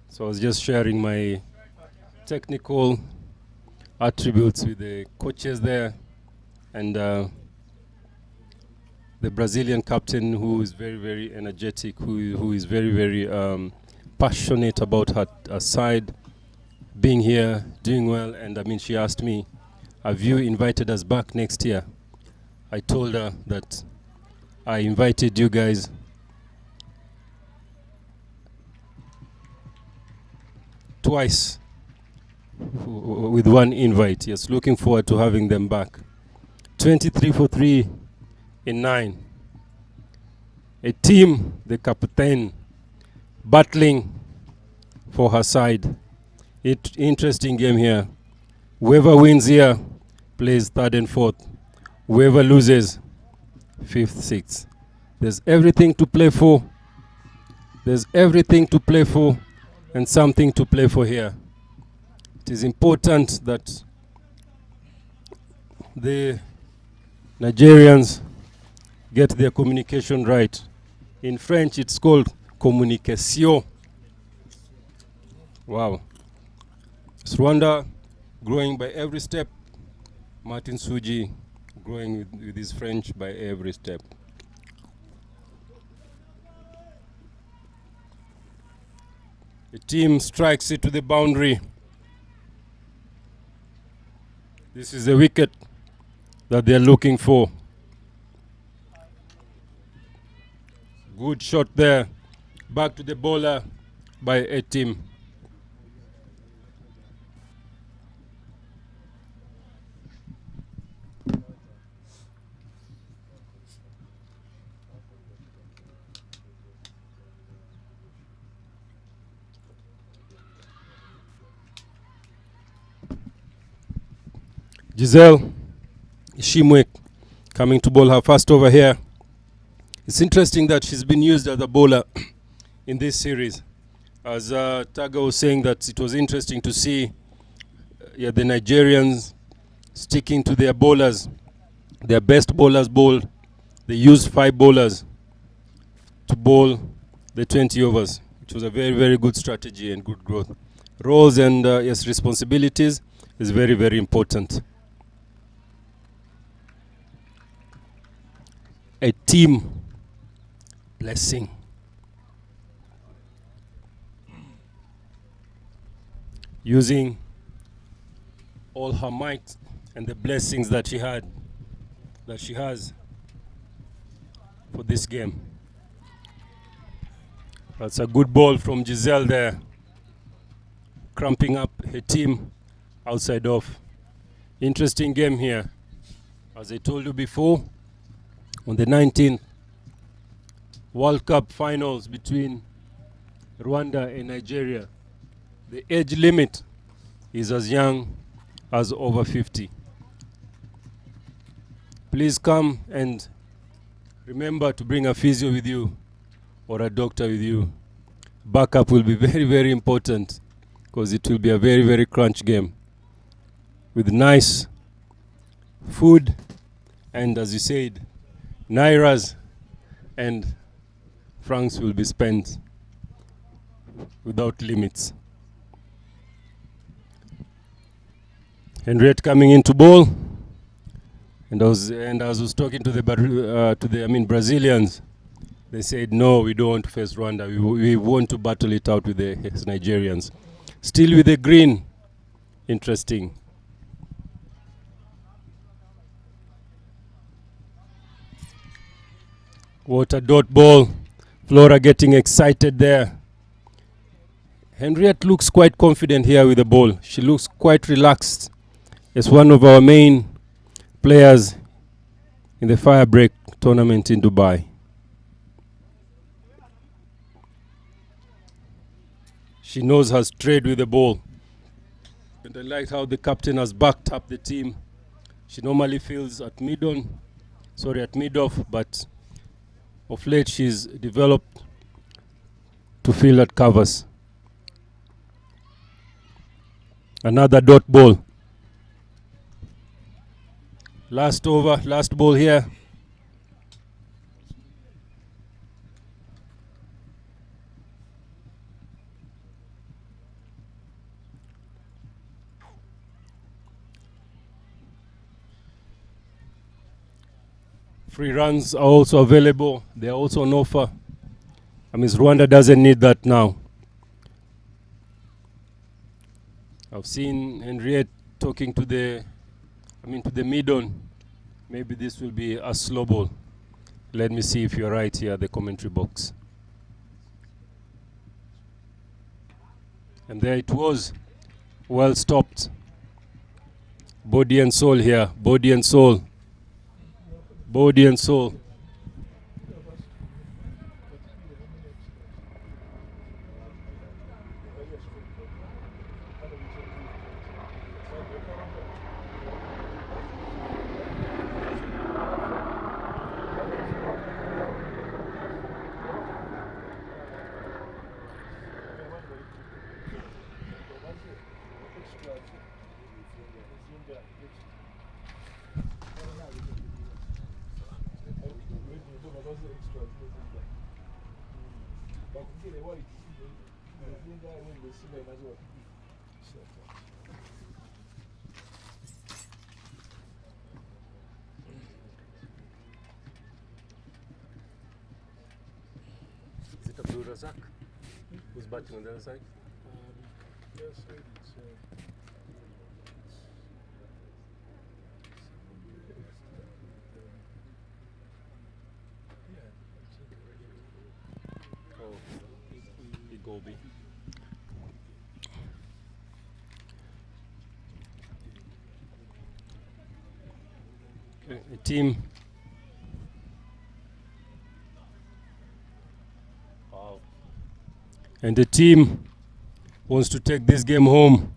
So I was just sharing my technical attributes with the coaches there, and the Brazilian captain, who is very, very energetic, who is very, very passionate about her side, being here, doing well. And I mean, she asked me, have you invited us back next year? I told her that I invited you guys twice with one invite. Yes, looking forward to having them back. 23 for 3 in 9. A team, the captain, battling for her side. Interesting game here. Whoever wins here plays 3rd and 4th. Whoever loses, 5th, 6th. There's everything to play for. There's everything to play for and something to play for here. It is important that the Nigerians get their communication right. In French, it's called communication. Wow. It's Rwanda growing by every step. Martin Suji growing with his French by every step. The team strikes it to the boundary. This is the wicket that they're looking for. Good shot there. Back to the bowler by a team. Giselle Ishimwe coming to bowl her first over here. It's interesting that she's been used as a bowler in this series. As Taga was saying, that it was interesting to see the Nigerians sticking to their bowlers. Their best bowlers bowled. They used 5 bowlers to bowl the 20 overs, which was a very, very good strategy and good growth. Roles and responsibilities is very, very important. A team blessing. Using all her might and the blessings that she has for this game. That's a good ball from Giselle there, cramping up her team outside off. Interesting game here. As I told you before, on the 19th, World Cup finals between Rwanda and Nigeria. The age limit is as young as over 50. Please come and remember to bring a physio with you or a doctor with you. backup will be very, very important, because it will be a very, very crunch game with nice food and, as you said, Nairas and francs will be spent without limits. Henriette coming into ball, and as I was talking to the Brazilians, they said no, we don't want to face Rwanda. We want to battle it out with the Nigerians. Still with the green, interesting. What a dot ball. Flora getting excited there. Henriette looks quite confident here with the ball. She looks quite relaxed. As one of our main players in the fire break tournament in Dubai. She knows her trade with the ball. And I like how the captain has backed up the team. She normally fields at mid-off, but of late she's developed to field at covers. Another dot ball. Last over, last ball here. Free runs are also available. They are also on offer. Rwanda doesn't need that now. I've seen Henriette talking to the mid-on. Maybe this will be a slow ball. Let me see if you're right here at the commentary box. And there it was. Well stopped. Body and soul here. Body and soul. Body and soul. Is it Abdul Razak who's batting on the other side? Gobi. Okay, a team. Wow. And the team wants to take this game home.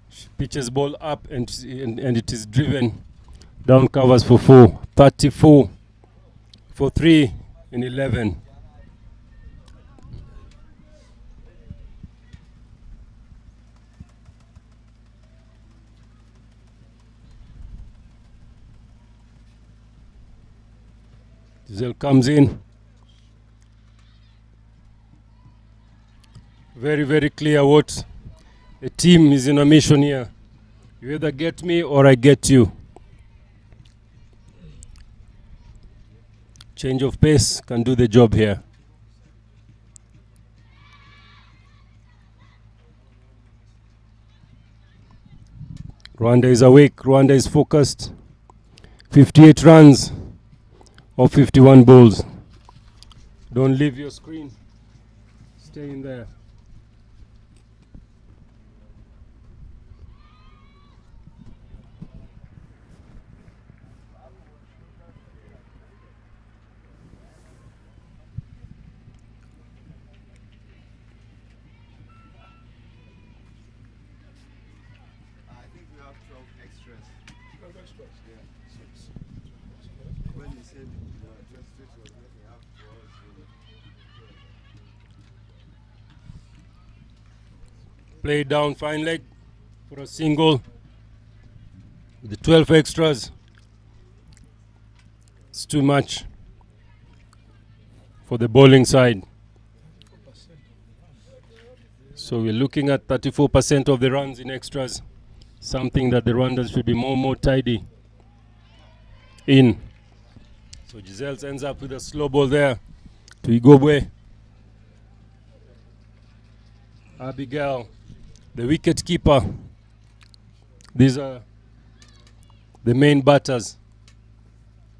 She pitches ball up and it is driven down covers for 4. 34 for 3 in 11. Giselle comes in. Very, very clear what a team is in a mission here. You either get me or I get you. Change of pace can do the job here. Rwanda is awake. Rwanda is focused. 58 runs. Of 51 balls. Don't leave your screen. Stay in there. I think we have 12 extras. 12 extras? Yeah. When you said just 6 was what we have for us. Play down, fine leg for a single. The 12 extras. It's too much for the bowling side. So we're looking at 34% of the runs in extras. Something that the Rwandans should be more tidy in. So Giselle ends up with a slow ball there to Igobwe. Abigail, the wicket keeper. These are the main batters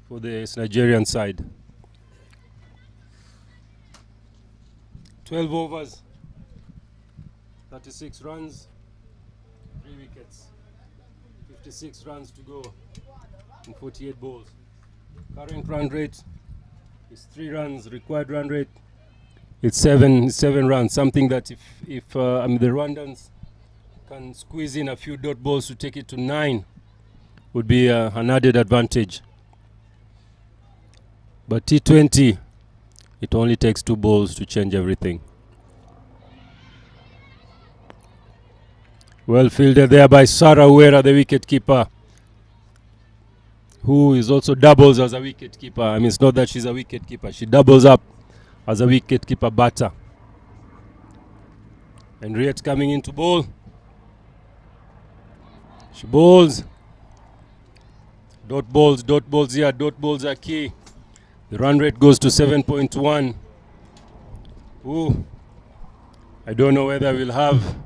for the Nigerian side. 12 overs, 36 runs, 3 wickets, 56 runs to go in 48 balls. Current run rate is 3 runs. Required run rate it's seven runs. Something that if the Rwandans can squeeze in a few dot balls to take it to 9, would be an added advantage. But T20, it only takes 2 balls to change everything. Well fielded there by Sarah Uera, the wicket keeper, who is also doubles as a wicket keeper. I mean, it's not that she's a wicket keeper. She doubles up as a wicket keeper batter. Henriette coming into bowl. She bowls. Dot balls here. Dot balls are key. The run rate goes to 7.1. Ooh. I don't know whether we'll have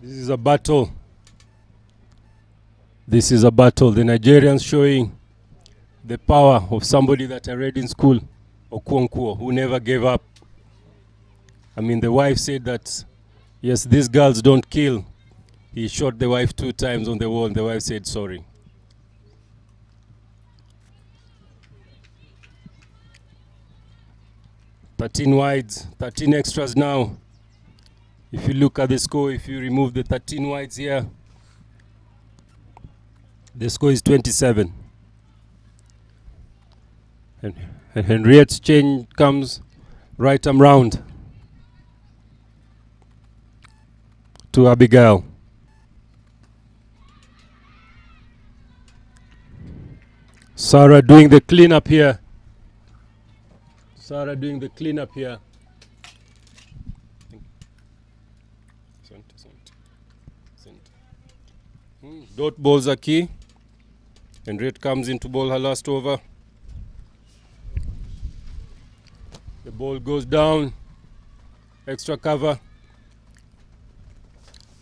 This is a battle. This is a battle. The Nigerians showing the power of somebody that I read in school, Okonkwo, who never gave up. I mean, the wife said that, yes, these girls don't kill. He shot the wife 2 times on the wall, and the wife said sorry. "13 wides, 13 extras now." If you look at the score, if you remove the 13 wides here, the score is 27. And Henriette's change comes right arm round to Abigail. Sarah doing the cleanup here. Dot balls are key. Henriette comes into bowl her last over. The ball goes down. Extra cover.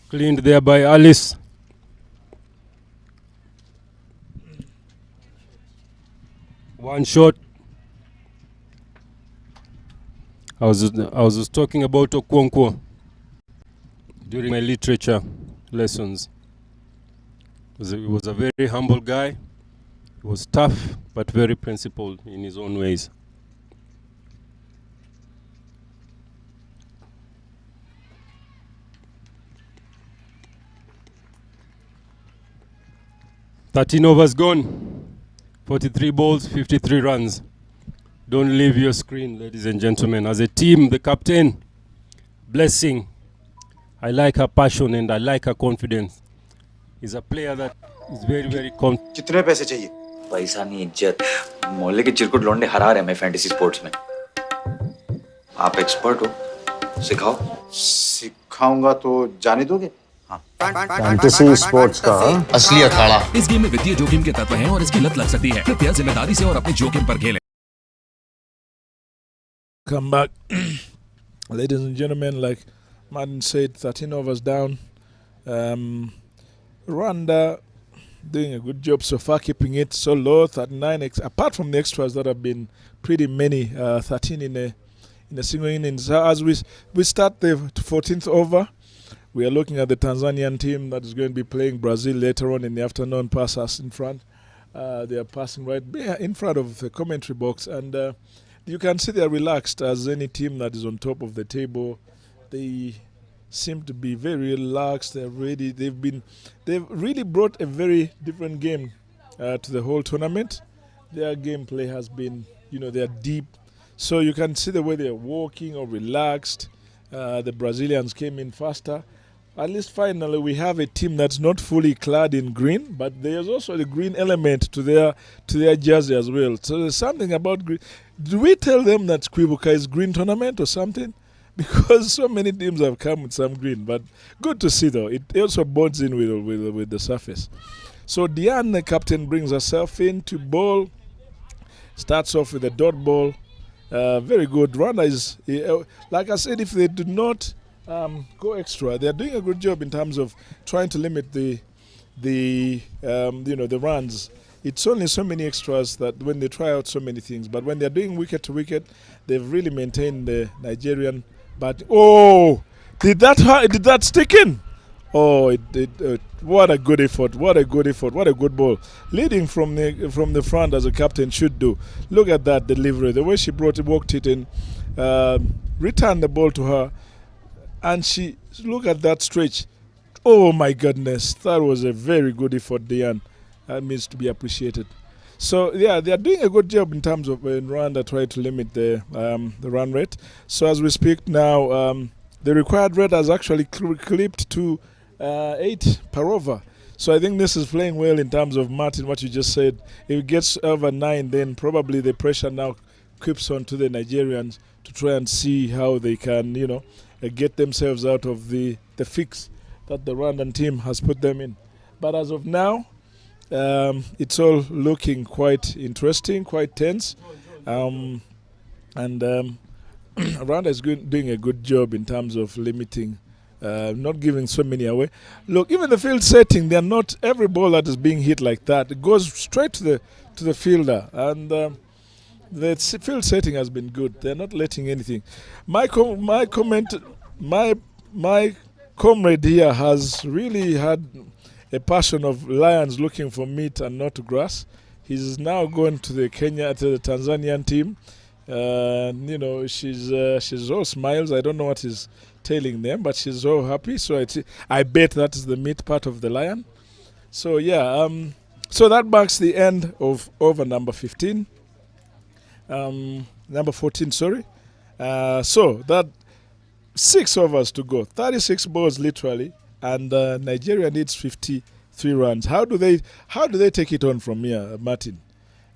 Cleaned there by Alice. One shot. I was just talking about Okonkwo during my literature lessons. He was a very humble guy. He was tough, but very principled in his own ways. "13 overs gone. 43 balls, 53 runs. Don't leave your screen, ladies and gentlemen. As a team, the captain, Blessing, I like her passion and I like her confidence. He's a player that is very confident. कितने पैसे चाहिए? पैसा नहीं, इज्जत। मोहल्ले के चिरकुट लौंडे हरा रहे हैं फैंटेसी स्पोर्ट्स में। आप एक्सपर्ट हो, सिखाओ। सिखाऊंगा तो जाने दोगे? फैंटेसी स्पोर्ट्स का असली अखाड़ा। इस गेम में वित्तीय जोखिम के तत्व हैं और इसकी लत लग सकती है। कृपया जिम्मेदारी से और अपने जोखिम पर खेलें। Come back. Ladies and gentlemen, like Martin said, 13 overs down. Rwanda doing a good job so far, keeping it so low, 39. Apart from the extras that have been pretty many, 13 in a single innings. As we start the 14th over, we are looking at the Tanzanian team that is going to be playing Brazil later on in the afternoon. Pass us in front. They are passing right in front of the commentary box, and you can see they are relaxed as any team that is on top of the table. They seem to be very relaxed. They're ready. They've really brought a very different game to the whole tournament. Their gameplay has been, they're deep. So you can see the way they're walking or relaxed. The Brazilians came in faster. At least finally we have a team that's not fully clad in green, but there's also the green element to their jersey as well. So there's something about green. Do we tell them that Kwibuka is green tournament or something? Because so many teams have come with some green, but good to see though. It also bonds in with the surface. So Diane, the captain, brings herself in to bowl. Starts off with a dot ball. Very good. Rwanda is, like I said, if they do not go extra, they are doing a good job in terms of trying to limit the runs. It's only so many extras that when they try out so many things, but when they're doing wicket to wicket, they've really maintained the Nigerian. But did that stick in? Oh, what a good effort! What a good effort! What a good ball! Leading from the front as a captain should do. Look at that delivery, the way she walked it in, returned the ball to her, and look at that stretch. Oh my goodness, that was a very good effort, Diane. That needs to be appreciated. So yeah, they are doing a good job in terms of in Rwanda trying to limit the run rate. So as we speak now, the required rate has actually clipped to 8 per over. So I think this is playing well in terms of Martin, what you just said. If it gets over 9, then probably the pressure now creeps on to the Nigerians to try and see how they can, get themselves out of the fix that the Rwandan team has put them in. But as of now, it's all looking quite interesting, quite tense. And Rwanda is doing a good job in terms of limiting, not giving so many away. Look, even the field setting, they're not every ball that is being hit like that. It goes straight to the fielder, and the field setting has been good. They're not letting anything. My comrade here has really had a passion of lions looking for meat and not grass. He's now going to the Tanzanian team. She's all smiles. I don't know what is telling them, but she's all happy. So I bet that is the meat part of the lion. So yeah, so that marks the end of over number 15. Number 14, sorry. So that 6 overs to go, 36 balls literally, and Nigeria needs 53 runs. How do they take it on from here, Martin?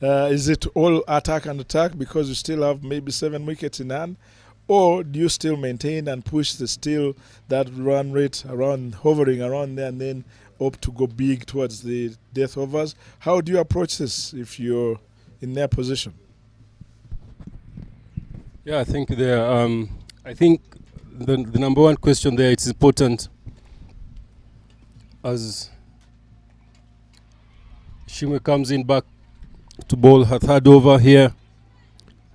Is it all attack and attack because you still have maybe 7 wickets in hand, or do you still maintain and push that run rate around, hovering around there, and then hope to go big towards the death overs? How do you approach this if you're in their position? Yeah, I think I think the number one question there, it's important as Shime comes in back to bowl her 3rd over here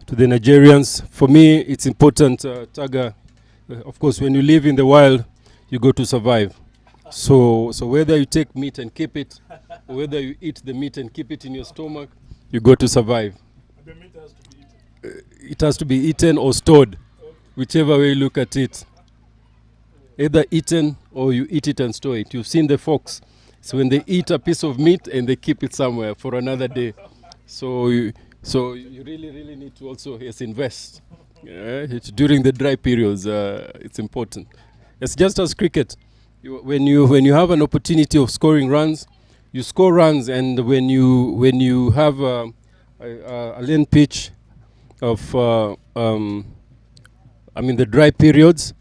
to the Nigerians. For me, it's important, Taga, of course, when you live in the wild, you go to survive. So whether you take meat and keep it, or whether you eat the meat and keep it in your stomach, you go to survive. The meat has to be eaten. It has to be eaten or stored, whichever way you look at it. Either eaten or you eat it and store it. You've seen the fox. So when they eat a piece of meat and they keep it somewhere for another day. So you really, really need to also invest. During the dry periods, it's important. It's just as cricket. When you have an opportunity of scoring runs, you score runs, and when you have a lane pitch of the dry periods,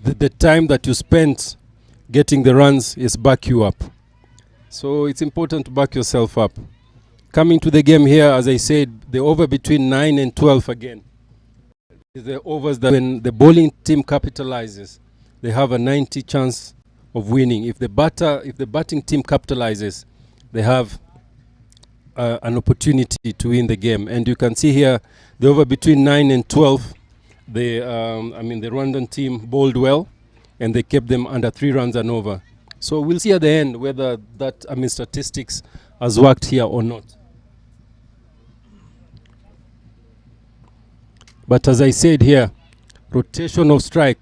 the time that you spent getting the runs is back you up. So it's important to back yourself up. Coming to the game here, as I said, the over between 9 and 12 again is the overs that when the bowling team capitalizes, they have a 90 chance of winning. If the batting team capitalizes, they have an opportunity to win the game. And you can see here the over between 9 and 12. The Rwandan team bowled well, and they kept them under 3 runs and over. So we'll see at the end whether that statistics has worked here or not. But as I said here, rotation of strike.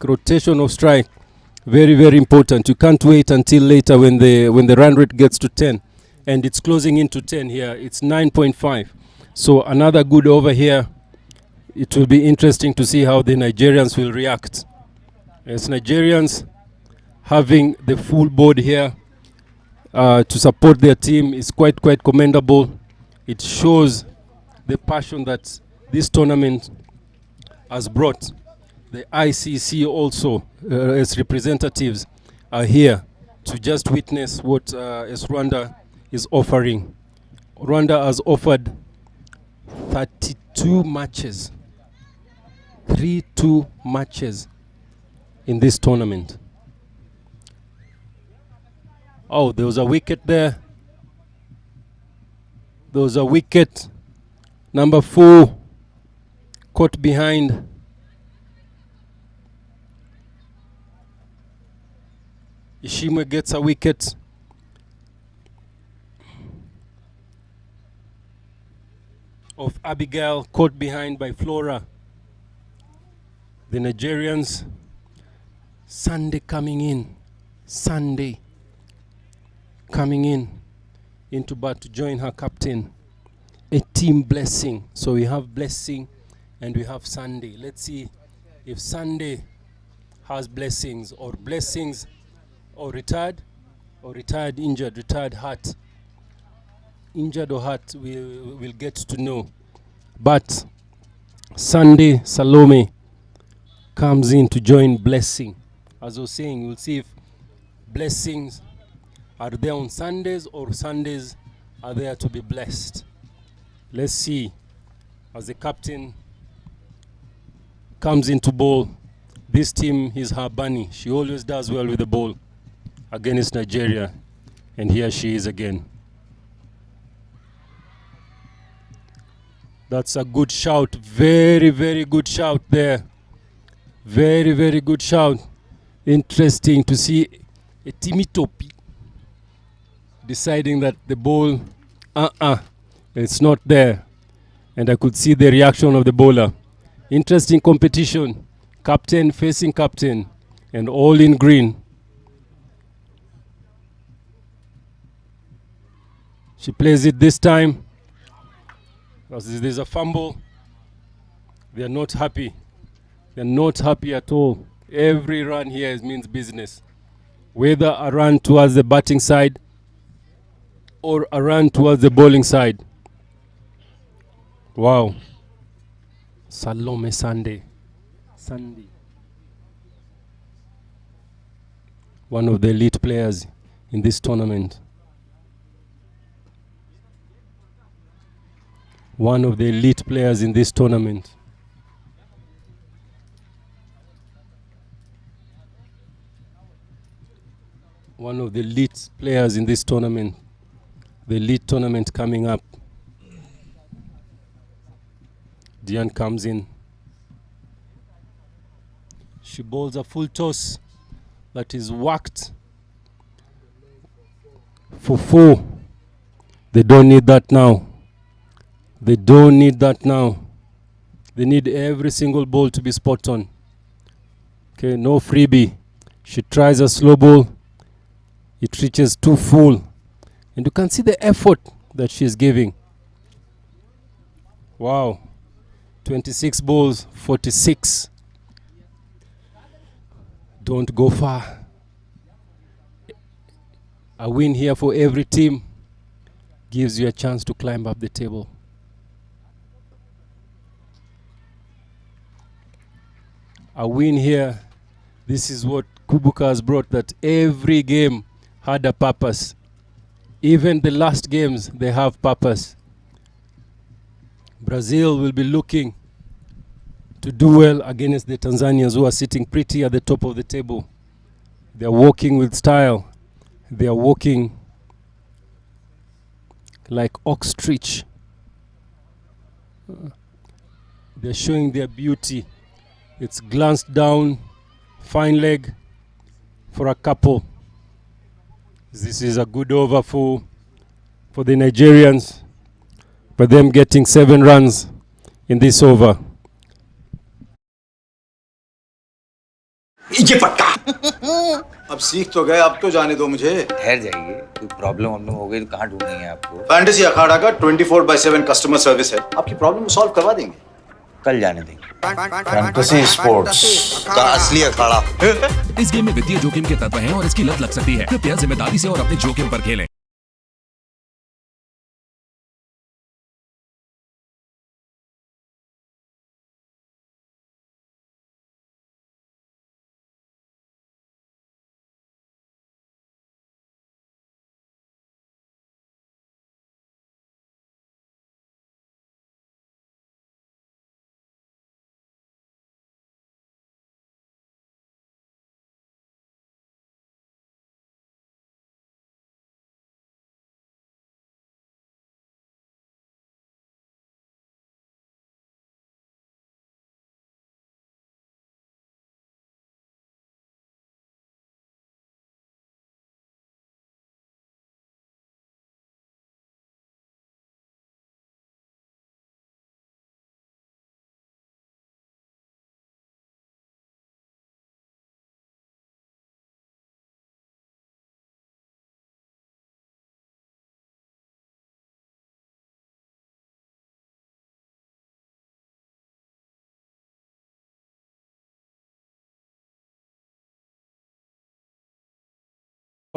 Very, very important. You can't wait until later when the run rate gets to 10. And it's closing into 10 here. It's 9.5. So another good over here. It will be interesting to see how the Nigerians will react. As Nigerians having the full board here to support their team is quite commendable. It shows the passion that this tournament has brought. The ICC also, as representatives, are here to just witness what as Rwanda is offering. Rwanda has offered 32 matches, 3-2 matches in this tournament. Oh, there was a wicket there. There was a wicket. Number 4 caught behind. Ishimwe gets a wicket. Of Abigail, caught behind by Flora. The Nigerians, Sunday coming in. Sunday coming into bat to join her captain. A team blessing. So we have blessing and we have Sunday. Let's see if Sunday has blessings or retired injured, retired hurt. Injured or hurt, we'll get to know. But Sunday Salome comes in to join blessing. As I was saying, we'll see if blessings are there on Sundays or Sundays are there to be blessed. Let's see as the captain comes into ball. This team is her bunny. She always does well with the ball against Nigeria. And here she is again. That's a good shout. Very, very good shout there. Very, very good shout. Interesting to see a Timitopi deciding that the ball, it's not there. And I could see the reaction of the bowler. Interesting competition. Captain facing captain. And all in green. She plays it this time. There's a fumble. They're not happy. They're not happy at all. Every run here means business. Whether a run towards the batting side or a run towards the bowling side. Wow. Salome Sunday. One of the elite players in this tournament. One of the elite players in this tournament. One of the elite players in this tournament. The elite tournament coming up. Diane comes in. She bowls a full toss that is whacked for 4. They don't need that now. They don't need that now. They need every single ball to be spot on. Okay, no freebie. She tries a slow ball. It reaches too full. And you can see the effort that she's giving. Wow. 26 balls, 46. Don't go far. A win here for every team gives you a chance to climb up the table. A win here, this is what Kwibuka has brought, that every game had a purpose. Even the last games, they have purpose. Brazil will be looking to do well against the Tanzanians, who are sitting pretty at the top of the table. They are walking with style. They are walking like ostrich. They're showing their beauty. It's glanced down, fine leg for a couple. This is a good over for the Nigerians, but them getting 7 runs in this over. ये पक्का। अब सीख तो गए, अब तो जाने दो मुझे। ठहर जाइए, कोई प्रॉब्लम हो गई तो कहाँ ढूंढेंगे आपको? फैंटेसी अखाड़ा का 24/7 कस्टमर सर्विस है, आपकी प्रॉब्लम सॉल्व करवा देंगे। कल जाने देंगे। फैंटेसी स्पोर्ट्स का असली अखाड़ा। इस गेम में वित्तीय जोखिम के तत्व हैं और इसकी लत लग सकती है। कृपया जिम्मेदारी से और अपने जोखिम पर खेलें।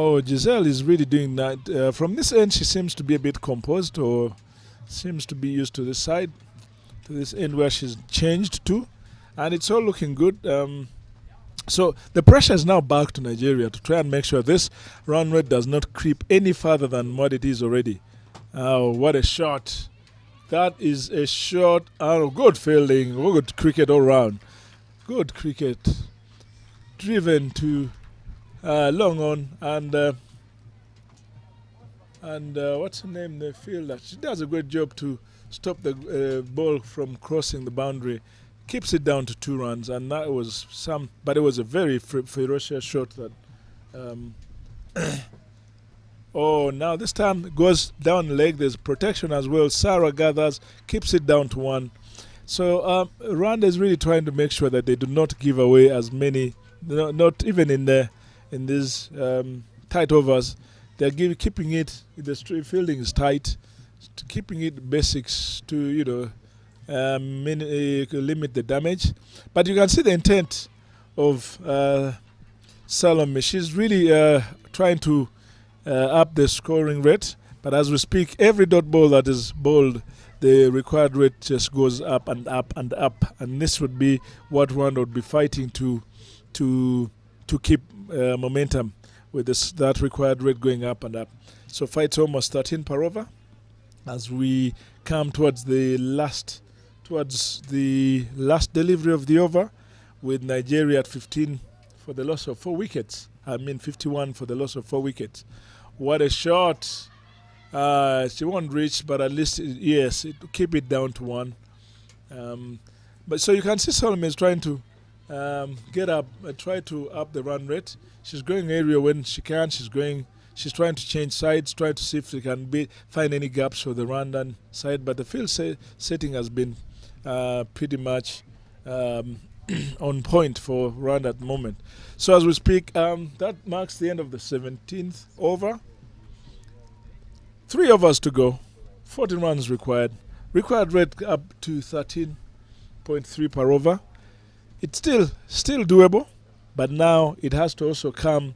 Oh, Giselle is really doing that. From this end, she seems to be a bit composed, or seems to be used to this side, to this end where she's changed to, and it's all looking good. So the pressure is now back to Nigeria to try and make sure this run rate does not creep any further than what it is already. Oh, what a shot! That is a shot. Oh, good fielding. Good cricket all round. Good cricket. Driven to long on, and what's her name? The fielder. She does a great job to stop the ball from crossing the boundary. Keeps it down to 2 runs, and that was but it was a very ferocious shot that. Oh, now this time it goes down leg. There's protection as well. Sarah gathers, keeps it down to 1. So Rwanda is really trying to make sure that they do not give away as many. Not even in these tight overs, they're keeping it. The fielding is tight, keeping it basics to limit the damage. But you can see the intent of Salome. She's really trying to up the scoring rate. But as we speak, every dot ball that is bowled, the required rate just goes up and up and up. And this would be what Rwanda would be fighting to keep momentum with that required rate going up and up. So fight's almost 13 per over as we come towards the last delivery of the over, with Nigeria at 15 for the loss of 4 wickets. 51 for the loss of 4 wickets. What a shot! She won't reach, but at least keep it down to 1. But so you can see Solomon is trying to get up, try to up the run rate. She's going area when she can. She's She's trying to change sides, trying to see if she can find any gaps for the Rwandan side. But the field setting has been pretty much on point for Rwanda at the moment. So as we speak, that marks the end of the 17th over. 3 overs to go. 14 runs required. Required rate up to 13.3 per over. It's still doable, but now it has to also come.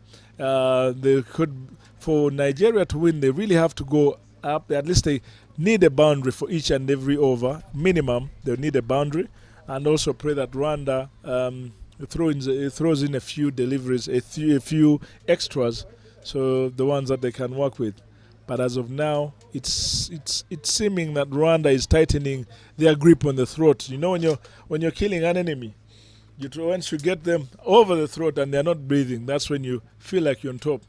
For Nigeria to win, they really have to go up. At least they need a boundary for each and every over. Minimum, they'll need a boundary, and also pray that Rwanda throws in a few deliveries, a few extras, so the ones that they can work with. But as of now, it's seeming that Rwanda is tightening their grip on the throat. You know, when you're killing an enemy, once you get them over the throat and they're not breathing, that's when you feel like you're on top.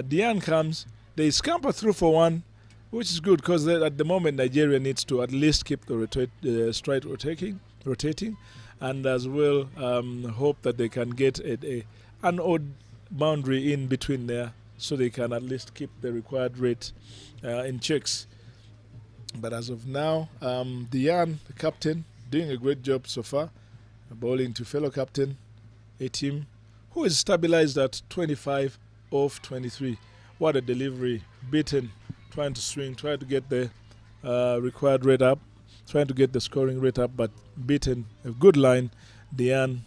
Diane comes, they scamper through for 1, which is good because at the moment Nigeria needs to at least keep the stride rotating, and as well hope that they can get an odd boundary in between there, so they can at least keep the required rate in checks. But as of now, Diane, the captain, doing a great job so far, bowling to fellow captain, a team who is stabilized at 25 off 23. What a delivery. Beaten, trying to swing, trying to get the required rate up, trying to get the scoring rate up, but beaten. A good line. Diane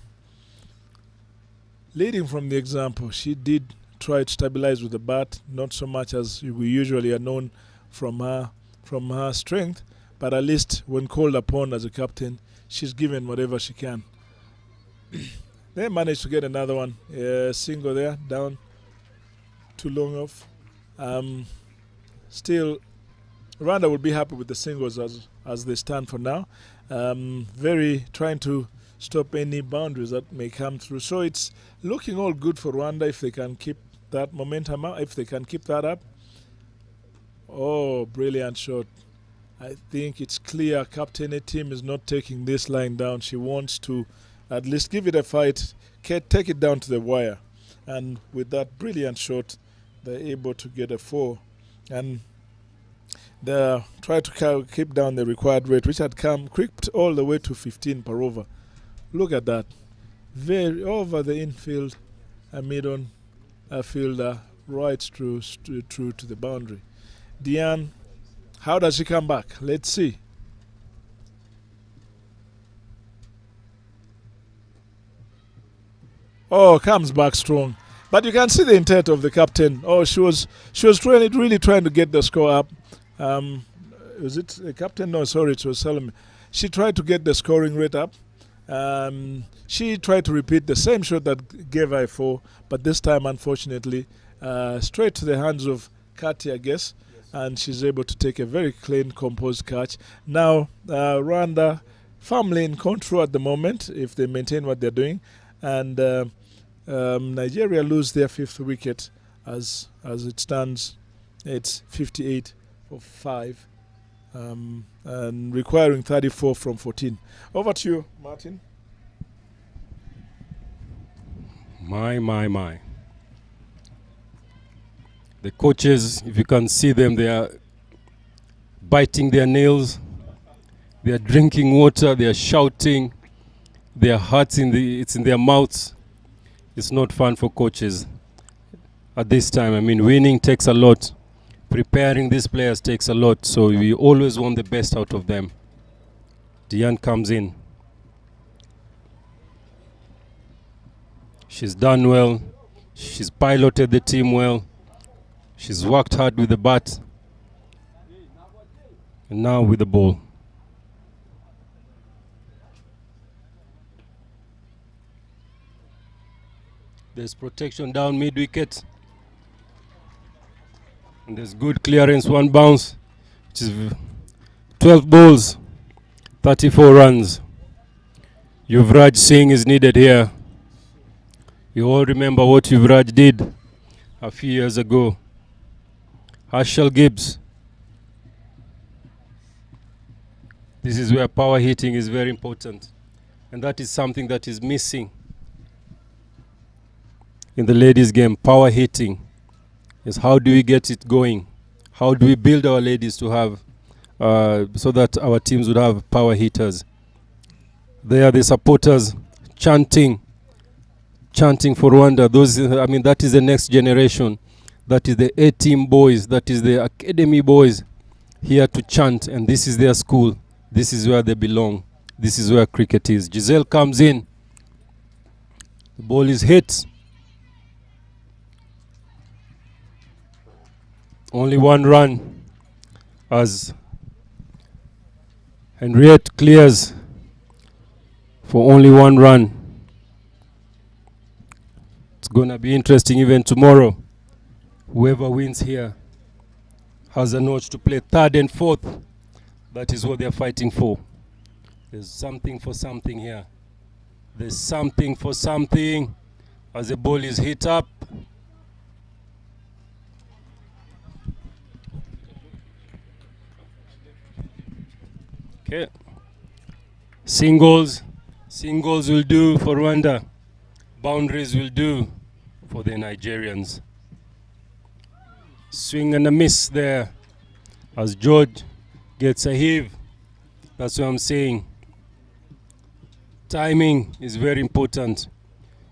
leading from the example. She did try to stabilize with the bat, not so much as we usually are known from her strength, but at least when called upon as a captain, she's given whatever she can. They managed to get another one, single there, down, too long off. Still, Rwanda will be happy with the singles as they stand for now. Very trying to stop any boundaries that may come through. So it's looking all good for Rwanda if they can keep that momentum up, if they can keep that up. Oh, brilliant shot. I think it's clear Captain Etim is not taking this line down. She wants to at least give it a fight, take it down to the wire. And with that brilliant shot, they're able to get a 4. And they try to keep down the required rate, which had crept all the way to 15 per over. Look at that. Very over the infield, a mid-on fielder, right through to the boundary. Diane, how does she come back? Let's see. Oh, comes back strong. But you can see the intent of the captain. Oh, she was really trying to get the score up. Was it the captain? No, sorry, it was Salome. She tried to get the scoring rate up. She tried to repeat the same shot that gave her a 4, but this time, unfortunately, straight to the hands of Kati, I guess, and she's able to take a very clean, composed catch. Now, Rwanda firmly in control at the moment, if they maintain what they're doing, and Nigeria lose their 5th wicket as it stands. It's 58 for 5. And requiring 34 from 14. Over to you, Martin. My. The coaches, if you can see them, they are biting their nails. They are drinking water. They are shouting. Their hearts it's in their mouths. It's not fun for coaches at this time. I mean, winning takes a lot. Preparing these players takes a lot, so we always want the best out of them. Diane comes in. She's done well. She's piloted the team well. She's worked hard with the bat. And now with the ball. There's protection down mid-wicket. And there's good clearance, 1 bounce, which is 12 balls, 34 runs. Yuvraj Singh is needed here. You all remember what Yuvraj did a few years ago. Herschel Gibbs. This is where power hitting is very important. And that is something that is missing in the ladies' game, power hitting. Is how do we get it going? How do we build our ladies to have, so that our teams would have power hitters? They are the supporters chanting for Rwanda. That is the next generation. That is the A-team boys. That is the academy boys here to chant. And this is their school. This is where they belong. This is where cricket is. Giselle comes in. The ball is hit. Only 1 run as Henriette clears for only 1 run. It's going to be interesting even tomorrow. Whoever wins here has a notch to play 3rd and 4th. That is what they're fighting for. There's something for something here. There's something for something as the ball is hit up. Okay. Singles will do for Rwanda. Boundaries will do for the Nigerians. Swing and a miss there as George gets a heave. That's what I'm saying. Timing is very important.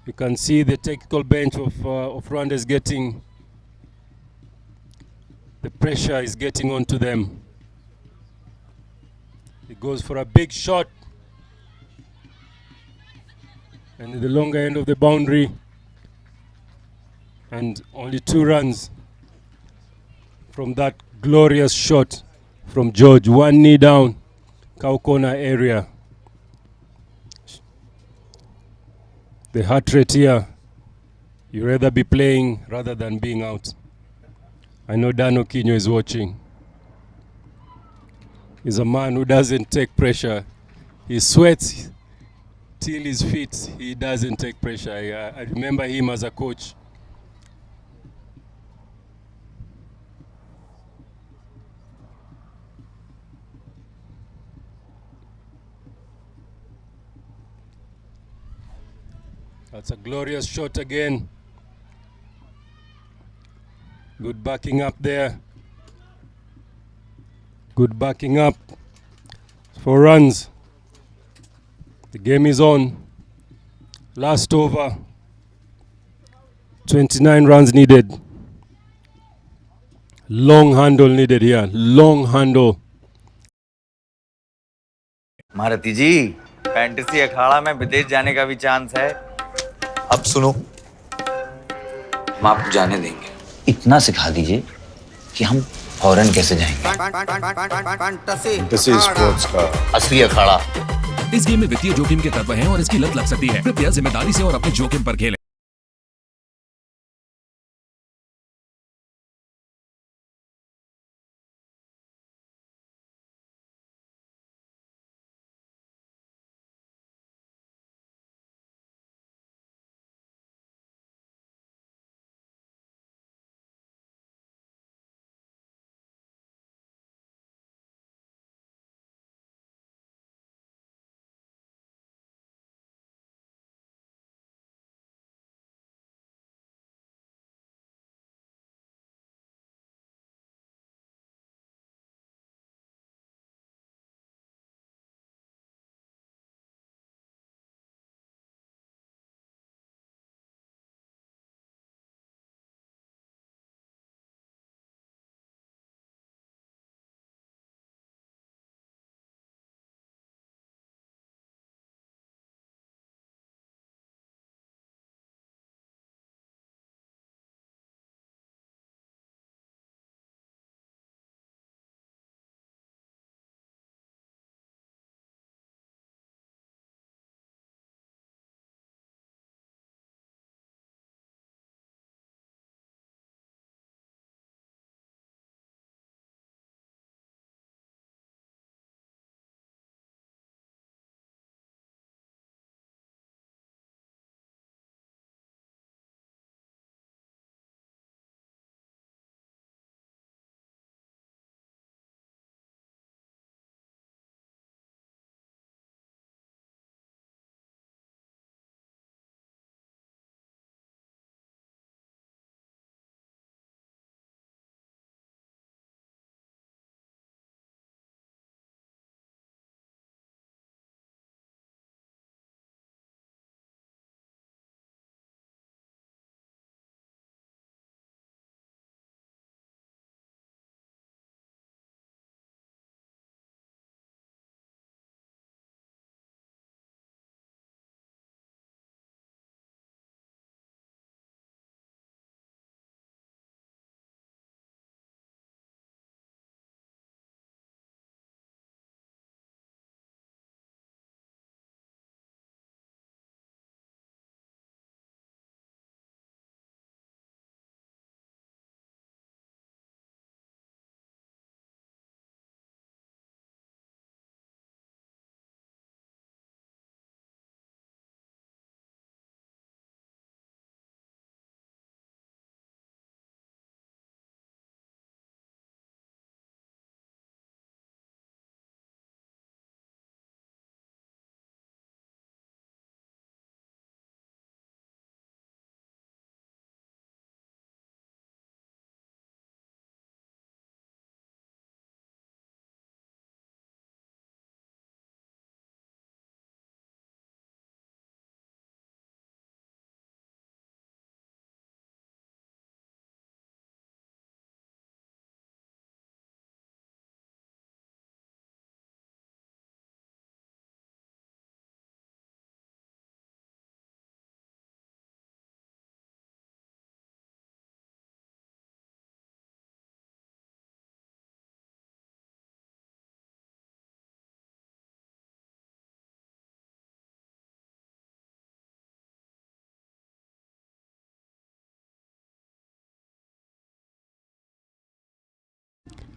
You can see the technical bench of Rwanda is getting, the pressure is getting onto them. He goes for a big shot. And the longer end of the boundary. And only 2 runs from that glorious shot from George. 1 knee down, cow corner area. The heart rate here, you'd rather be playing rather than being out. I know Dan Okinyo is watching. He's a man who doesn't take pressure. He sweats till his feet. He doesn't take pressure. I remember him as a coach. That's a glorious shot again. Good backing up there. Good backing up for runs. The game is on. Last over. 29 runs needed. Long handle needed here. Long handle. महारथी जी, fantasy अखाड़ा में विदेश जाने का भी chance है। अब सुनो, हम आपको जाने देंगे। इतना सिखा दीजिए कि हम फौरन कैसे जाएंगे। फैंटेसी स्पोर्ट्स का असली अखाड़ा। इस गेम में वित्तीय जोखिम के तत्व हैं और इसकी लत लग सकती है। कृपया जिम्मेदारी से और अपने जोखिम पर खेलें।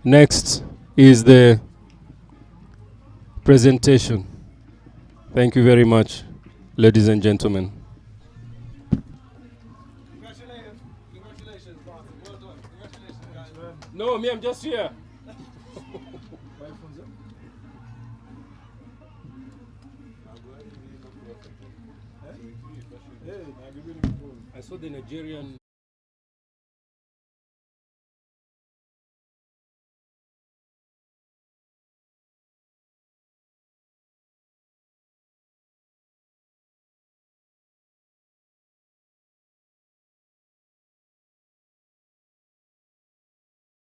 Next is the presentation. Thank you very much, ladies and gentlemen. Congratulations, Martin. Well done. Congratulations, guys. No, me, I'm just here. I saw the Nigerian